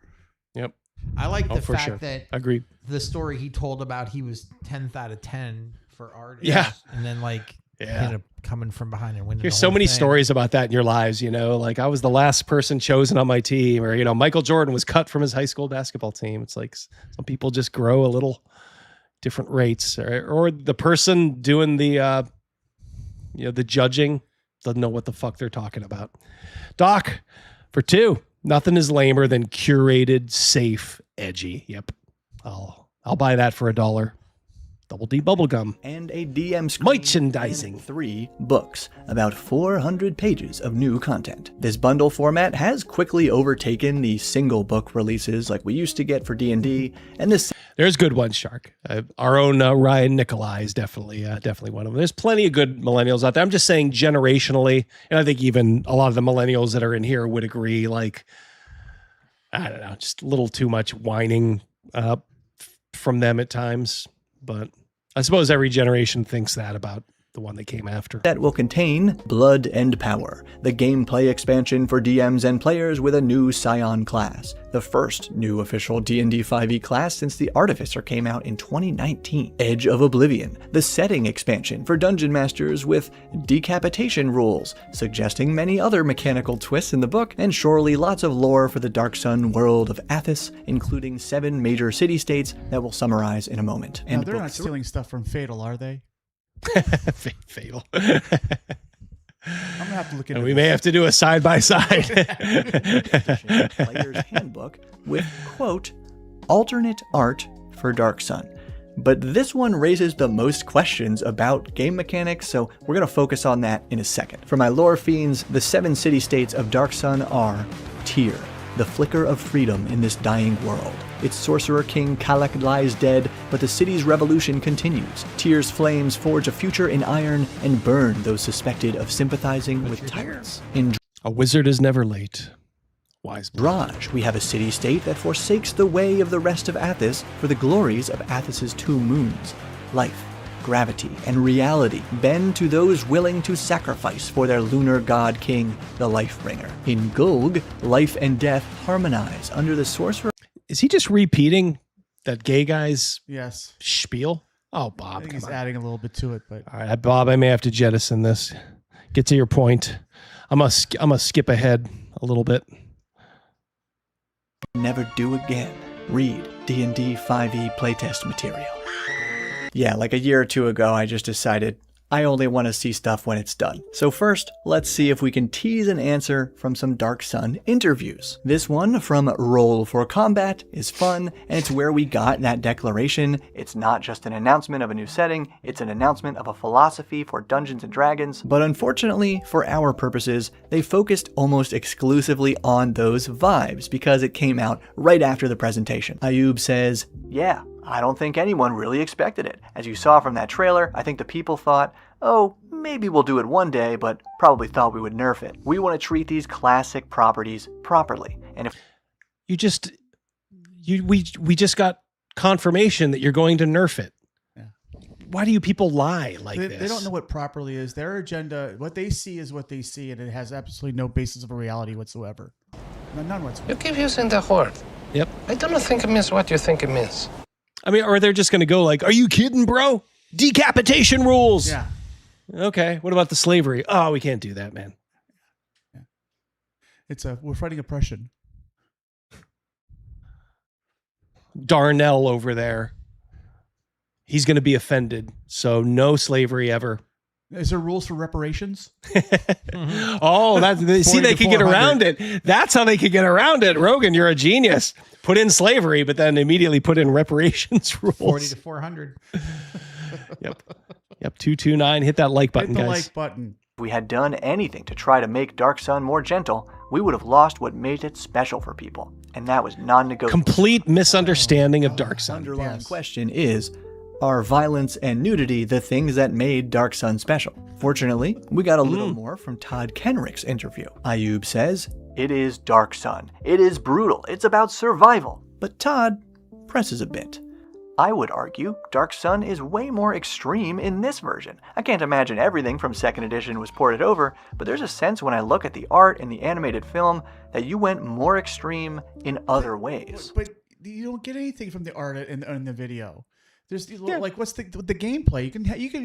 Yep. I like the fact that agreed. The story he told about he was 10th out of 10 for art. Yeah. And then like Yeah. Coming from behind and winning. There's the so whole many thing. stories about that in your lives, you know, like I was the last person chosen on my team, or, you know, Michael Jordan was cut from his high school basketball team. It's like some people just grow a little different rates, or the person doing the, you know, the judging doesn't know what the fuck they're talking about. Doc, for 2, nothing is lamer than curated, safe, edgy. Yep. I'll buy that for $1. Double D bubblegum. And a DM screen. Merchandising. And 3 books. About 400 pages of new content. This bundle format has quickly overtaken the single book releases like we used to get for D&D, and this... There's good ones, Shark. Our own Ryan Nikolai is definitely one of them. There's plenty of good millennials out there. I'm just saying generationally, and I think even a lot of the millennials that are in here would agree, like, I don't know, just a little too much whining from them at times. But I suppose every generation thinks that about the one that came after. That will contain Blood and Power, the gameplay expansion for DMs and players with a new Scion class, the first new official D&D 5e class since the Artificer came out in 2019. Edge of Oblivion, the setting expansion for Dungeon Masters with decapitation rules, suggesting many other mechanical twists in the book, and surely lots of lore for the Dark Sun world of Athos, including 7 major city-states that we'll summarize in a moment. No, And they're not stealing stuff from Fatal, are they? Fatal. I'm gonna have to look into And we may have to do a side-by-side. Player's Handbook with, quote, alternate art for Dark Sun. But this one raises the most questions about game mechanics, so we're going to focus on that in a second. For my lore fiends, the 7 city-states of Dark Sun are Tyr, the flicker of freedom in this dying world. Its sorcerer king Kalak lies dead, but the city's revolution continues. Tyr's flames forge a future in iron and burn those suspected of sympathizing with tyrants. In A wizard is never late. Wise man. Draj, we have a city-state that forsakes the way of the rest of Athos for the glories of Athos's 2 moons. Life, gravity, and reality bend to those willing to sacrifice for their lunar god king, the Lifebringer. In Gulg, life and death harmonize under the sorcerer. Is he just repeating that gay guy's Yes. spiel? Oh, I Bob, think come he's on. adding a little bit to it, but All right, Bob, I may have to jettison this. Get to your point. I'm gonna skip ahead a little bit. Never do again. Read D&D 5e playtest material. Yeah, like a year or 2 ago, I just decided I only want to see stuff when it's done. So first, let's see if we can tease an answer from some Dark Sun interviews. This one from Roll for Combat is fun, and it's where we got that declaration. It's not just an announcement of a new setting, it's an announcement of a philosophy for Dungeons & Dragons, but unfortunately, for our purposes, they focused almost exclusively on those vibes because it came out right after the presentation. Ayub says, yeah, I don't think anyone really expected it. As you saw from that trailer, I think the people thought, oh, maybe we'll do it one day, but probably thought we would nerf it. We want to treat these classic properties properly. And if we just got confirmation that you're going to nerf it. Yeah. Why do you people lie like they, this? they don't know what properly is. Their agenda, what they see is what they see, and it has absolutely no basis of a reality whatsoever. None whatsoever. You keep using the word. Yep. I don't think it means what you think it means. I mean, or they're just going to go like, are you kidding, bro? Decapitation rules. Yeah. Okay. What about the slavery? Oh, we can't do that, man. Yeah. We're fighting oppression. Darnell over there. He's going to be offended. So no slavery ever. Is there rules for reparations? Oh, see, they could get around it. That's how they could get around it. Rogan, you're a genius. Put in slavery, but then immediately put in reparations rules. 40 to 400. Yep. 229. Hit that like button, Hit the guys. like button. we had done anything to try to make Dark Sun more gentle, we would have lost what made it special for people. And that was non-negotiable. Complete misunderstanding of Dark Sun. Underlying question is, are violence and nudity the things that made Dark Sun special? Fortunately, we got a little more from Todd Kenrick's interview. Ayub says, it is Dark Sun. It is brutal. It's about survival. But Todd presses a bit. I would argue Dark Sun is way more extreme in this version. I can't imagine everything from 2nd edition was ported over, but there's a sense when I look at the art in the animated film that you went more extreme in other ways. But you don't get anything from the art in the video. There's like, what's the gameplay?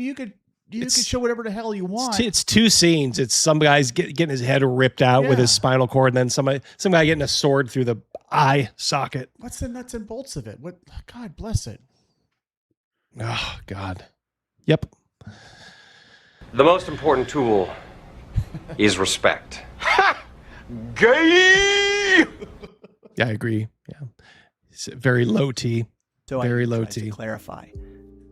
You could You can show whatever the hell you want. It's two scenes. It's some guy's getting his head ripped out with his spinal cord, and then some guy getting a sword through the eye socket. What's the nuts and bolts of it? What? God bless it. Oh, God. Yep. The most important tool is respect. Gay! Yeah, I agree. Yeah. It's very low T. So very I low tried T. to clarify.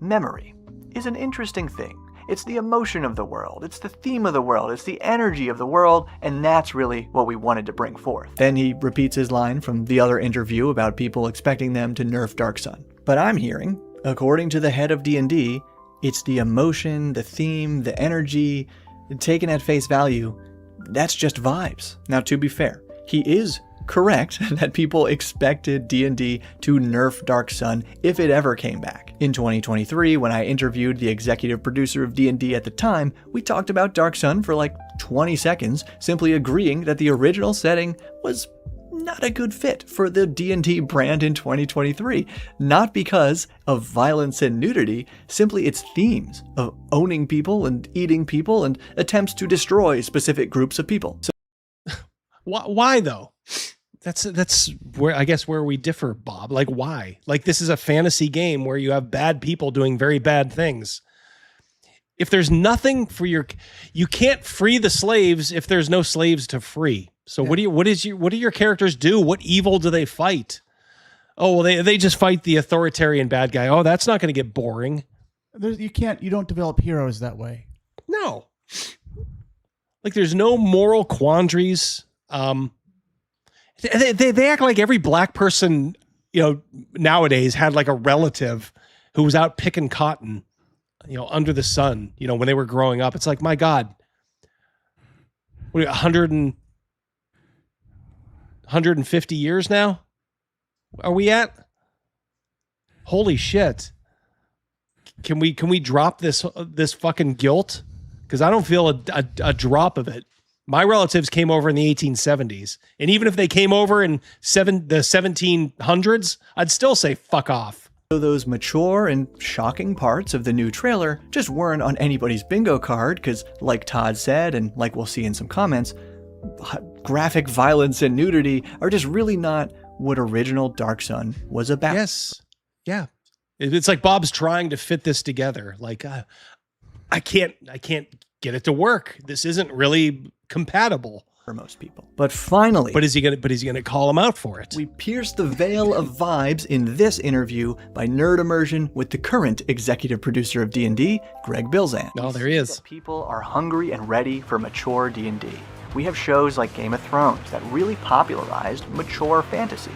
Memory is an interesting thing. It's the emotion of the world. It's the theme of the world. It's the energy of the world. And that's really what we wanted to bring forth. Then he repeats his line from the other interview about people expecting them to nerf Dark Sun. But I'm hearing, according to the head of D&D, it's the emotion, the theme, the energy, taken at face value. That's just vibes. Now, to be fair, he is correct that people expected D&D to nerf Dark Sun if it ever came back. In 2023, when I interviewed the executive producer of D&D at the time, we talked about Dark Sun for like 20 seconds, simply agreeing that the original setting was not a good fit for the D&D brand in 2023. Not because of violence and nudity, simply its themes of owning people and eating people and attempts to destroy specific groups of people. So why though? That's where I guess where we differ, Bob. Like, why? Like, this is a fantasy game where you have bad people doing very bad things. If there's nothing for you can't free the slaves if there's no slaves to free. So what do your characters do? What evil do they fight? Oh, well, they just fight the authoritarian bad guy. Oh, that's not going to get boring. You don't develop heroes that way. No. Like, there's no moral quandaries. They act like every black person, nowadays had like a relative who was out picking cotton, under the sun, when they were growing up. It's like, my God, what, 150 years now? Are we at? Holy shit. Can we drop this fucking guilt? Because I don't feel a drop of it. My relatives came over in the 1870s. And even if they came over in the 1700s, I'd still say fuck off. So those mature and shocking parts of the new trailer just weren't on anybody's bingo card because, like Todd said, and like we'll see in some comments, graphic violence and nudity are just really not what original Dark Sun was about. Yes. Yeah. It's like Bob's trying to fit this together. Like, I can't get it to work. This isn't really compatible for most people. But finally, but is he gonna call him out for it? We pierce the veil of vibes in this interview by nerd immersion with the current executive producer of D&D, Greg Bilzan. Oh, there he is. People are hungry and ready for mature D&D. We have shows like Game of Thrones that really popularized mature fantasy.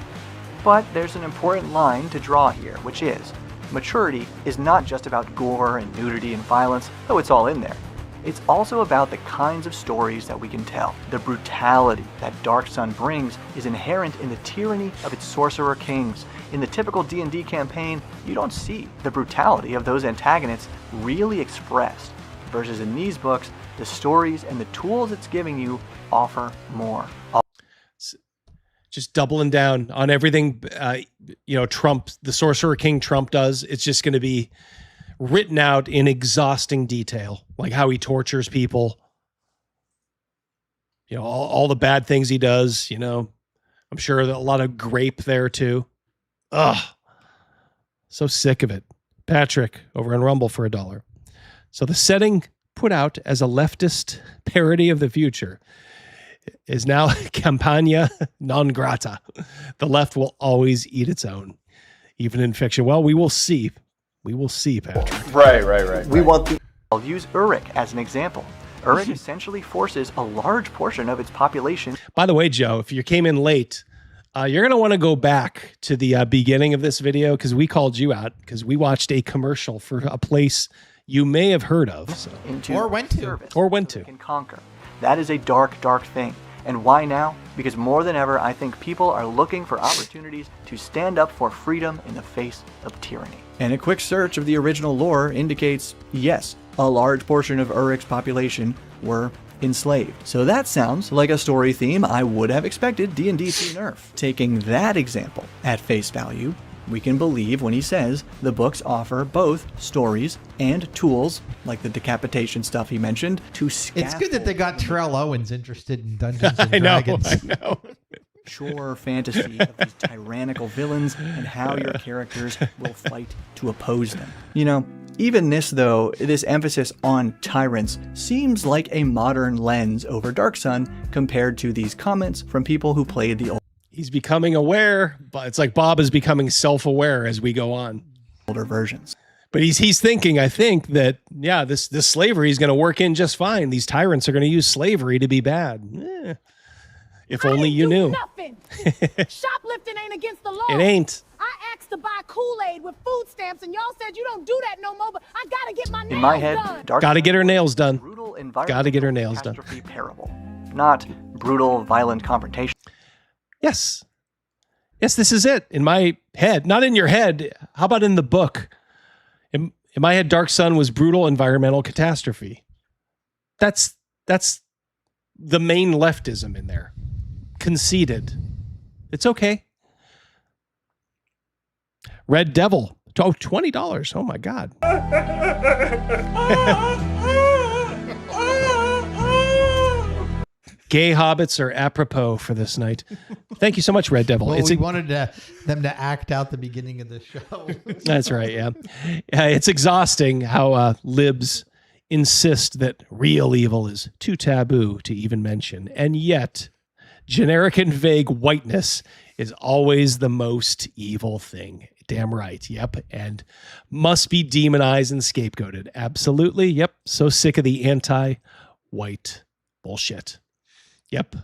But there's an important line to draw here, which is, maturity is not just about gore and nudity and violence, though it's all in there. It's also about the kinds of stories that we can tell. The brutality that Dark Sun brings is inherent in the tyranny of its sorcerer kings. In the typical D&D campaign, you don't see the brutality of those antagonists really expressed. Versus in these books, the stories and the tools it's giving you offer more. Just doubling down on everything, Trump, the Sorcerer King Trump does. It's just going to be written out in exhausting detail, like how he tortures people, all the bad things he does, I'm sure that a lot of grape there too. Ugh. So sick of it. Patrick over on Rumble for $1. So the setting put out as a leftist parody of the future is now campagna non grata. The left will always eat its own, even in fiction. Well, we will see. We will see, Patrick. Right. We want the... I'll use Uruk as an example. Uruk essentially forces a large portion of its population... By the way, Joe, if you came in late, you're going to want to go back to the beginning of this video because we called you out because we watched a commercial for a place you may have heard of. So. Or went to. Can conquer. That is a dark, dark thing. And why now? Because more than ever, I think people are looking for opportunities to stand up for freedom in the face of tyranny. And a quick search of the original lore indicates, yes, a large portion of Uruk's population were enslaved. So that sounds like a story theme I would have expected D&D to nerf. Taking that example at face value, we can believe when he says the books offer both stories and tools, like the decapitation stuff he mentioned, to scaffold. It's good that they got Terrell Owens interested in Dungeons and Dragons. I know. Sure fantasy of these tyrannical villains and how your characters will fight to oppose them. You know, even this emphasis on tyrants seems like a modern lens over Dark Sun compared to these comments from people who played the old. He's becoming aware, but it's like Bob is becoming self-aware as we go on. Older versions. But he's thinking, I think, that, yeah, this slavery is going to work in just fine. These tyrants are going to use slavery to be bad. If only you knew. Nothing. Shoplifting ain't against the law. It ain't. I asked to buy Kool-Aid with food stamps, and y'all said you don't do that no more, but I gotta get my nails In my head, done. Dark Gotta get her nails done. Brutal environmental Gotta get her nails done. catastrophe parable, not brutal, violent confrontation. Yes. Yes, this is it. In my head. Not in your head. How about in the book? In my head, Dark Sun was brutal environmental catastrophe. That's the main leftism in there. Conceded. It's okay. Red Devil. Oh, $20. Oh my God. Gay hobbits are apropos for this night. Thank you so much, Red Devil. Well, we wanted them to act out the beginning of the show. That's right, yeah. It's exhausting how libs insist that real evil is too taboo to even mention. And yet, generic and vague whiteness is always the most evil thing. Damn right, yep. And must be demonized and scapegoated. Absolutely, yep. So sick of the anti-white bullshit. Yep.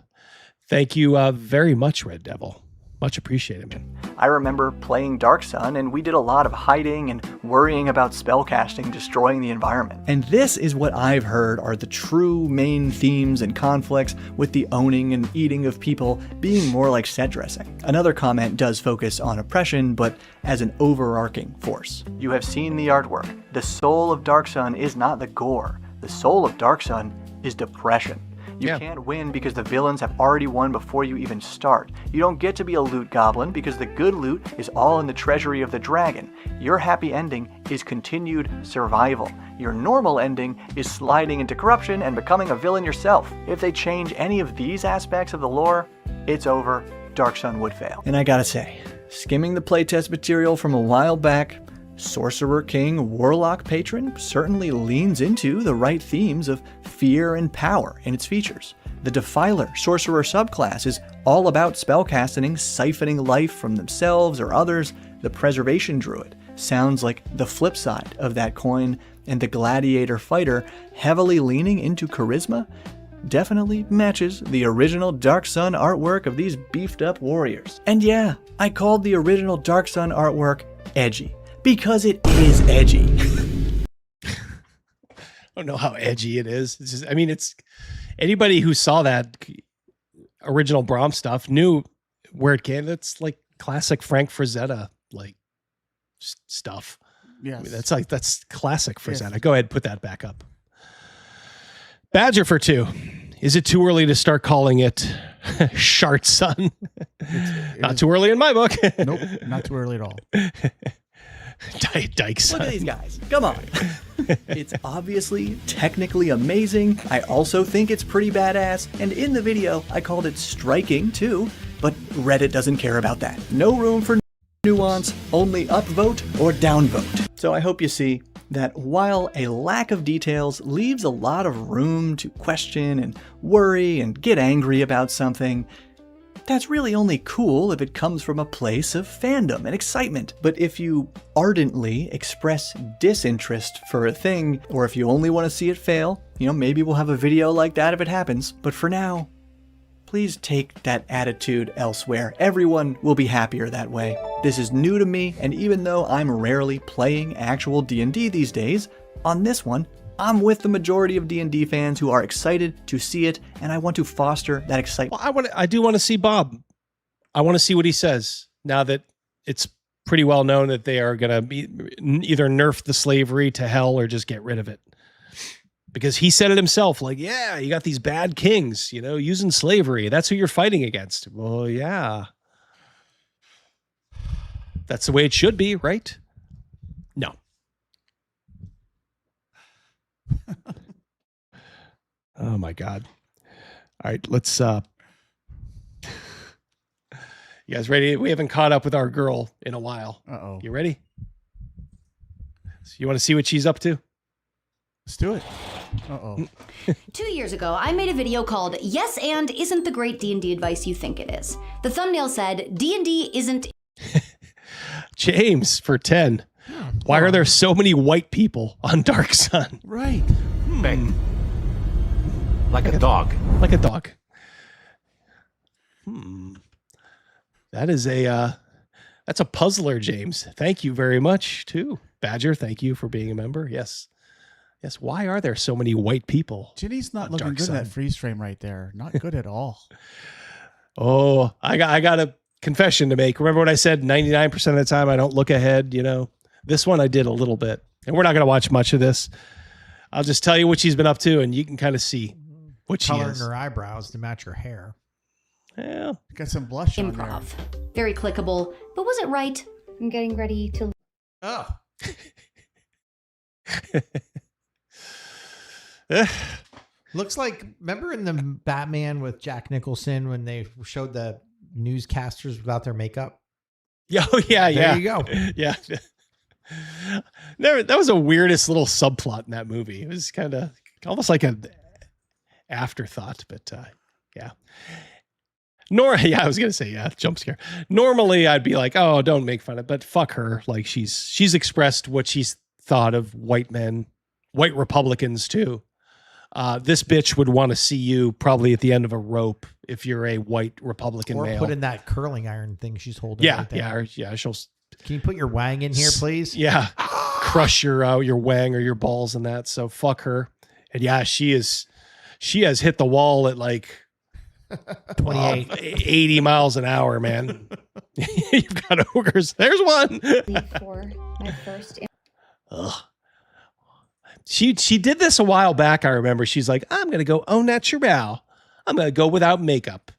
Thank you very much, Red Devil. Much appreciated, man. I remember playing Dark Sun, and we did a lot of hiding and worrying about spellcasting destroying the environment. And this is what I've heard are the true main themes and conflicts, with the owning and eating of people being more like set dressing. Another comment does focus on oppression, but as an overarching force. You have seen the artwork. The soul of Dark Sun is not the gore. The soul of Dark Sun is depression. You can't win because the villains have already won before you even start. You don't get to be a loot goblin because the good loot is all in the treasury of the dragon. Your happy ending is continued survival. Your normal ending is sliding into corruption and becoming a villain yourself. If they change any of these aspects of the lore, it's over. Dark Sun would fail. And I gotta say, skimming the playtest material from a while back, Sorcerer King Warlock Patron certainly leans into the right themes of fear and power in its features. The Defiler Sorcerer subclass is all about spellcasting, siphoning life from themselves or others. The Preservation Druid sounds like the flip side of that coin, and the Gladiator Fighter, heavily leaning into charisma, definitely matches the original Dark Sun artwork of these beefed up warriors. And yeah, I called the original Dark Sun artwork edgy. Because it is edgy. I don't know how edgy it is. It's just, I mean, it's anybody who saw that original Braum stuff knew where it came. It's like classic Frank Frazetta like stuff. Yes. I mean, that's classic Frazetta. Yes. Go ahead, put that back up. Badger for 2. Is it too early to start calling it Shart Sun? Not too early in my book. Nope, not too early at all. Dyke Sun. Look at these guys. Come on. It's obviously technically amazing. I also think it's pretty badass. And in the video, I called it striking too. But Reddit doesn't care about that. No room for nuance, only upvote or downvote. So I hope you see that while a lack of details leaves a lot of room to question and worry and get angry about something, that's really only cool if it comes from a place of fandom and excitement. But if you ardently express disinterest for a thing, or if you only want to see it fail, maybe we'll have a video like that if it happens. But for now, please take that attitude elsewhere. Everyone will be happier that way. This is new to me, and even though I'm rarely playing actual D&D these days, on this one, I'm with the majority of D&D fans who are excited to see it, and I want to foster that excitement. Well, I do want to see Bob. I want to see what he says now that it's pretty well known that they are going to be either nerf the slavery to hell or just get rid of it. Because he said it himself, like, yeah, you got these bad kings, using slavery. That's who you're fighting against. Well, yeah. That's the way it should be, right? No. Oh my God. All right, let's you guys ready? We haven't caught up with our girl in a while. Uh-oh. You ready? So you want to see what she's up to? Let's do it. Uh-oh. 2 years ago, I made a video called Yes and Isn't the Great D&D Advice You Think It Is. The thumbnail said, D&D isn't... James for 10. Why are there so many white people on Dark Sun? Right. Bang. Like a dog. Like a dog. That is that's a puzzler, James. Thank you very much, too. Badger, thank you for being a member. Yes. Yes, why are there so many white people? Ginny's not looking good in that freeze frame right there. Not good at all. Oh, I got a confession to make. Remember what I said? 99% of the time I don't look ahead, you know. This one I did a little bit. And we're not going to watch much of this. I'll just tell you what she's been up to, and you can kind of see what she Coloring is. her eyebrows to match her hair. Yeah. Got some blush on Improv. Very clickable, but was it right? I'm getting ready to... Oh. Looks like, remember in the Batman with Jack Nicholson when they showed the newscasters without their makeup? Yeah, oh, yeah, There yeah. you go. Yeah. That was the weirdest little subplot in that movie. It was kind of almost like an afterthought, but yeah. Yeah, I was gonna say, yeah, jump scare. Normally I'd be like, oh, don't make fun of it, but fuck her. Like she's expressed what she's thought of white men, white Republicans too. This bitch would want to see you probably at the end of a rope if you're a white Republican Or male. put in that curling iron thing she's holding. Yeah, right there. yeah. She'll. Can you put your wang in here, please? Yeah, crush your wang or your balls in that. So fuck her. And yeah, she has hit the wall at like 28, 80 miles an hour, man. You've got ogres. There's one. For my first... Ugh. She did this a while back. I remember she's like, I'm going to go au naturel. I'm going to go without makeup.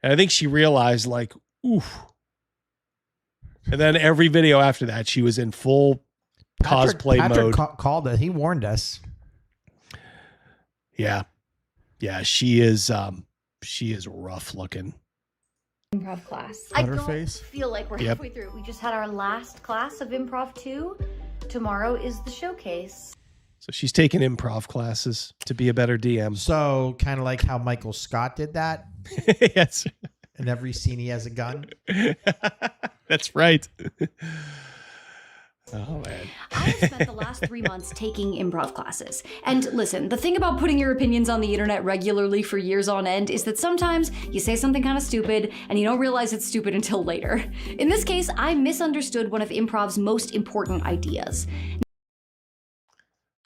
And I think she realized like, oof. And then every video after that, she was in full cosplay mode. Patrick called it. He warned us. Yeah. Yeah. She is rough looking. Improv class. I don't Butterface? feel like we're Yep. halfway through. We just had our last class of Improv 2. Tomorrow is the showcase. So she's taking improv classes to be a better DM. So kind of like how Michael Scott did that. Yes. In every scene he has a gun. That's right. Oh, man. I've spent the last 3 months taking improv classes. And listen, the thing about putting your opinions on the internet regularly for years on end is that sometimes you say something kind of stupid and you don't realize it's stupid until later. In this case, I misunderstood one of improv's most important ideas.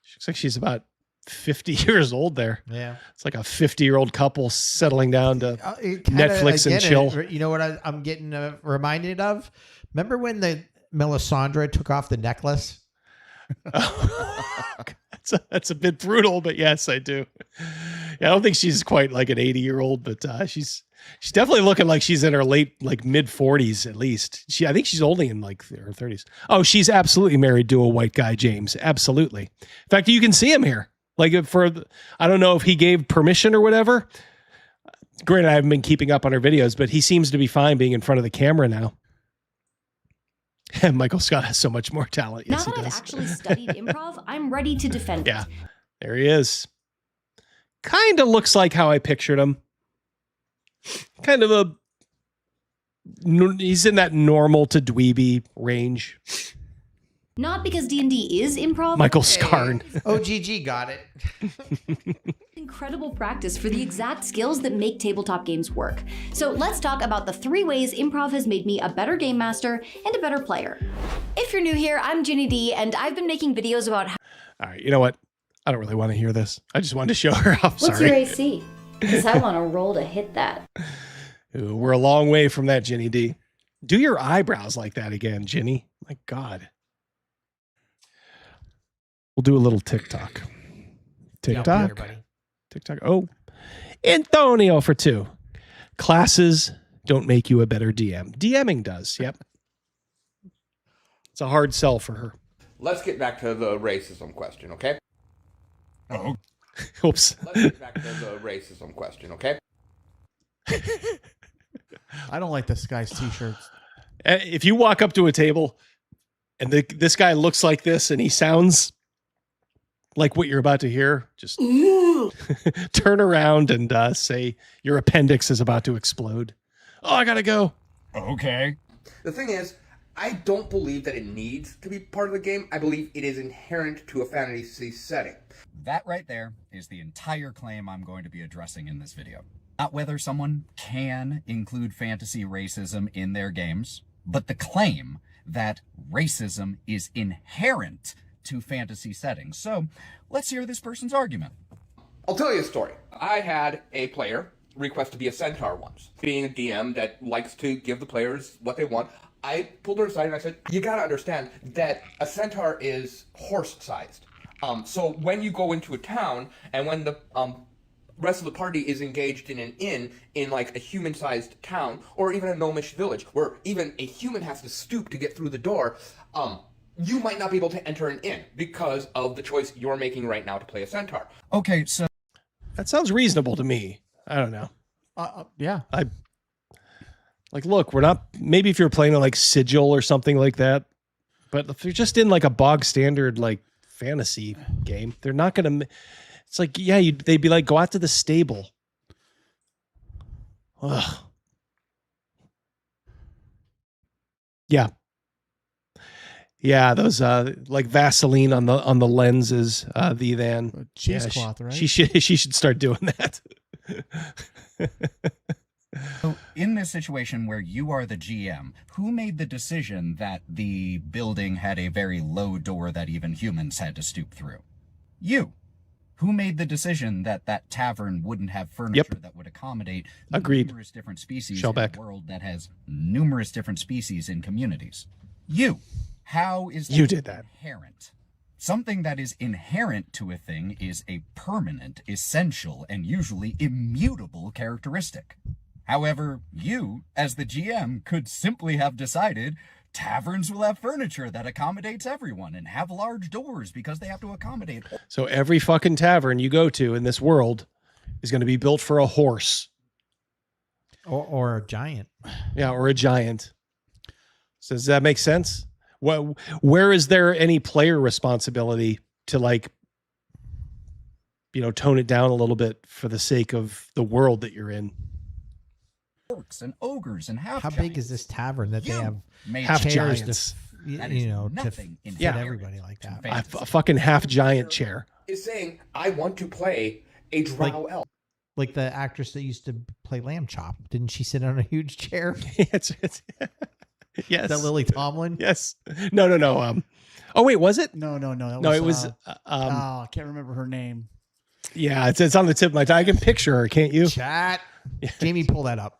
She looks like she's about 50 years old there. Yeah. It's like a 50-year-old couple settling down to Netflix and chill. You know what I'm getting reminded of? Remember when the Melisandre took off the necklace? That's a bit brutal, but yes, I do. Yeah, I don't think she's quite like an 80-year-old, but she's definitely looking like she's in her late, like mid 40s at least. I think she's only in like her 30s. Oh, she's absolutely married to a white guy, James. Absolutely. In fact, you can see him here. Like I don't know if he gave permission or whatever. Granted, I haven't been keeping up on her videos, but he seems to be fine being in front of the camera now. And Michael Scott has so much more talent. Now Yes, he that I've does. actually studied improv, I'm ready to defend Yeah, it. there he is. Kind of looks like how I pictured him. Kind of he's in that normal to dweeby range. Not because D&D is improv. Michael Scarn. OGG got it. Incredible practice for the exact skills that make tabletop games work. So let's talk about the 3 ways improv has made me a better game master and a better player. If you're new here, I'm Ginny D, and I've been making videos about how... All right, you know what? I don't really want to hear this. I just wanted to show her. I'm What's sorry. your AC? Because I want to roll to hit that. Ooh, we're a long way from that, Ginny D. Do your eyebrows like that again, Ginny. My God. We'll do a little TikTok. TikTok. TikTok. Oh, Antonio for 2. Classes don't make you a better DM. DMing does. Yep. It's a hard sell for her. Let's get back to the racism question, okay? Oh. Oops. Let's get back to the racism question, okay? I don't like this guy's t-shirts. If you walk up to a table and this guy looks like this and he sounds like what you're about to hear, just turn around and say your appendix is about to explode. Oh, I gotta go. Okay. The thing is, I don't believe that it needs to be part of the game. I believe it is inherent to a fantasy setting. That right there is the entire claim I'm going to be addressing in this video. Not whether someone can include fantasy racism in their games, but the claim that racism is inherent to fantasy settings. So let's hear this person's argument. I'll tell you a story. I had a player request to be a centaur once. Being a DM that likes to give the players what they want, I pulled her aside and I said, you gotta understand that a centaur is horse-sized. So when you go into a town and when the rest of the party is engaged in an inn in like a human-sized town or even a gnomish village where even a human has to stoop to get through the door, you might not be able to enter an inn because of the choice you're making right now to play a centaur. Okay, so that sounds reasonable to me. I don't know. Yeah. Look, we're not, maybe if you're playing a like Sigil or something like that, but if you're just in like a bog standard like fantasy game, they're not going to, it's like, yeah, they'd be like, go out to the stable. Ugh. Yeah. Yeah, those like Vaseline on the lenses, the cheesecloth, right? She should start doing that. So in this situation where you are the GM, who made the decision that the building had a very low door that even humans had to stoop through? You. Who made the decision that that tavern wouldn't have furniture that would accommodate numerous different species in a world that has numerous different species in communities? You. How is that you did that inherent? Something that is inherent to a thing is a permanent, essential, and usually immutable characteristic. However, you, as the GM, could simply have decided taverns will have furniture that accommodates everyone and have large doors because they have to accommodate. So every fucking tavern you go to in this world is going to be built for a horse. Or a giant. Yeah, or a giant. So does that make sense? Where is there any player responsibility to like, tone it down a little bit for the sake of the world that you're in? Orcs and ogres and half. How big is this tavern that they have? Half chairs giants. to fit everybody like that. A fucking half giant chair. Is saying, I want to play a drow elf. Like the actress that used to play Lamb Chop. Didn't she sit on a huge chair? Yes. Is that Lily Tomlin? Yes. No. Oh wait, was it? No. It was. I can't remember her name. Yeah, it's on the tip of my tongue. I can picture her, can't you? Chat. Jamie, pull that up.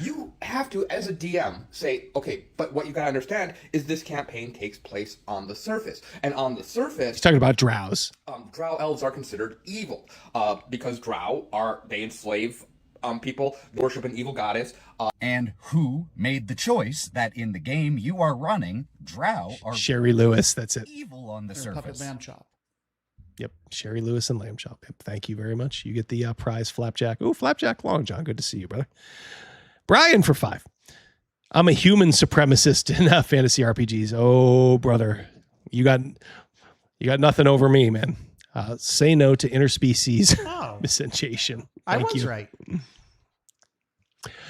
You have to, as a DM, say, okay, but what you gotta understand is this campaign takes place on the surface. And on the surface... He's talking about drows. Drow elves are considered evil. Because drow they enslave people, worship an evil goddess. And who made the choice that in the game you are running, drow are... Sherry Lewis, that's it. Evil on the surface. Puppet Lamb Chop. Yep, Sherry Lewis and Lamb Chop. Yep, thank you very much. You get the prize Flapjack. Oh, Flapjack Long John. Good to see you, brother. Brian for 5. I'm a human supremacist in fantasy RPGs. Oh, brother, you got nothing over me, man. Say no to interspecies miscegenation. I Thank was you. right.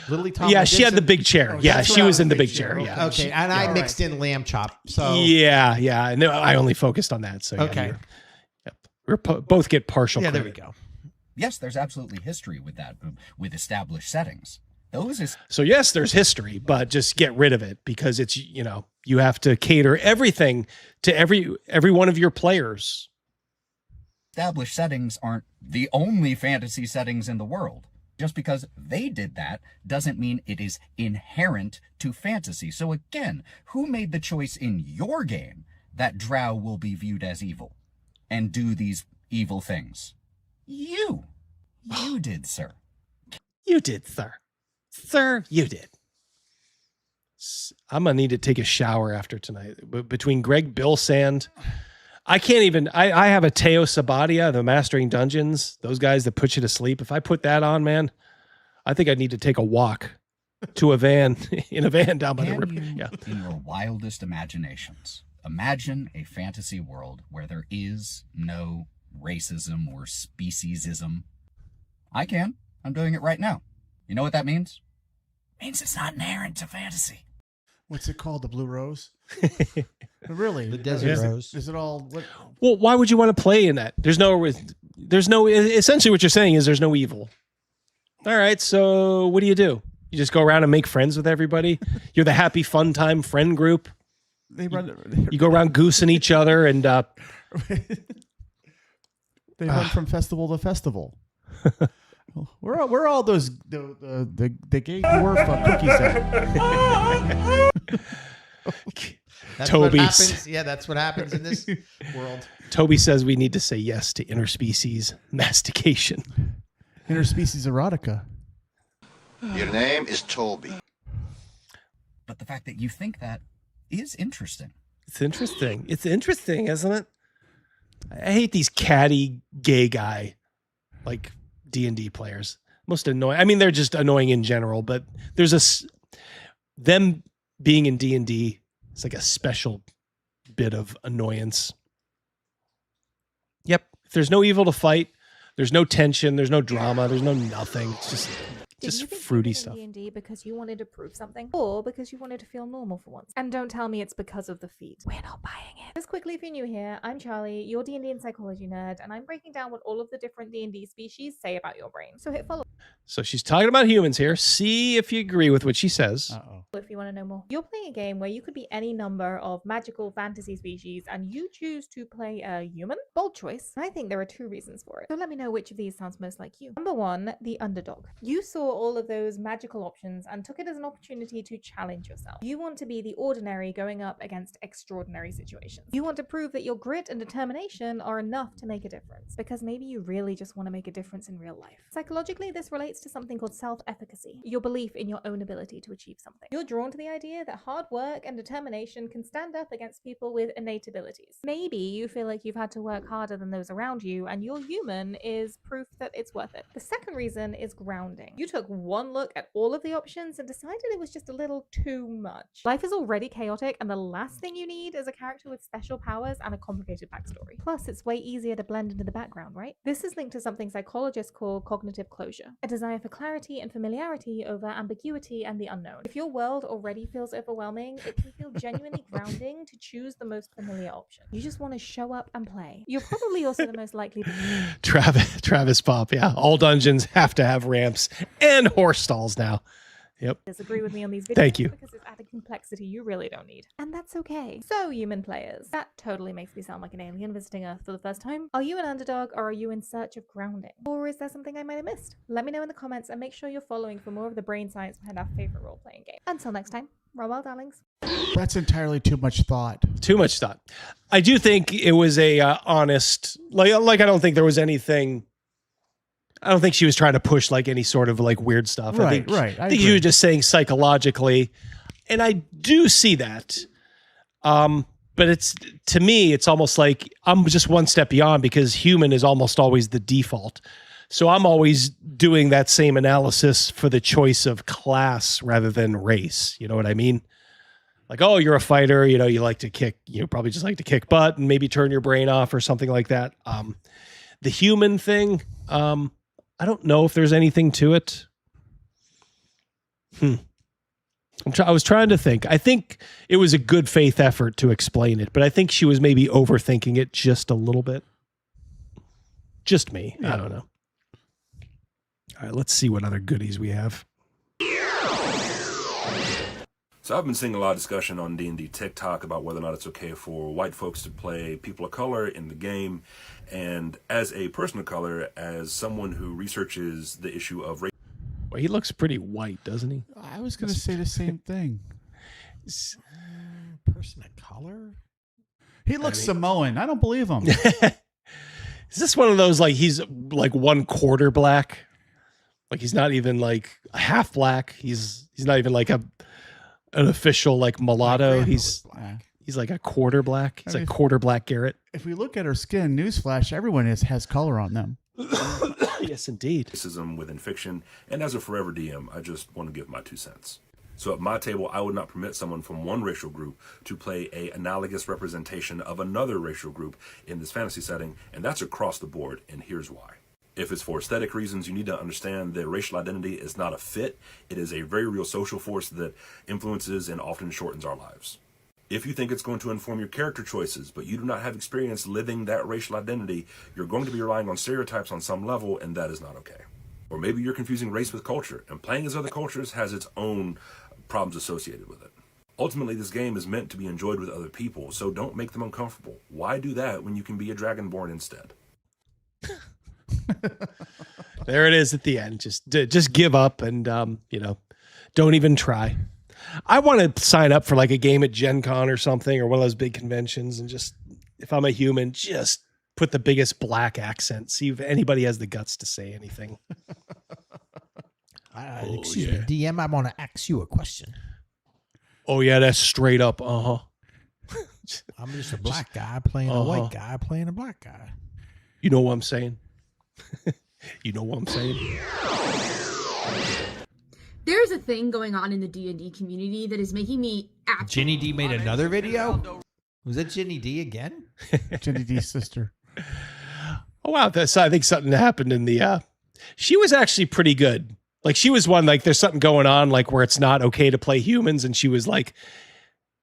Lily Tomlin. Yeah, she had the big chair. Yeah, she was in the big chair. Yeah. Okay, and I mixed in Lamb Chop. So yeah. No, I only focused on that. So okay. We're both get partial. Yeah, credit. there we go. Yes, there's absolutely history with that, with established settings. So yes, there's history, but just get rid of it because it's, you have to cater everything to every one of your players. Established settings aren't the only fantasy settings in the world. Just because they did that doesn't mean it is inherent to fantasy. So again, who made the choice in your game that drow will be viewed as evil and do these evil things? You did, sir. You did, sir. Sir, you did. I'm gonna need to take a shower after tonight. Between Greg Bilsand, I can't even. I have a Teo Sabadia, the Mastering Dungeons. Those guys that put you to sleep. If I put that on, man, I think I need to take a walk to a van in a van down by the river. Yeah. In your wildest imaginations, imagine a fantasy world where there is no racism or speciesism. I can. I'm doing it right now. You know what that means? It means it's not inherent to fantasy. What's it called? The Blue Rose? Really? The Desert Rose. Is it all... What? Well, why would you want to play in that? There's no. Essentially, what you're saying is there's no evil. All right, so what do? You just go around and make friends with everybody. You're the happy, fun time friend group. You go around goosing each other and. They run from festival to festival. Where all those the gay dwarf cookies at? That's Toby's. what happens. Yeah, that's what happens in this world. Toby says we need to say yes to interspecies mastication. Interspecies erotica. Your name is Toby. But the fact that you think that is interesting. It's interesting. It's interesting, isn't it? I hate these catty gay guy, like D&D players. Most annoying. I mean, they're just annoying in general, but there's them being in D&D. It's like a special bit of annoyance. Yep. If there's no evil to fight, there's no tension, there's no drama, there's no nothing. It's just fruity stuff. D&D because you wanted to prove something, or because you wanted to feel normal for once. And don't tell me it's because of the feed. We're not buying it. Just quickly, if you're new here, I'm Charlie, your D&D and psychology nerd, and I'm breaking down what all of the different D&D species say about your brain. So hit follow. So she's talking about humans here. See if you agree with what she says. If you want to know more. You're playing a game where you could be any number of magical fantasy species and you choose to play a human. Bold choice. I think there are two reasons for it. So let me know which of these sounds most like you. Number one, the underdog. You saw all of those magical options and took it as an opportunity to challenge yourself. You want to be the ordinary going up against extraordinary situations. You want to prove that your grit and determination are enough to make a difference, because maybe you really just want to make a difference in real life. Psychologically, this relates to something called self-efficacy, your belief in your own ability to achieve something. You're drawn to the idea that hard work and determination can stand up against people with innate abilities. Maybe you feel like you've had to work harder than those around you, and your human is proof that it's worth it. The second reason is grounding. You took one look at all of the options and decided it was just a little too much. Life is already chaotic, and the last thing you need is a character with special powers and a complicated backstory. Plus, it's way easier to blend into the background, right? This is linked to something psychologists call cognitive closure, a desire for clarity and familiarity over ambiguity and the unknown. If your world already feels overwhelming, it can feel genuinely grounding to choose the most familiar option. You just want to show up and play. You're probably also the most likely to... Travis Pop, yeah. All dungeons have to have ramps and horse stalls now. Yep. Disagree with me on these videos. Thank you. Because it's added complexity you really don't need. And that's okay. So, human players, that totally makes me sound like an alien visiting Earth for the first time. Are you an underdog, or are you in search of grounding? Or is there something I might have missed? Let me know in the comments, and make sure you're following for more of the brain science behind our favorite role-playing game. Until next time, roll well, darlings. That's entirely too much thought. Too much thought. I do think it was a honest, like I don't think there was anything... I don't think she was trying to push like any sort of like weird stuff. Right. I think she was just saying psychologically, and I do see that. But it's, to me, it's almost like I'm just one step beyond, because human is almost always the default. So I'm always doing that same analysis for the choice of class rather than race. You know what I mean? Like, oh, you're a fighter, you know, you like to kick, you probably just like to kick butt and maybe turn your brain off or something like that. The human thing, I don't know if there's anything to it. I was trying to think. I think it was a good faith effort to explain it, but I think she was maybe overthinking it just a little bit. Just me. Yeah. I don't know. All right, let's see what other goodies we have. So I've been seeing a lot of discussion on D&D TikTok about whether or not it's okay for white folks to play people of color in the game. And as a person of color, as someone who researches the issue of race... Well, he looks pretty white, doesn't he? I was going to say the same thing. Person of color? He looks Samoan. I don't believe him. Is this one of those, like, he's like 1/4 black? Like, he's not even like half black. He's not even like a an official like mulatto. He's like a quarter black. He's like quarter black Garrett. If we look at her skin, newsflash, everyone has color on them. Yes, indeed. Racism within fiction, and as a forever DM, I just want to give my 2 cents. So at my table, I would not permit someone from one racial group to play a analogous representation of another racial group in this fantasy setting, and that's across the board, and here's why. If it's for aesthetic reasons, you need to understand that racial identity is not a fit. It is a very real social force that influences and often shortens our lives. If you think it's going to inform your character choices, but you do not have experience living that racial identity, you're going to be relying on stereotypes on some level, and that is not okay. Or maybe you're confusing race with culture, and playing as other cultures has its own problems associated with it. Ultimately, this game is meant to be enjoyed with other people, so don't make them uncomfortable. Why do that when you can be a dragonborn instead? There it is at the end. Just give up and don't even try. I want to sign up for like a game at Gen Con or something, or one of those big conventions, and just, if I'm a human, just put the biggest black accent. See if anybody has the guts to say anything. Excuse me, DM, I want to ask you a question. Oh yeah, that's straight up. I'm just a black guy playing a white guy playing a black guy. You know what I'm saying? You know what I'm saying? There's a thing going on in the D&D community that is making me Ginny D made another video? Was that Ginny D again? Ginny D's sister. Oh wow, I think something happened in the she was actually pretty good. Like she was one, like there's something going on like where it's not okay to play humans, and she was like,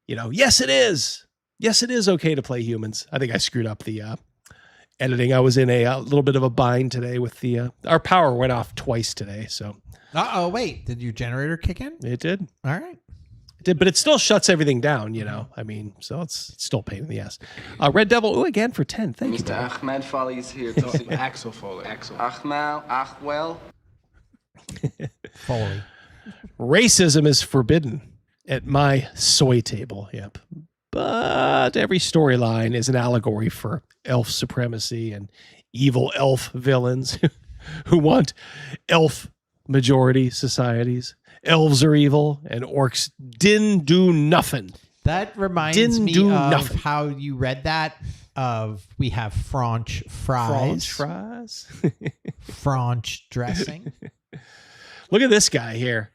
yes it is. Yes, it is okay to play humans. I think I screwed up the editing. I was in a little bit of a bind today with the our power went off twice today, so wait, did your generator kick in? It did. All right. It did, but it still shuts everything down, I mean, so it's still a pain in the ass. Red Devil, again for 10. Thank you. Mr. Ahmed Foley is here to see Axel Foley. Achwell. Foley. Racism is forbidden at my soy table. Yep. But every storyline is an allegory for elf supremacy and evil elf villains who want elf majority societies. Elves are evil and orcs didn't do nothing. That reminds me of how you read that. We have French fries. French dressing. Look at this guy here.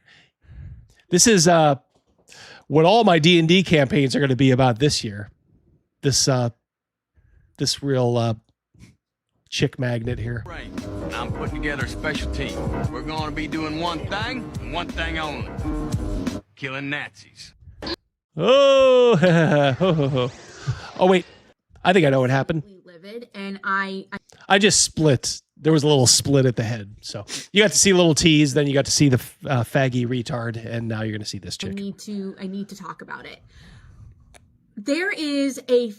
This is what all my D&D campaigns are going to be about this year. This real chick magnet here. Right. I'm putting together a special team. We're going to be doing one thing and one thing only. Killing Nazis. Oh, wait. I think I know what happened. livid, and I just split. There was a little split at the head. So you got to see little tease, then you got to see the faggy retard, and now you're going to see this chick. I need to talk about it. There is a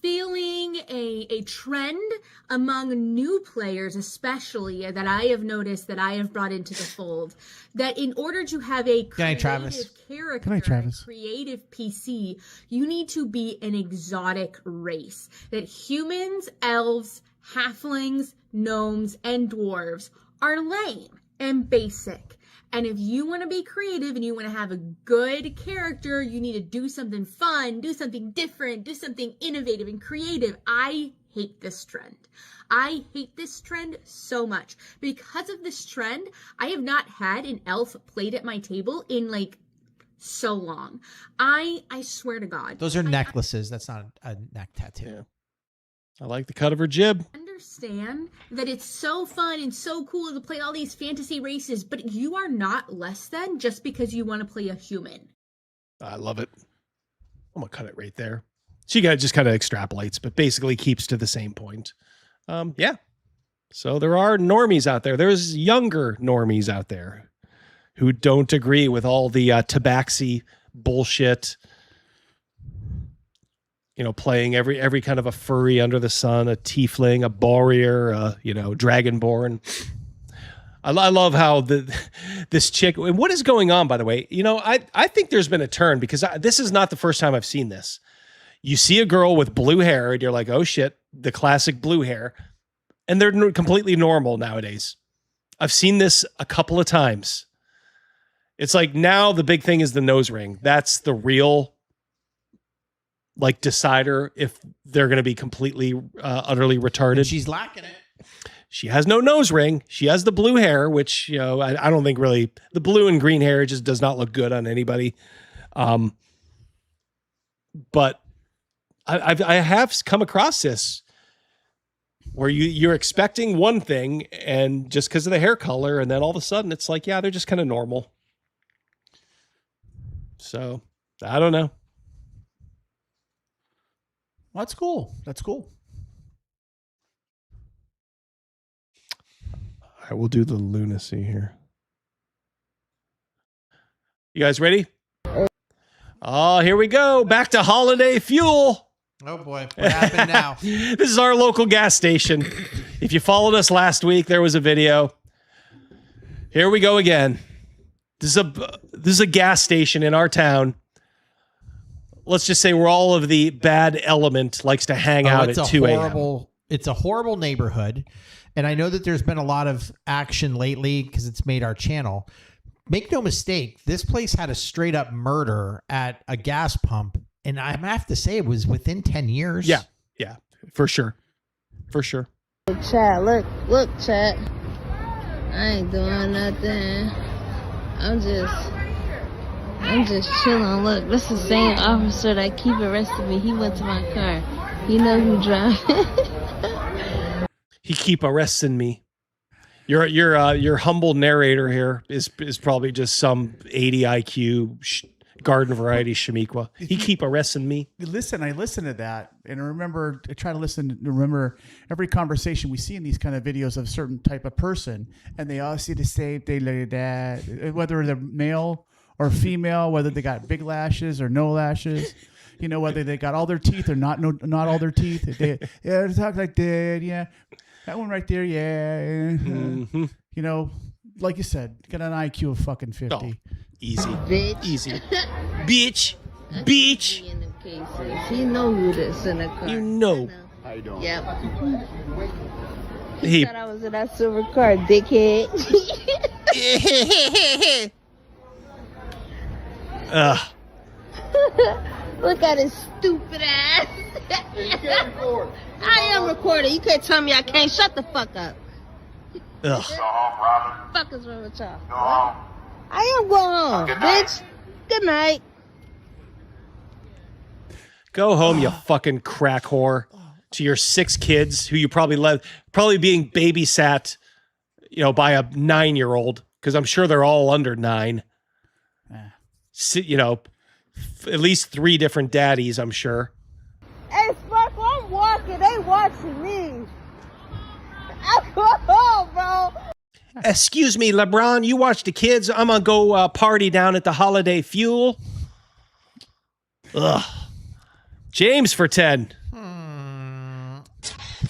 feeling, a trend among new players, especially, that I have noticed, that I have brought into the fold, that in order to have a creative character, creative PC, you need to be an exotic race. That humans, elves, halflings, gnomes, and dwarves are lame and basic. And if you want to be creative and you want to have a good character, you need to do something fun, do something different, do something innovative and creative. I hate this trend. I hate this trend so much. Because of this trend, I have not had an elf played at my table in like so long. I swear to God. Those are necklaces. That's not a neck tattoo. Yeah. I like the cut of her jib. Understand that it's so fun and so cool to play all these fantasy races, but you are not less than just because you want to play a human. I love it. I'm gonna cut it right there. She just kind of extrapolates, but basically keeps to the same point. Yeah. So there are normies out there. There's younger normies out there who don't agree with all the tabaxi bullshit. You know, playing every kind of a furry under the sun, a tiefling, a warrior, dragonborn. I love how this chick, and what is going on, by the way? You know, I think there's been a turn, because this is not the first time I've seen this. You see a girl with blue hair and you're like, oh shit, the classic blue hair. And they're completely normal nowadays. I've seen this a couple of times. It's like now the big thing is the nose ring. That's the real like decider if they're going to be completely utterly retarded. And she's lacking it. She has no nose ring. She has the blue hair, which, you know, I don't think really the blue and green hair just does not look good on anybody. But I have come across this where you're expecting one thing and just because of the hair color, and then all of a sudden it's like, yeah, they're just kind of normal. So I don't know. Well, that's cool. That's cool. I will do the lunacy here. You guys ready? Oh, here we go. Back to holiday fuel. Oh boy, what happened now? This is our local gas station. If you followed us last week, there was a video. Here we go again. This is a gas station in our town. Let's just say where all of the bad element likes to hang out at 2 a.m. It's a horrible neighborhood. And I know that there's been a lot of action lately because it's made our channel. Make no mistake, this place had a straight up murder at a gas pump. And I have to say it was within 10 years. Yeah, for sure. For sure. Chat, look, chat. I ain't doing nothing. I'm just chilling. Look, this is the same officer that keep arresting me. He went to my car. You know who driving. He keep arresting me. Your humble narrator here is probably just some 80 IQ garden variety Shamiqua. He keep arresting me. Listen, I listen to that, and I try to remember every conversation we see in these kind of videos of a certain type of person, and they all see the same thing like that, whether they're male or female, whether they got big lashes or no lashes. You know, whether they got all their teeth or not all their teeth. They talk like that, yeah. That one right there, yeah. Mm-hmm. You know, like you said, got an IQ of fucking 50. Oh, easy. Bitch. Easy. Bitch. In them cases. He know who this in the car. You know. I don't. Yep. He thought I was in that silver car, dickhead. Look at his stupid ass. I am recording. You can't tell me I can't. Shut the fuck up. Ugh. Fuck is wrong with y'all? I am going home, bitch. Good night. Go home, you fucking crack whore. To your 6 kids who you probably being babysat, you know, by a 9-year-old, because I'm sure they're all under 9. You know, at least 3 different daddies, I'm sure. Hey, Sparkle, I'm walking. They watching me. I'm going home, bro. Excuse me, LeBron, you watch the kids. I'm going to go party down at the Holiday Fuel. Ugh. James for 10.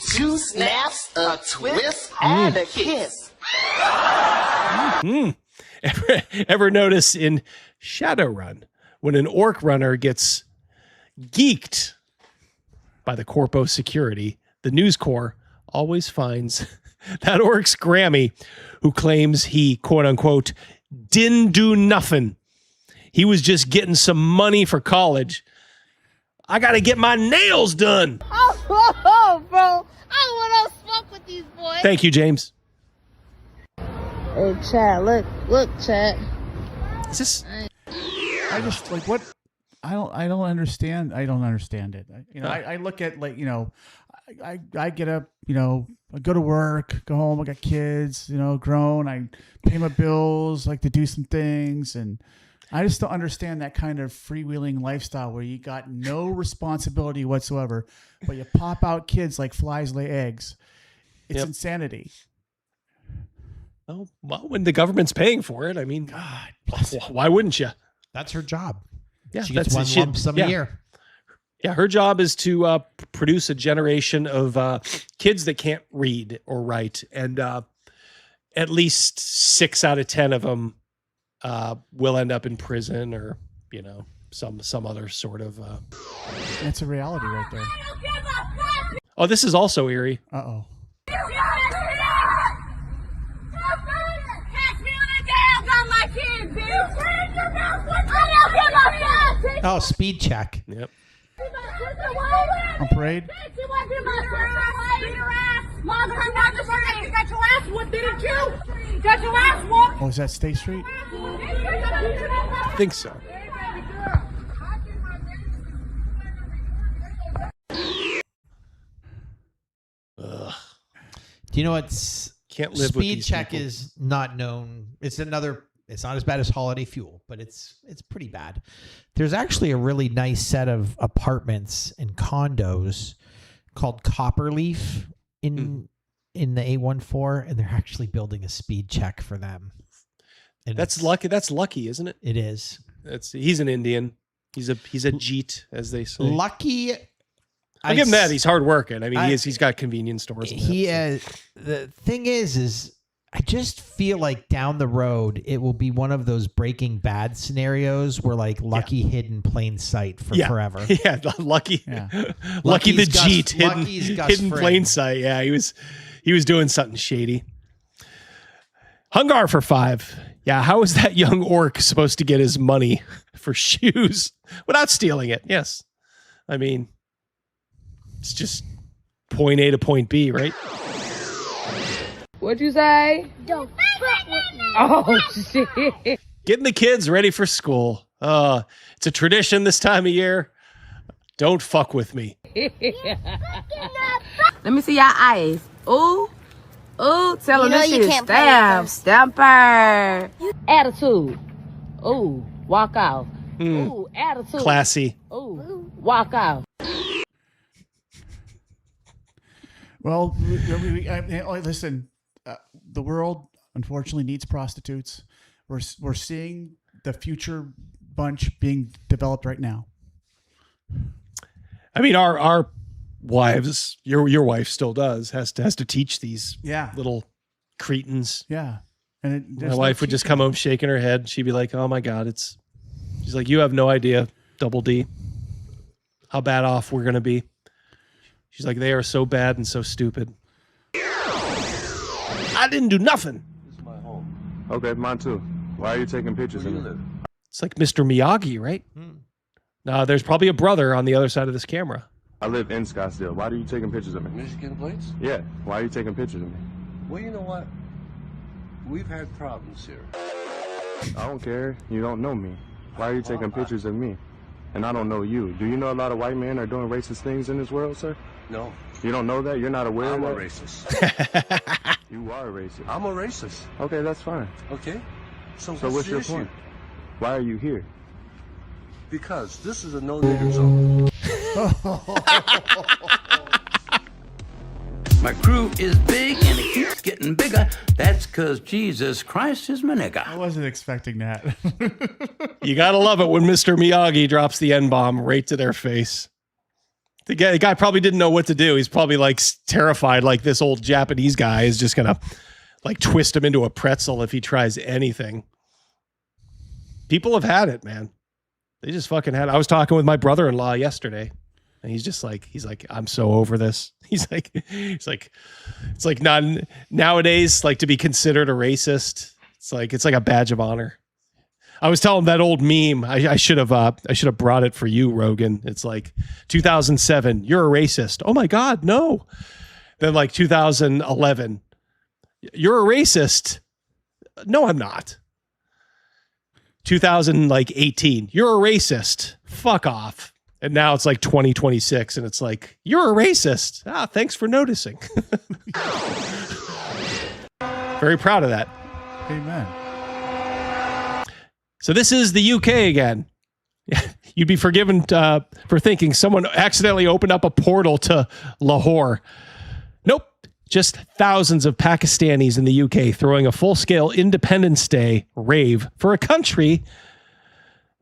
2 snaps, a twist, and a kiss. Ever notice in Shadowrun when an orc runner gets geeked by the Corpo security, the News Corps always finds that orc's Grammy who claims he, quote unquote, didn't do nothing. He was just getting some money for college. I got to get my nails done. Oh, bro. I want to smoke with these boys. Thank you, James. Hey, chat, look, chat. Is this? I just like what I don't understand. I don't understand it. You know, I look at like, you know, I get up, you know, I go to work, go home, I got kids, you know, grown, I pay my bills, like to do some things, and I just don't understand that kind of freewheeling lifestyle where you got no responsibility whatsoever, but you pop out kids like flies lay eggs. It's insanity. Oh, well, when the government's paying for it, I mean, God, why wouldn't you? That's her job. Yeah, she gets one lump sum a year. Yeah, her job is to produce a generation of kids that can't read or write, and at least 6 out of 10 of them will end up in prison or, you know, some other sort of. That's a reality right there. Oh, this is also eerie. Uh-oh. Catch me on the gas on my kids, bitch. Oh, speed check. Yep. On parade? You got your ass whooped, didn't you? You got your ass whooped. Oh, is that State Street? I think so. Ugh. Do you know what's Can't live with speed these check people. is not known. It's another. It's not as bad as Holiday Fuel, but it's pretty bad. There's actually a really nice set of apartments and condos called Copperleaf in the A14, and they're actually building a speed check for them. And That's lucky. That's lucky, isn't it? It is. He's an Indian. He's a Jeet, as they say. Lucky. I'll give him that. He's hardworking. I mean, he's got convenience stores. And The thing is I just feel like down the road it will be one of those Breaking Bad scenarios where like Lucky hid in plain sight for forever. Yeah, Lucky. Yeah. Lucky the Lucky's Gus- Jeet Lucky's Gus hidden Fring. plain sight. Yeah, he was doing something shady. Hungar for 5. Yeah, how is that young orc supposed to get his money for shoes without stealing it? Yes. I mean, it's just point A to point B, right? What'd you say? Don't fuck with me. Oh, shit. Getting the kids ready for school. It's a tradition this time of year. Don't fuck with me. Let me see your eyes. Ooh. Ooh, tell them You know this you shit can't play stamp. with Stamper. Attitude. Ooh, walk out. Ooh, attitude. Classy. Ooh, walk out. Well, listen, the world unfortunately needs prostitutes. We're seeing the future bunch being developed right now. I mean, our wives, your wife still does, has to teach these little cretins. Yeah. And my wife would just come home shaking her head. She'd be like, "Oh my God, she's like, you have no idea, Double D, how bad off we're gonna be." She's like, "They are so bad and so stupid." I didn't do nothing. This is my home. Okay, mine too. Why are you taking pictures of me? It's like Mr. Miyagi, right? No, there's probably a brother on the other side of this camera. I live in Scottsdale. Why are you taking pictures of me? Michigan plates? Yeah. Why are you taking pictures of me? Well, you know what? We've had problems here. I don't care. You don't know me. Why are you taking pictures of me? And I don't know you. Do you know a lot of white men are doing racist things in this world, sir? No. You don't know that? You're not aware I'm of a that? racist. You are a racist. I'm a racist. Okay, that's fine. Okay? So what's the your issue? point? Why are you here? Because this is a no-nigger zone. My crew is big and it keeps getting bigger. That's because Jesus Christ is my nigga. I wasn't expecting that. You gotta love it when Mr. Miyagi drops the N-bomb right to their face. The guy probably didn't know what to do. He's probably like terrified, like this old Japanese guy is just gonna like twist him into a pretzel if he tries anything. People have had it, man. They just fucking had it. I was talking with my brother-in-law yesterday, and he's like, I'm so over this. He's like, it's like not nowadays, like to be considered a racist. It's like a badge of honor. I was telling him that old meme. I should have brought it for you, Rogan. It's like 2007. You're a racist. Oh my God, no. Then like 2011. You're a racist. No, I'm not. 2018. You're a racist. Fuck off. And now it's like 2026, and it's like, you're a racist. Ah, thanks for noticing. Very proud of that. Amen. So this is the UK again. You'd be forgiven for thinking someone accidentally opened up a portal to Lahore. Nope. Just thousands of Pakistanis in the UK throwing a full-scale Independence Day rave for a country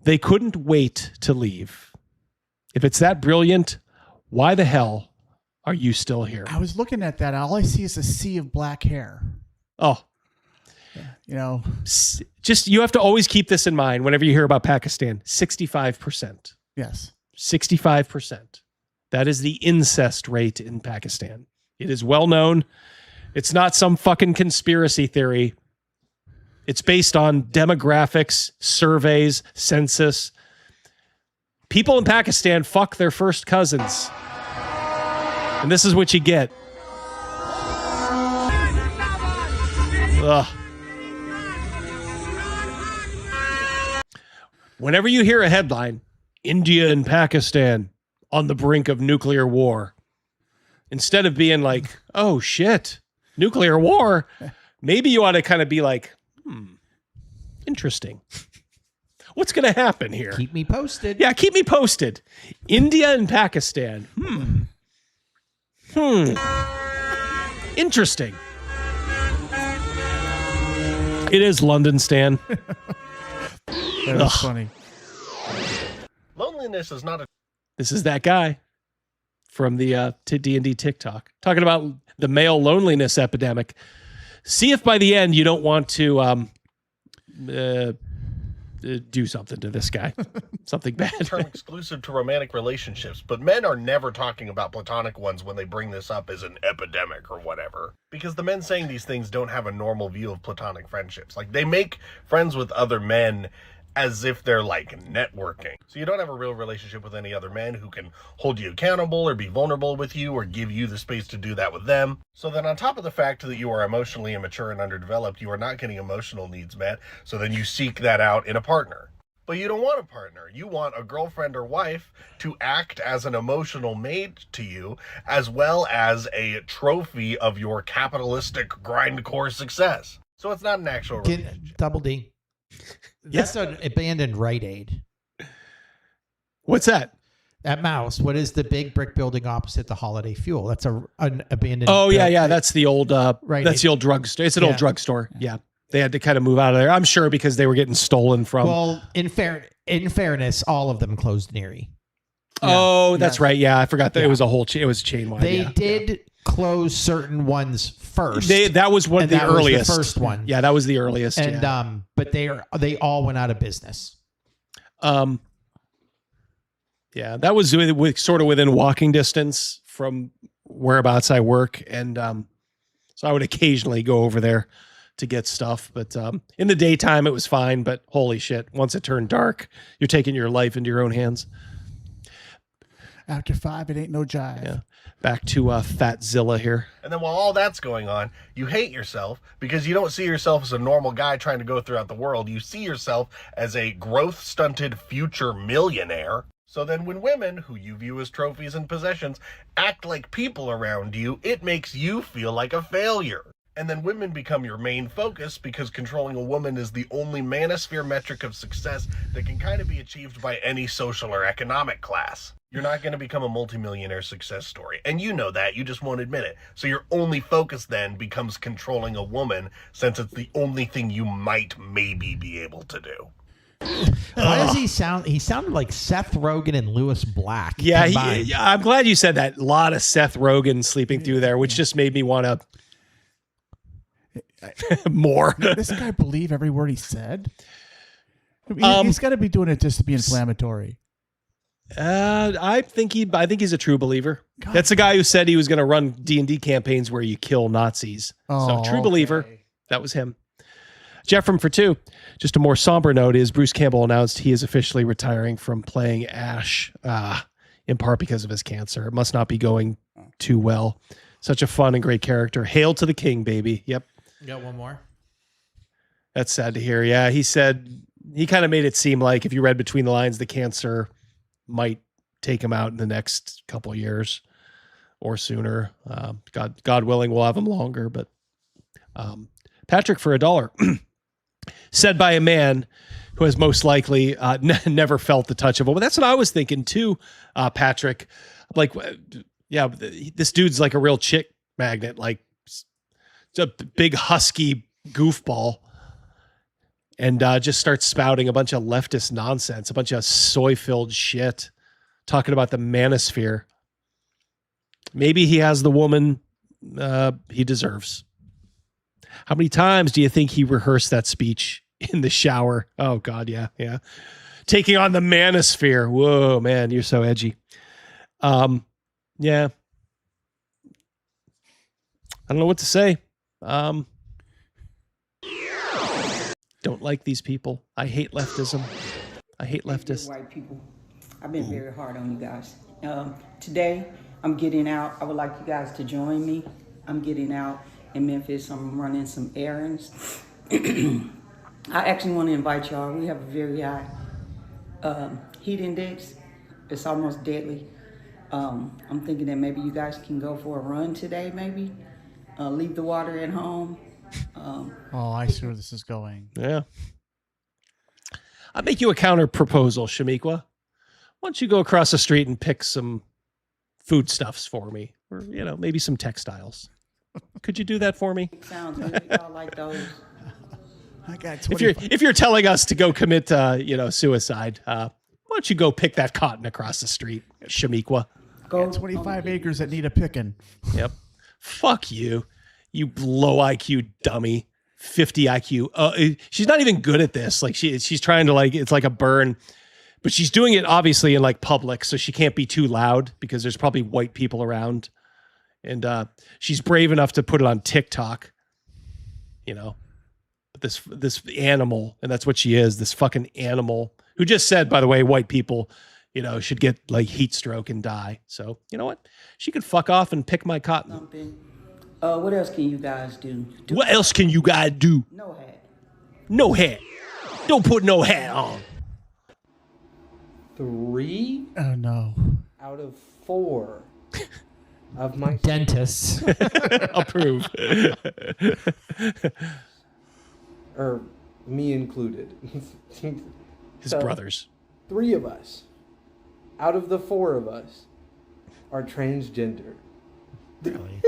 they couldn't wait to leave. If it's that brilliant, why the hell are you still here? I was looking at that. All I see is a sea of black hair. Oh. You know, just you have to always keep this in mind whenever you hear about Pakistan. 65%. Yes. 65%. That is the incest rate in Pakistan. It is well known. It's not some fucking conspiracy theory. It's based on demographics, surveys, census. People in Pakistan fuck their first cousins. And this is what you get. Ugh. Whenever you hear a headline, India and Pakistan on the brink of nuclear war, instead of being like, oh shit, nuclear war, maybe you ought to kind of be like, interesting. What's going to happen here? Keep me posted. Yeah, keep me posted. India and Pakistan. Interesting. It is London, Stan. That was funny. Loneliness is not a... This is that guy from the D&D TikTok talking about the male loneliness epidemic. See if by the end you don't want to do something to this guy. Something bad. term exclusive to romantic relationships, but men are never talking about platonic ones when they bring this up as an epidemic or whatever. Because the men saying these things don't have a normal view of platonic friendships. Like, they make friends with other men as if they're like networking. So you don't have a real relationship with any other men who can hold you accountable or be vulnerable with you or give you the space to do that with them. So then on top of the fact that you are emotionally immature and underdeveloped, you are not getting emotional needs met. So then you seek that out in a partner. But you don't want a partner. You want a girlfriend or wife to act as an emotional mate to you, as well as a trophy of your capitalistic grindcore success. So it's not an actual relationship. Double D. That's an abandoned Rite Aid. What's that? That mouse. What is the big brick building opposite the Holiday Fuel? That's an abandoned. Oh yeah. That's the old. Rite That's Aid. the old drugstore. It's an old drugstore. Yeah. They had to kind of move out of there. I'm sure because they were getting stolen from. Well, in fairness, all of them closed in Erie. Oh, that's right. Yeah, I forgot that it was a whole. It was chain wide. They did close certain ones first. That was one of the earliest. Was the first one. Yeah, that was the earliest. And but they all went out of business. Yeah, that was sort of within walking distance from whereabouts I work, and so I would occasionally go over there to get stuff. But in the daytime, it was fine. But holy shit, once it turned dark, you're taking your life into your own hands. After 5, it ain't no jive. Yeah. Back to Fatzilla here. And then while all that's going on, you hate yourself because you don't see yourself as a normal guy trying to go throughout the world. You see yourself as a growth-stunted future millionaire. So then when women, who you view as trophies and possessions, act like people around you, it makes you feel like a failure. And then women become your main focus because controlling a woman is the only manosphere metric of success that can kind of be achieved by any social or economic class. You're not going to become a multimillionaire success story. And you know that, you just won't admit it. So your only focus then becomes controlling a woman, since it's the only thing you might maybe be able to do. Why does he sound? He sounded like Seth Rogen and Lewis Black. Yeah, I'm glad you said that. A lot of Seth Rogen sleeping through there, which just made me want to more. Does this guy believe every word he said? He's got to be doing it just to be inflammatory. I think he's a true believer. God. That's the guy who said he was going to run D&D campaigns where you kill Nazis. So true believer. That was him. Jeff from For Two. Just a more somber note is Bruce Campbell announced he is officially retiring from playing Ash, in part because of his cancer. It must not be going too well. Such a fun and great character. Hail to the king, baby. Yep. You got one more? That's sad to hear. Yeah, he said he kind of made it seem like if you read between the lines, the cancer might take him out in the next couple of years or sooner. God willing, we'll have him longer. But Patrick for $1 said by a man who has most likely never felt the touch of a woman. That's what I was thinking too, Patrick. Like, yeah, this dude's like a real chick magnet. Like, it's a big husky goofball. And just starts spouting a bunch of leftist nonsense, a bunch of soy-filled shit, talking about the manosphere. Maybe he has the woman he deserves. How many times do you think he rehearsed that speech in the shower? Oh, God, yeah. Taking on the manosphere. Whoa, man, you're so edgy. Yeah. I don't know what to say. Don't like these people. I hate leftism. I hate leftists. White people. I've been very hard on you guys. Today, I'm getting out. I would like you guys to join me. I'm getting out in Memphis. I'm running some errands. I actually want to invite y'all. We have a very high heat index. It's almost deadly. I'm thinking that maybe you guys can go for a run today, maybe. Leave the water at home. Oh, I see where this is going. Yeah. I'll make you a counter proposal, Shamiqua. Why don't you go across the street and pick some foodstuffs for me? Or, maybe some textiles. Could you do that for me? Sounds good. Y'all like those? I got if you're telling us to go commit, suicide, why don't you go pick that cotton across the street, Shamiqua? Go 25 acres that need a picking. Yep. Fuck you, you low IQ dummy. 50 IQ. She's not even good at this. Like she's trying to it's like a burn, but she's doing it obviously in like public, so she can't be too loud because there's probably white people around. And she's brave enough to put it on TikTok. But this animal, and that's what she is, this fucking animal who just said, by the way, white people, should get like heat stroke and die. So you know what? She could fuck off and pick my cotton. Something. What else can you guys do? What else can you guys do? No hat. No hat. Don't put no hat on. 3 Oh no. out of 4 of my Dentists. Approve. Or me included. His brothers. 3 of us out of the 4 of us are transgender. Really?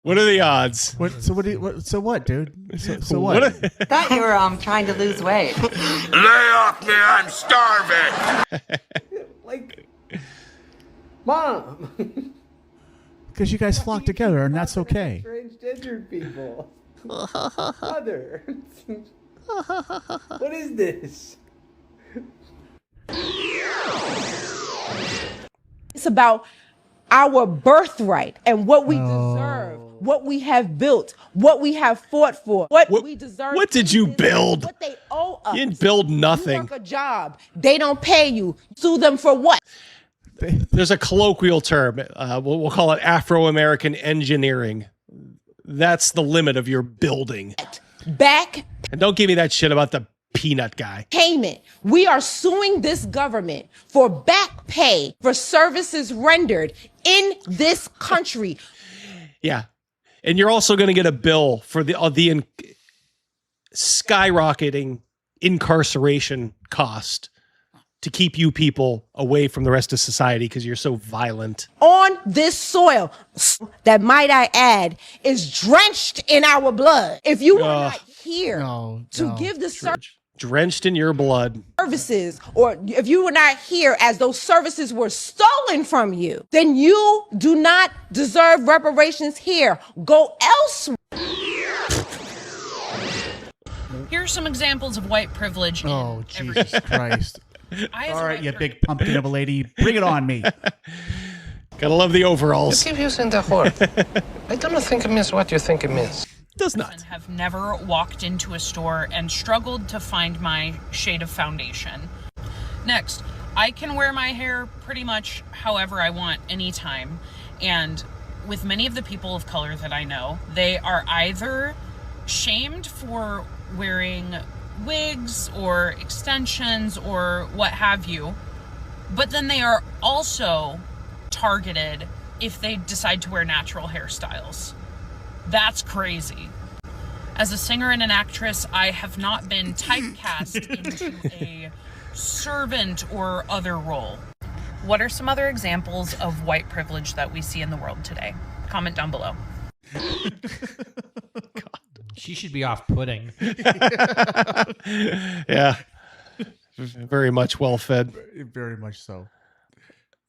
What are the odds? So what, dude? So what? Thought you were trying to lose weight. Lay off me, I'm starving. Like, Mom. Because you guys flock together, and that's okay. Transgender people. Mother. What is this? It's about our birthright and what we deserve, what we have built, what we have fought for, what we deserve. What did you build? What they owe us. You didn't build nothing. You work a job. They don't pay you. Sue them for what? There's a colloquial term. We'll call it Afro-American engineering. That's the limit of your building. Back And don't give me that shit about the peanut guy. payment. We are suing this government for back pay for services rendered in this country. Yeah. And you're also going to get a bill for the skyrocketing incarceration cost to keep you people away from the rest of society because you're so violent. On this soil that, might I add, is drenched in our blood. If you are not here to give the Drenched in your blood. services, or if you were not here as those services were stolen from you, then you do not deserve reparations here. Go elsewhere. Here are some examples of white privilege. Oh, Jesus Christ. All right, you big pumpkin of a lady. Bring it on me. Gotta love the overalls. You keep using the word. I don't think it means what you think it means. Does not. Have never walked into a store and struggled to find my shade of foundation. Next, I can wear my hair pretty much however I want anytime. And with many of the people of color that I know, they are either shamed for wearing wigs or extensions or what have you, but then they are also targeted if they decide to wear natural hairstyles. That's crazy. As a singer and an actress, I have not been typecast into a servant or other role. What are some other examples of white privilege that we see in the world today? Comment down below. She should be off pudding. Yeah. Very much well fed. Very much so.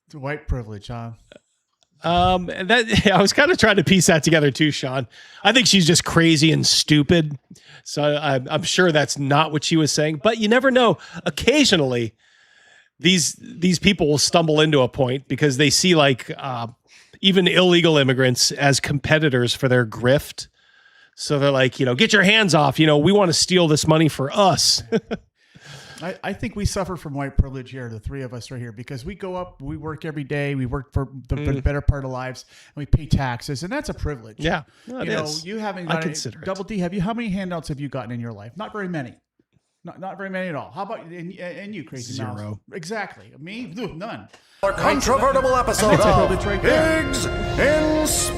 It's white privilege, huh? I was kind of trying to piece that together too, Sean. I think she's just crazy and stupid. So I'm sure that's not what she was saying, but you never know. Occasionally these people will stumble into a point because they see like even illegal immigrants as competitors for their grift. So they're like, get your hands off. We want to steal this money for us. I think we suffer from white privilege here, the three of us right here, because we go up, we work every day, we work for the better part of lives, and we pay taxes, and that's a privilege. Yeah, you haven't I got consider it. Double D. How many handouts have you gotten in your life? Not very many. Not very many at all. How about and you, Crazy Mouse? Zero. Exactly. Me, none. Our controvertible episode of right there. Pigs in Space.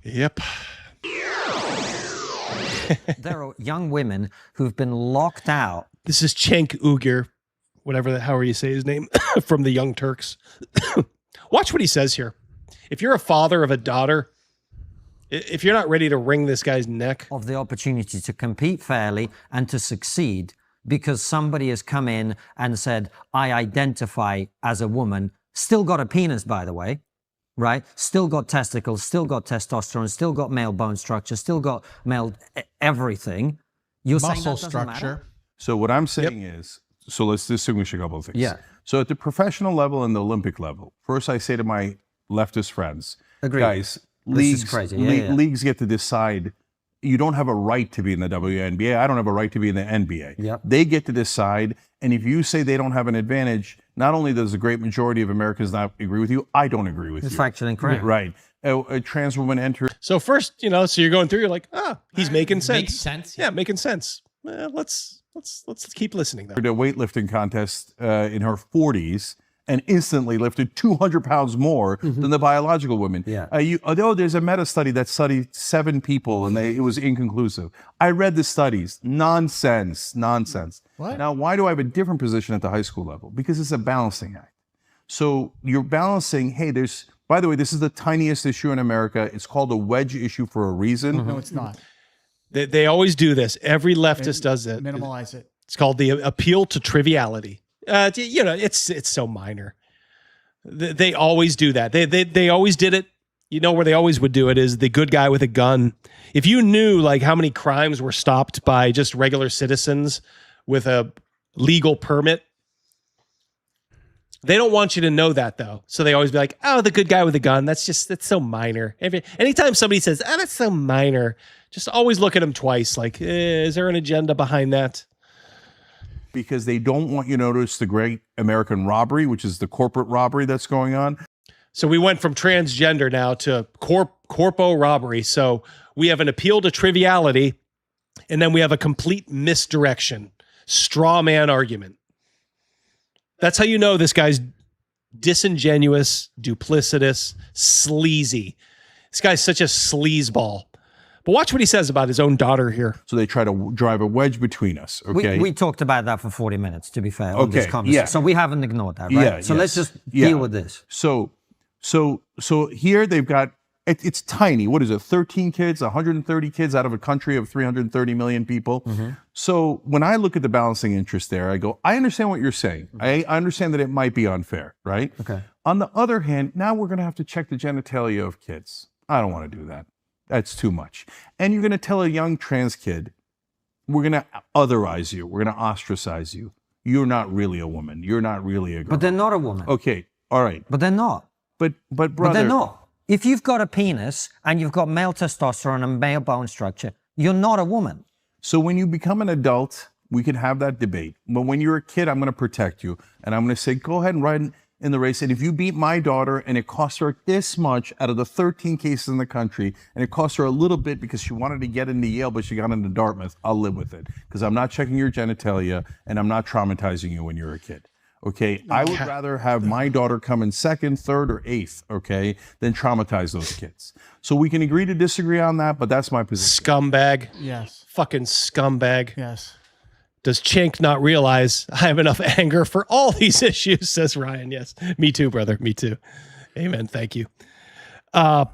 Yep. There are young women who've been locked out. This is Cenk Uygur, however you say his name, from the Young Turks. Watch what he says here. If you're a father of a daughter, if you're not ready to wring this guy's neck. Of the opportunity to compete fairly and to succeed because somebody has come in and said, I identify as a woman, still got a penis, by the way, right? Still got testicles, still got testosterone, still got male bone structure, still got male everything. You're saying that doesn't matter? So what I'm saying is, so let's distinguish a couple of things. Yeah. So at the professional level and the Olympic level, first I say to my leftist friends, Agreed. guys, This is crazy. leagues get to decide. You don't have a right to be in the WNBA. I don't have a right to be in the NBA. Yep. They get to decide. And if you say they don't have an advantage, not only does the great majority of Americans not agree with you, I don't agree with It's you. factually incorrect. Right. A trans woman enters. So first, so you're going through, you're like, he's making sense. Makes sense. Yeah, making sense. Let's keep listening though. A weightlifting contest in her 40s and instantly lifted 200 pounds more than the biological women. Yeah. Although there's a meta study that studied 7 people and it was inconclusive. I read the studies. Nonsense. What? Now, why do I have a different position at the high school level? Because it's a balancing act. So you're balancing, hey, by the way, this is the tiniest issue in America. It's called a wedge issue for a reason. No, it's not. They always do this. Every leftist does it. Minimalize it. It's called the appeal to triviality. It's so minor. They always do that. They always did it. Where they always would do it is the good guy with a gun. If you knew like how many crimes were stopped by just regular citizens with a legal permit, they don't want you to know that though. So they always be like, oh, the good guy with a gun. That's so minor. Anytime somebody says, oh, that's so minor, just always look at them twice. Like, is there an agenda behind that? Because they don't want you to notice the great American robbery, which is the corporate robbery that's going on. So we went from transgender now to corpo robbery. So we have an appeal to triviality, and then we have a complete misdirection, straw man argument. That's how you know this guy's disingenuous, duplicitous, sleazy. This guy's such a sleazeball. But watch what he says about his own daughter here. So they try to drive a wedge between us, okay? We talked about that for 40 minutes, to be fair, on this Okay, conversation. yeah. So we haven't ignored that, right? Yeah, so yes. let's just Yeah. deal with this. So here they've got, it's tiny. What is it, 13 kids, 130 kids out of a country of 330 million people? So when I look at the balancing interest there, I go, I understand what you're saying. I understand that it might be unfair, right? Okay. On the other hand, now we're going to have to check the genitalia of kids. I don't want to do that. That's too much. And you're going to tell a young trans kid, we're going to otherize you. We're going to ostracize you. You're not really a woman. You're not really a girl. But they're not a woman. Okay. All right. But they're not. But brother. But they're not. If you've got a penis and you've got male testosterone and male bone structure, you're not a woman. So when you become an adult, we can have that debate. But when you're a kid, I'm going to protect you. And I'm going to say, go ahead and ride in the race. And if you beat my daughter and it costs her this much out of the 13 cases in the country, and it costs her a little bit because she wanted to get into Yale, but she got into Dartmouth, I'll live with it. Because I'm not checking your genitalia and I'm not traumatizing you when you're a kid. Okay, I would rather have my daughter come in 2nd, 3rd, or 8th, okay, than traumatize those kids. So we can agree to disagree on that, but that's my position. Scumbag. Yes. Fucking scumbag. Yes. Does Cenk not realize I have enough anger for all these issues, says Ryan. Yes. Me too, brother. Me too. Amen. Thank you. How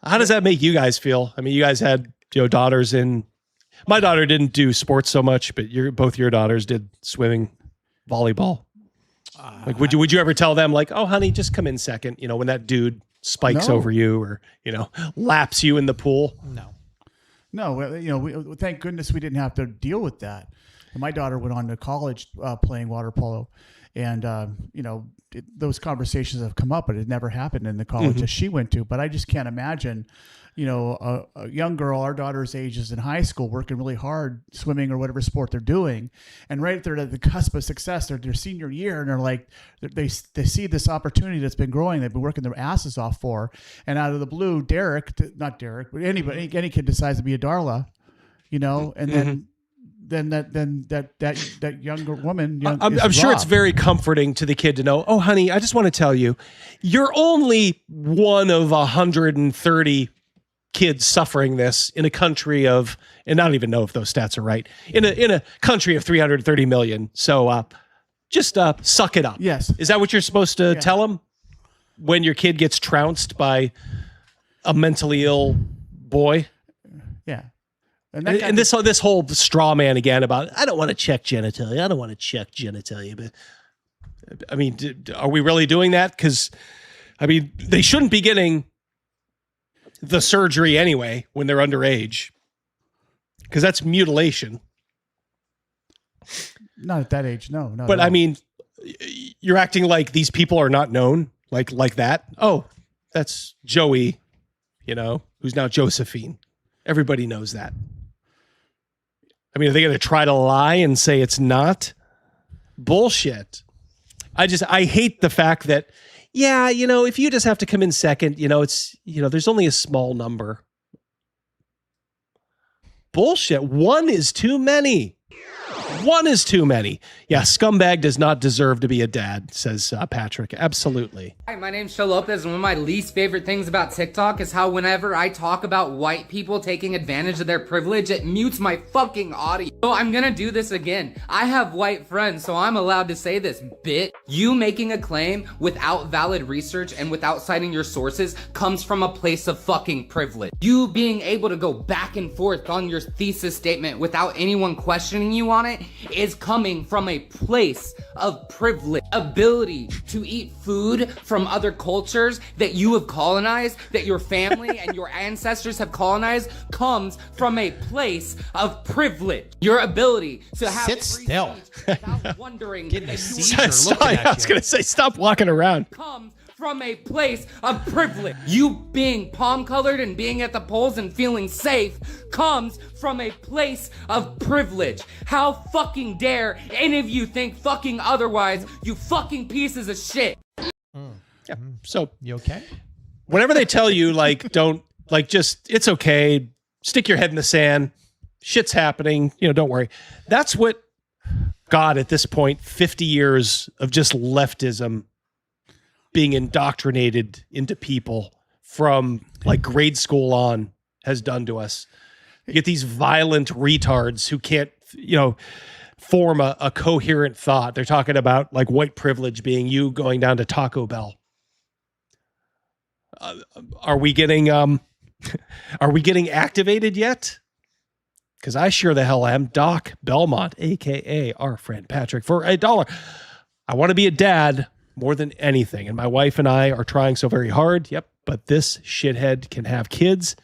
does that make you guys feel? I mean, you guys had daughters in... My daughter didn't do sports so much, but both your daughters did swimming, volleyball. Like, would you ever tell them, like, oh, honey, just come in second, when that dude spikes over you or, laps you in the pool? No, thank goodness we didn't have to deal with that. My daughter went on to college playing water polo, And, those conversations have come up, but it never happened in the college that she went to. But I just can't imagine, a young girl, our daughter's age is in high school, working really hard, swimming or whatever sport they're doing. And right there at the cusp of success, they're their senior year, and they're like, they see this opportunity that's been growing. They've been working their asses off for. And out of the blue, not Derek, but anybody, any kid decides to be a Darla, and then that younger woman. I'm sure it's very comforting to the kid to know, oh, honey, I just want to tell you, you're only one of 130 kids suffering this in a country of, and I don't even know if those stats are right, in a country of 330 million. So just suck it up. Yes. Is that what you're supposed to tell them when your kid gets trounced by a mentally ill boy? Yeah. And this whole straw man again about, I don't want to check genitalia. I don't want to check genitalia. But I mean, are we really doing that? Because, I mean, they shouldn't be getting the surgery anyway when they're underage. Because that's mutilation. Not at that age, no. But I mean, you're acting like these people are not known like that. Oh, that's Joey, who's now Josephine. Everybody knows that. I mean, are they going to try to lie and say it's not? Bullshit. I hate the fact that, if you just have to come in second, there's only a small number. Bullshit. One is too many. One is too many. Yeah, scumbag does not deserve to be a dad, says Patrick. Absolutely. Hi, my name's Sho Lopez, and one of my least favorite things about TikTok is how whenever I talk about white people taking advantage of their privilege, it mutes my fucking audio. So I'm gonna do this again. I have white friends, so I'm allowed to say this, bitch. You making a claim without valid research and without citing your sources comes from a place of fucking privilege. You being able to go back and forth on your thesis statement without anyone questioning you on it is coming from a place of privilege. Ability to eat food from other cultures that you have colonized, that your family and your ancestors have colonized, comes from a place of privilege. Your ability to have sit still without wondering getting a that seizure looking at I was going to say, stop walking around. Comes from a place of privilege. You being palm-colored and being at the polls and feeling safe comes from a place of privilege. How fucking dare any of you think fucking otherwise, you fucking pieces of shit. Yeah. So you okay? Whenever they tell you, don't, just, it's okay, stick your head in the sand, shit's happening, don't worry. That's what, God, at this point, 50 years of just leftism being indoctrinated into people from grade school on has done to us. You get these violent retards who can't, form a coherent thought. They're talking about white privilege being you going down to Taco Bell. Are we getting activated yet? Because I sure the hell am. Doc Belmont, aka our friend Patrick, for $1. I want to be a dad more than anything. And my wife and I are trying so very hard. Yep. But this shithead can have kids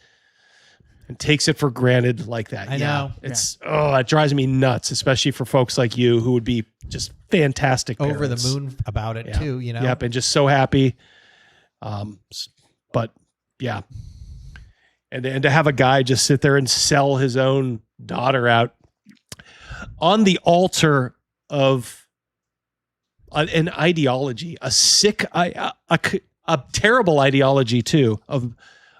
and takes it for granted like that. I know. It drives me nuts, especially for folks like you who would be just fantastic parents. Over the moon about it too, Yep. And just so happy. But yeah. And to have a guy just sit there and sell his own daughter out on the altar of an ideology, a sick, a terrible ideology too, of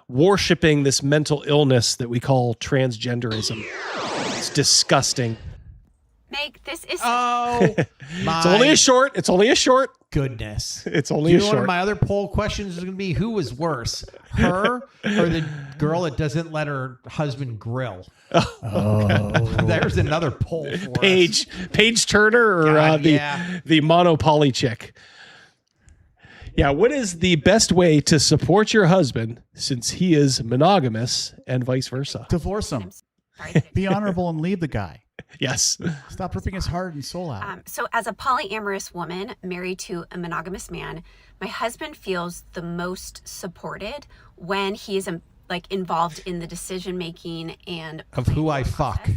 worshiping this mental illness that we call transgenderism. It's disgusting. Meg, this is... Oh, It's only a short. Goodness. It's only a short. One of my other poll questions is going to be, who was worse, her or the girl that doesn't let her husband grill? Oh. There's another poll for us. Paige Turner or the Monopoly chick. Yeah, what is the best way to support your husband since he is monogamous and vice versa? Divorce him. Be honorable and leave the guy. Yes. Stop ripping his heart and soul out. So as a polyamorous woman married to a monogamous man, my husband feels the most supported when he is involved in the decision making and of who I fuck.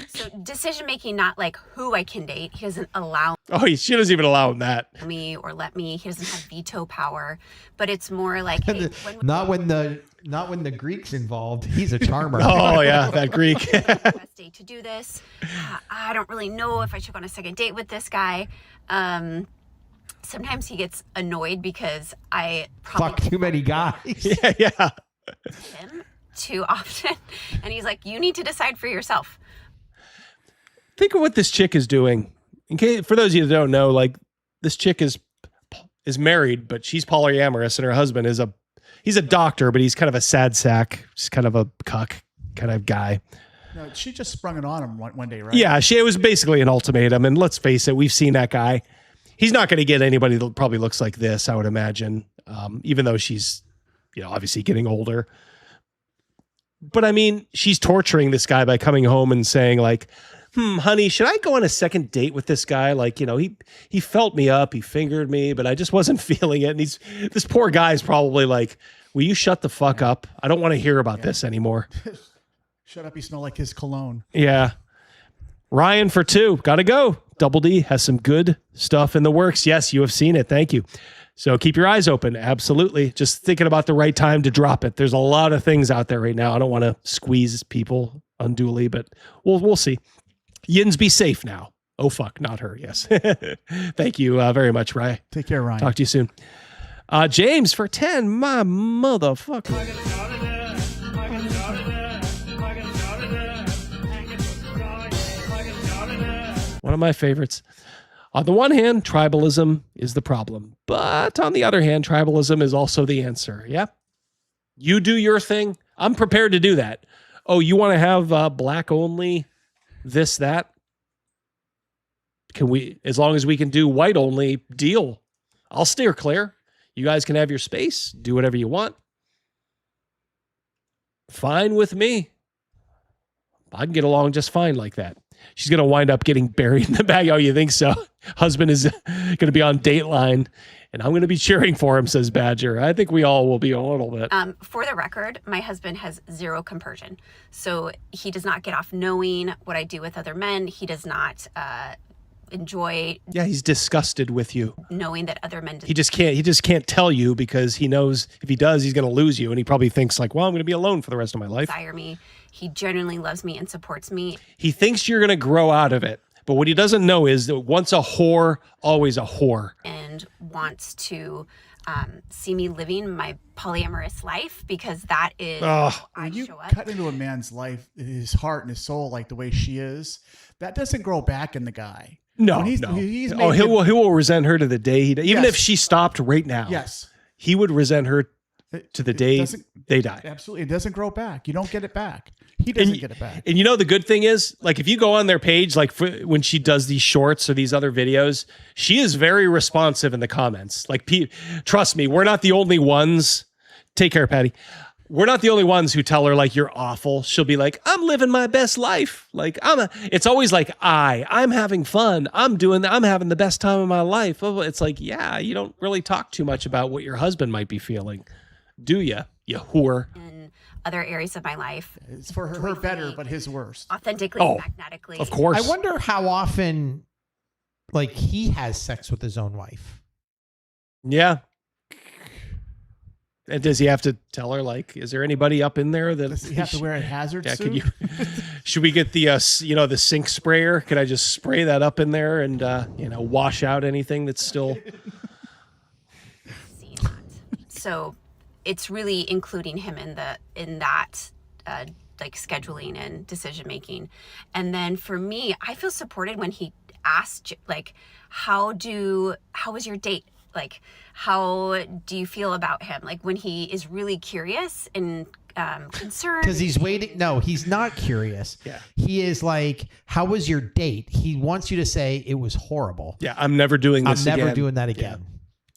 So decision making, not like who I can date. He doesn't allow she doesn't even allow him that. me or let me. He doesn't have veto power. But it's more like, hey, Not when the Greek's involved. He's a charmer. Oh yeah, that Greek. best date to do this. I don't really know if I should go on a second date with this guy. Sometimes he gets annoyed because I Fuck too many guys. Yeah. him too often, and he's like, "You need to decide for yourself." Think of what this chick is doing. In case, for those of you that don't know, like this chick is married, but she's polyamorous, and her husband is he's a doctor, but he's kind of a sad sack, just kind of a cuck kind of guy. No, she just sprung it on him one day, right? Yeah, it was basically an ultimatum, and let's face it, we've seen that guy. He's not going to get anybody that probably looks like this, I would imagine, even though she's, obviously getting older. But I mean, she's torturing this guy by coming home and saying like, honey, should I go on a second date with this guy? Like, he felt me up, he fingered me, but I just wasn't feeling it. And this poor guy's probably like, will you shut the fuck up? I don't want to hear about this anymore. Shut up, you smell like his cologne. Yeah. Ryan for 2. Gotta go. Double D has some good stuff in the works. Yes, you have seen it. Thank you. So keep your eyes open. Absolutely. Just thinking about the right time to drop it. There's a lot of things out there right now. I don't want to squeeze people unduly, but we'll see. Yins, be safe now. Oh, fuck. Not her. Yes. Thank you very much, Ryan. Take care, Ryan. Talk to you soon. James for 10. My motherfucker. One of my favorites. On the one hand, tribalism is the problem. But on the other hand, tribalism is also the answer. Yeah. You do your thing. I'm prepared to do that. Oh, you want to have black only, this, that? Can we, as long as we can do white only, deal. I'll steer clear. You guys can have your space. Do whatever you want. Fine with me. I can get along just fine like that. She's going to wind up getting buried in the bag. Oh, you think so? Husband is going to be on Dateline, and I'm going to be cheering for him, says Badger. I think we all will be a little bit. For the record, my husband has zero compersion. So he does not get off knowing what I do with other men. He does not enjoy. Yeah, he's disgusted with you. Knowing that other men. He just can't tell you because he knows if he does, he's going to lose you. And he probably thinks like, well, I'm going to be alone for the rest of my life. Desire me. He genuinely loves me and supports me. He thinks you're going to grow out of it. But what he doesn't know is that once a whore, always a whore. And wants to see me living my polyamorous life because that is how I show up. Cut into a man's life, his heart and his soul, like the way she is. That doesn't grow back in the guy. No. He will resent her to the day even if she stopped right now. Yes. He would resent her to the day they die. Absolutely. It doesn't grow back. You don't get it back. He doesn't get it back. And the good thing is, like, if you go on their page, like when she does these shorts or these other videos, she is very responsive in the comments. Like, trust me, we're not the only ones. Take care, Patty. We're not the only ones who tell her like, you're awful. She'll be like, I'm living my best life. Like it's always like, I'm having fun. I'm having the best time of my life. It's like, yeah, you don't really talk too much about what your husband might be feeling. Do you whore? In other areas of my life. It's for her better, but his worst. Authentically, magnetically. Of course. I wonder how often, like, he has sex with his own wife. Yeah. And does he have to tell her, like, is there anybody up in there that... Does he have to wear a hazard suit? Should we get the, the sink sprayer? Could I just spray that up in there and, wash out anything that's still... So it's really including him in that like scheduling and decision making. And then for me, I feel supported when he asked, like, how was your date? Like, how do you feel about him? Like, when he is really curious and concerned. Because he's waiting. No, he's not curious. Yeah. He is like, how was your date? He wants you to say it was horrible. Yeah, I'm never doing this again. I'm never doing that again. Yeah.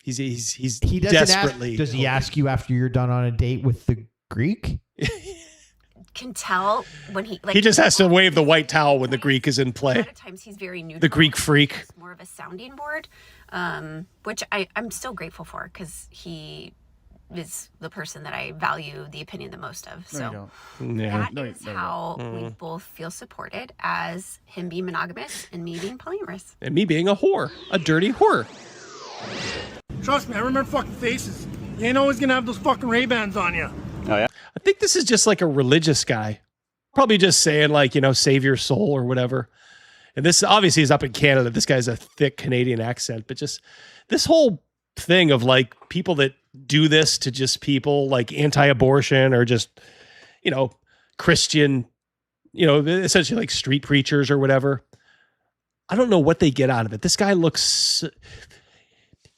He doesn't desperately. Does he ask you after you're done on a date with the Greek? Can tell when he just has to wave the white towel when the Greek is in play. A lot of times he's very neutral. The Greek freak. It's more of a sounding board, which I'm still grateful for because he is the person that I value the opinion the most of. No, So you don't. Yeah. that is how we both feel supported, as him being monogamous and me being polyamorous. And me being a whore, a dirty whore. Trust me, I remember fucking faces. You ain't always gonna have those fucking Ray-Bans on you. Oh yeah. I think this is just like a religious guy, probably just saying like, you know, save your soul or whatever. And this obviously is up in Canada. This guy's a thick Canadian accent, but just this whole thing of like people that do this to just people like anti-abortion or just, you know, Christian, you know, essentially like street preachers or whatever. I don't know what they get out of it. This guy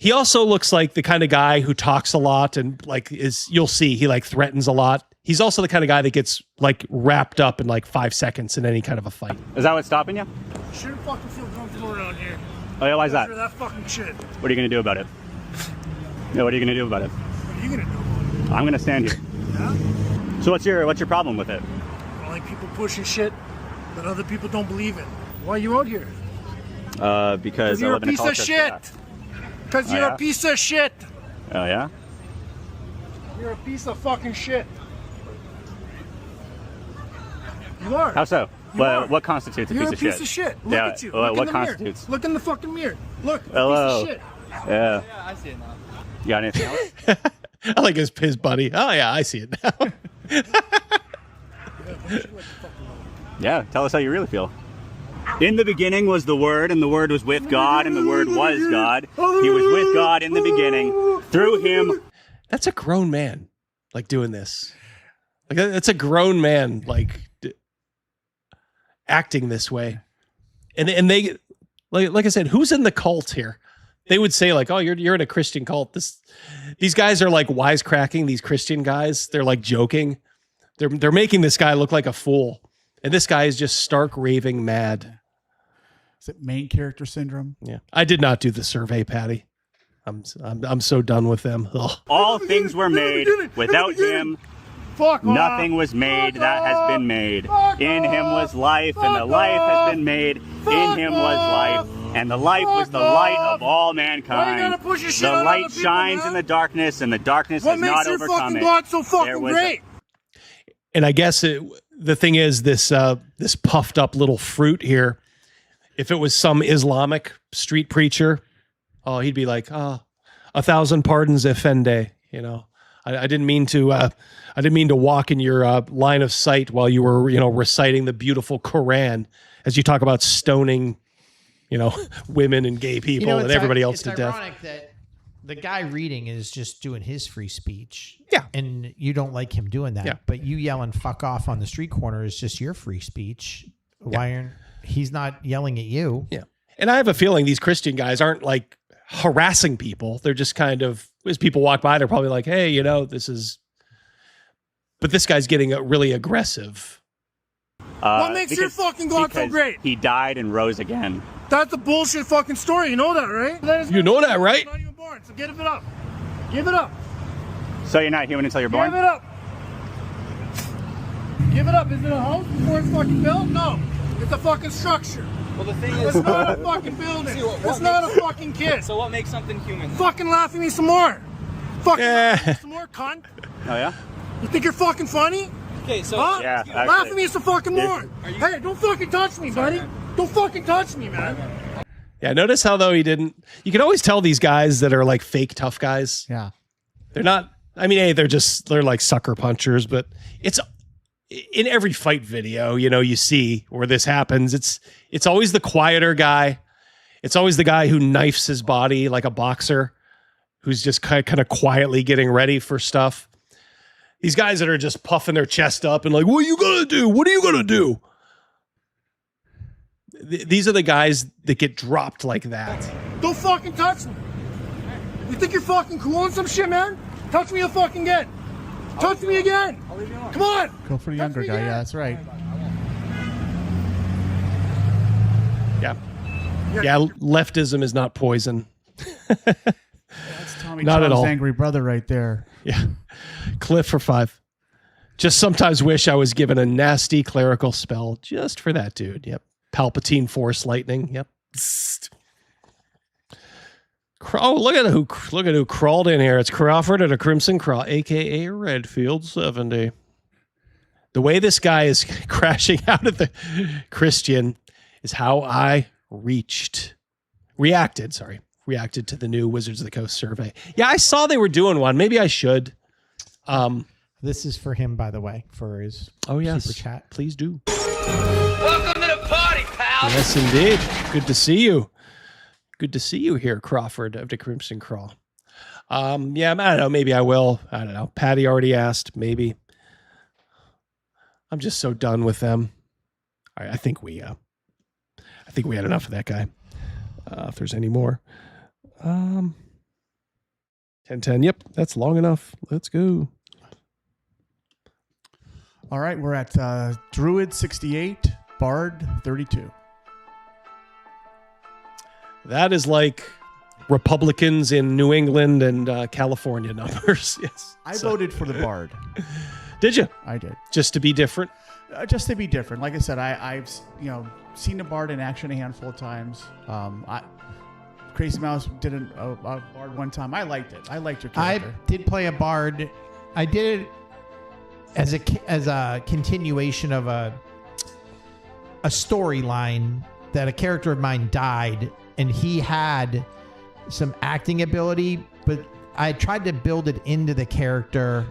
he also looks like the kind of guy who talks a lot and like you'll see he like threatens a lot. He's also the kind of guy that gets like wrapped up in like 5 seconds in any kind of a fight. Is that what's stopping you? Shouldn't fucking feel comfortable around here. Oh yeah, why is that? After that fucking shit. What are you gonna do about it? Yeah, what are you gonna do about it? What are you gonna do about it? I'm gonna stand here. Yeah? So what's your problem with it? I don't like people pushing shit that other people don't believe in. Why are you out here? Because I you're live a in a piece of culture. shit. Because you're yeah? a piece of shit. Oh yeah? You're a piece of fucking shit. You are. How so? What constitutes a You're piece of shit? You're a piece of shit. Look yeah. at you. What Look in the constitutes? mirror. Look in the fucking mirror. Look. Hello. Piece of shit. Yeah. Yeah, I see it now. You got anything else? I like his buddy. Oh yeah, I see it now. Yeah, tell us how you really feel. In the beginning was the Word, and the Word was with God, and the Word was God. He was with God in the beginning. Through him. That's a grown man, like doing this. Like that's a grown man, like acting this way. And they, like I said, who's in the cult here? They would say like, oh, you're in a Christian cult. These guys are like wisecracking. These Christian guys, they're like joking. They're making this guy look like a fool, and this guy is just stark raving mad. Is it main character syndrome? Yeah, I did not do the survey, Patty. I'm so done with them. Ugh. All things were made. Without him, nothing was made that has been made. In him was life, and the life has been made. In him was life, and the life was the light of all mankind. The light shines in the darkness, and the darkness has not overcome it. God so fucking great? And I guess the thing is this puffed up little fruit here. If it was some Islamic street preacher, oh, he'd be like, 1,000 pardons, Effendi. You know, I didn't mean to walk in your line of sight while you were, you know, reciting the beautiful Quran as you talk about stoning, you know, women and gay people and everybody else to death. It's ironic that the guy reading is just doing his free speech. Yeah. And you don't like him doing that. Yeah. But you yelling fuck off on the street corner is just your free speech. Why aren't he's not yelling at you? Yeah. And I have a feeling these Christian guys aren't like harassing people. They're just kind of, as people walk by, they're probably like, hey, you know, this is, but this guy's getting really aggressive. What makes your fucking God so great? He died and rose again. That's a bullshit fucking story. You know that, right? You know that, right? Not even born, so give it up. Give it up. So you're not human until you're born? Give it up. Give it up. Is it a house before it's fucking built? No. It's a fucking structure. Well, the thing It's is, not a fucking building. It's not a fucking kid. So what makes something human? Fucking laugh at me some more. Fucking laugh at me some more, cunt. Oh yeah? You think you're fucking funny? Okay, so huh? Yeah, Laugh at me some fucking more. Hey, don't fucking touch me, buddy. Don't fucking touch me, man. Yeah, notice how though he didn't, you can always tell these guys that are like fake tough guys. Yeah. They're not, I mean, hey, they're like sucker punchers, but it's in every fight video, you know, you see where this happens. It's always the quieter guy. It's always the guy who knifes his body like a boxer, who's just kind of quietly getting ready for stuff. These guys that are just puffing their chest up and like, what are you going to do? What are you going to do? These are the guys that get dropped like that. Don't fucking touch me. You think you're fucking cool on some shit, man? Touch me fucking again. Touch me again. Come on. Go for the younger guy. Yeah, that's right. Yeah. Yeah, leftism is not poison. That's Tommy Not at Chong's all. angry brother right there. Yeah. Cliff for 5. Just sometimes wish I was given a nasty clerical spell just for that dude. Yep. Palpatine Force Lightning. Yep. Oh, look at who crawled in here. It's Crawford at a Crimson Craw, aka Redfield 70. The way this guy is crashing out of the Christian is how I reacted to the new Wizards of the Coast survey. Yeah, I saw they were doing one. Maybe I should. This is for him, by the way, for his super chat. Please do. Welcome to the party, pal. Yes, indeed. Good to see you. Good to see you here, Crawford of the Crimson Crawl. Yeah, I don't know. Maybe I will. I don't know. Patty already asked. Maybe. I'm just so done with them. All right, I think we had enough of that guy. If there's any more. 10-10. Yep, that's long enough. Let's go. All right, we're at Druid 68, Bard 32. That is like Republicans in New England and California numbers. Yes. I voted for the Bard. Did you? I did. Just to be different? Just to be different. Like I said, I've seen the Bard in action a handful of times. Crazy Mouse did a Bard one time. I liked it. I liked your character. I did play a Bard. I did it as a continuation of a storyline that a character of mine died, and he had some acting ability, but I tried to build it into the character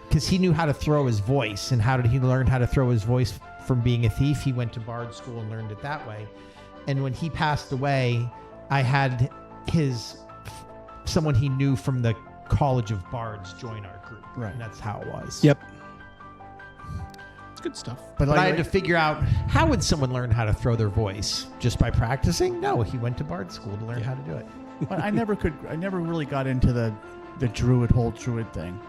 because he knew how to throw his voice. And how did he learn how to throw his voice? From being a thief. He went to Bard school and learned it that way. And when he passed away, I had someone he knew from the College of Bards join our group. Right. And that's how it was. Yep. It's good stuff. But I had to figure out, how would someone learn how to throw their voice? Just by practicing? No, he went to Bard school to learn how to do it. But I never really got into the whole druid thing.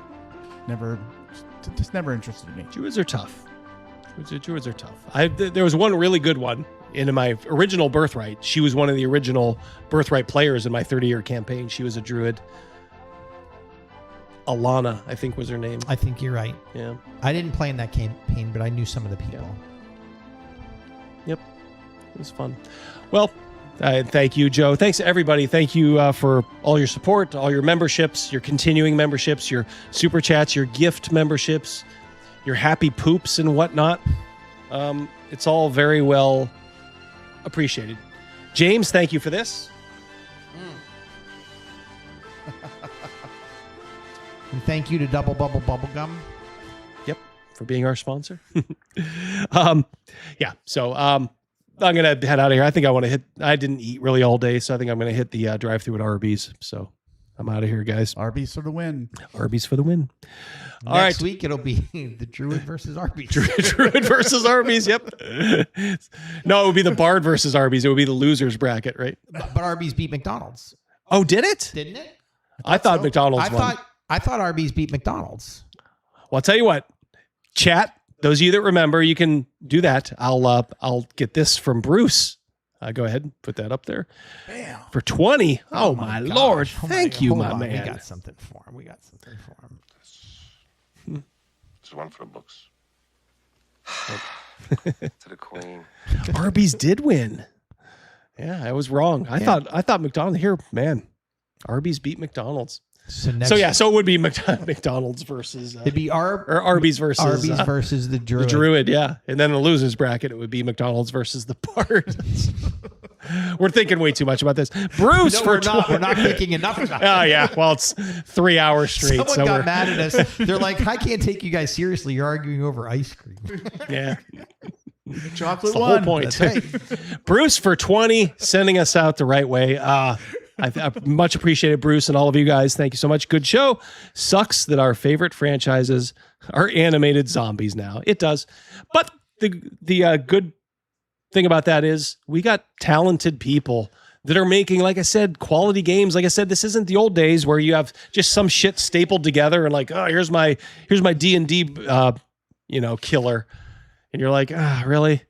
Just never interested me. Druids are tough. Druids are tough. There was one really good one in my original Birthright. She was one of the original Birthright players in my 30-year campaign. She was a druid. Alana, I think was her name. I think you're right. Yeah. I didn't play in that campaign, but I knew some of the people. Yep. It was fun. Well, thank you, Joe. Thanks, everybody. Thank you for all your support, all your memberships, your continuing memberships, your super chats, your gift memberships, your happy poops and whatnot. It's all very well appreciated. James, thank you for this. And thank you to Double Bubble Bubblegum. Yep, for being our sponsor. Yeah, so I'm going to head out of here. I think I didn't eat really all day, so I think I'm going to hit the drive-thru at Arby's. So I'm out of here, guys. Arby's for the win. Arby's for the win. Next week, it'll be the Druid versus Arby's. Druid versus Arby's, yep. No, it would be the Bard versus Arby's. It would be the losers bracket, right? But Arby's beat McDonald's. Oh, did it? Didn't it? I thought McDonald's won. I thought Arby's beat McDonald's. Well, I'll tell you what. Chat, those of you that remember, you can do that. I'll get this from Bruce. Go ahead and put that up there. Bam. For 20. Oh my gosh. Lord. Oh Thank you, my on. man. We got something for him. This is one for the books. To the queen. Arby's did win. Yeah, I was wrong. I thought McDonald's here, man. Arby's beat McDonald's. So it would be McDonald's versus it'd be Arby's versus the Druid. The Druid, yeah. And then the losers bracket, it would be McDonald's versus the Bard. We're thinking way too much about this. Bruce, we're not thinking enough about it. Oh yeah, well it's 3 hours straight. Someone got mad at us. They're like, I can't take you guys seriously. You're arguing over ice cream. Yeah. Chocolate That's the one. whole point. That's right. Bruce for 20, sending us out the right way. I much appreciated, Bruce, and all of you guys. Thank you so much. Good show. Sucks that our favorite franchises are animated zombies now. It does. But the good thing about that is we got talented people that are making, like I said, quality games. Like I said, this isn't the old days where you have just some shit stapled together and like, oh, here's my D&D killer. And you're like, really?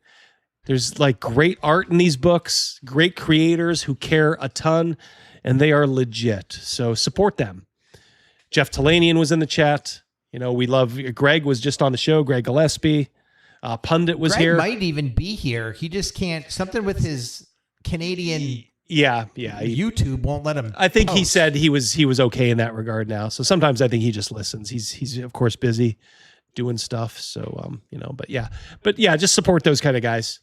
There's like great art in these books, great creators who care a ton, and they are legit. So support them. Jeff Talanian was in the chat. We love Greg was just on the show. Greg Gillespie. Pundit was Greg here. Might even be here. He just can't. Something with his Canadian Yeah. YouTube won't let him. I think he post. said he was okay in that regard now. So sometimes I think he just listens. He's of course busy doing stuff. So but yeah, just support those kind of guys.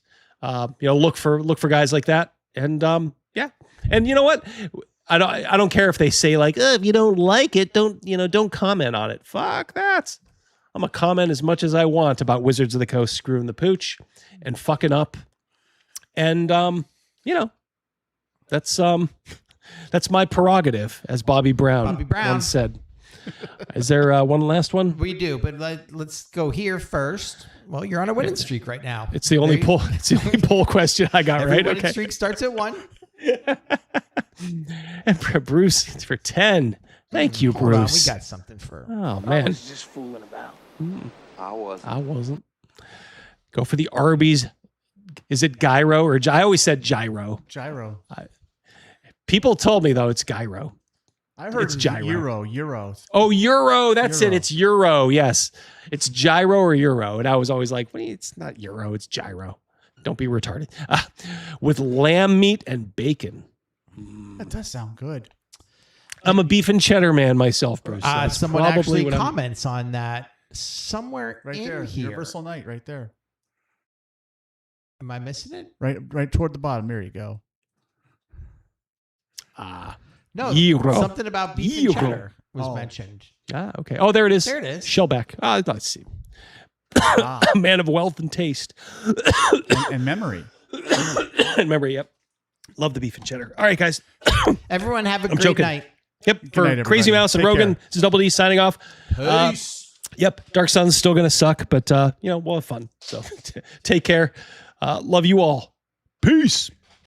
Look for guys like that. And and you know what? I don't care if they say like, if you don't like it, don't comment on it. Fuck that. I'm gonna comment as much as I want about Wizards of the Coast screwing the pooch and fucking up. And that's my prerogative, as Bobby Brown once said. Is there one last one? We do, but let's go here first. Well, you're on a winning streak right now. It's the only poll. It's the only poll question I got. Every right. winning Okay. streak starts at 1. And for Bruce, it's for 10. Thank you, Hold on, Bruce. we got something for. Oh man, I was just fooling about. I wasn't. Go for the Arby's. Is it gyro or I always said gyro. Gyro. People told me though it's gyro. I heard it's gyro. Euro. Oh, Euro. That's Euro. it. It's Euro. Yes. It's gyro or Euro. And I was always like, it's not Euro. It's gyro. Don't be retarded. With lamb meat and bacon. That does sound good. I'm a beef and cheddar man myself, Bruce. So that's Someone probably actually what I'm- comments on that somewhere Right in there. here. Universal Night right there. Am I missing it? Right toward the bottom. There you go. No, Euro. something about beef and cheddar was mentioned. Okay. Oh, there it is. There it is. Shellback. Let's see. A man of wealth and taste. and memory. And memory, yep. Love the beef and cheddar. All right, guys. Everyone have a I'm great joking. night. Yep. Good For night, Crazy everybody. Mouse and Take Rogan, care. this is Double D signing off. Peace. Yep. Dark Sun's still going to suck, but, we'll have fun. So take care. Love you all. Peace.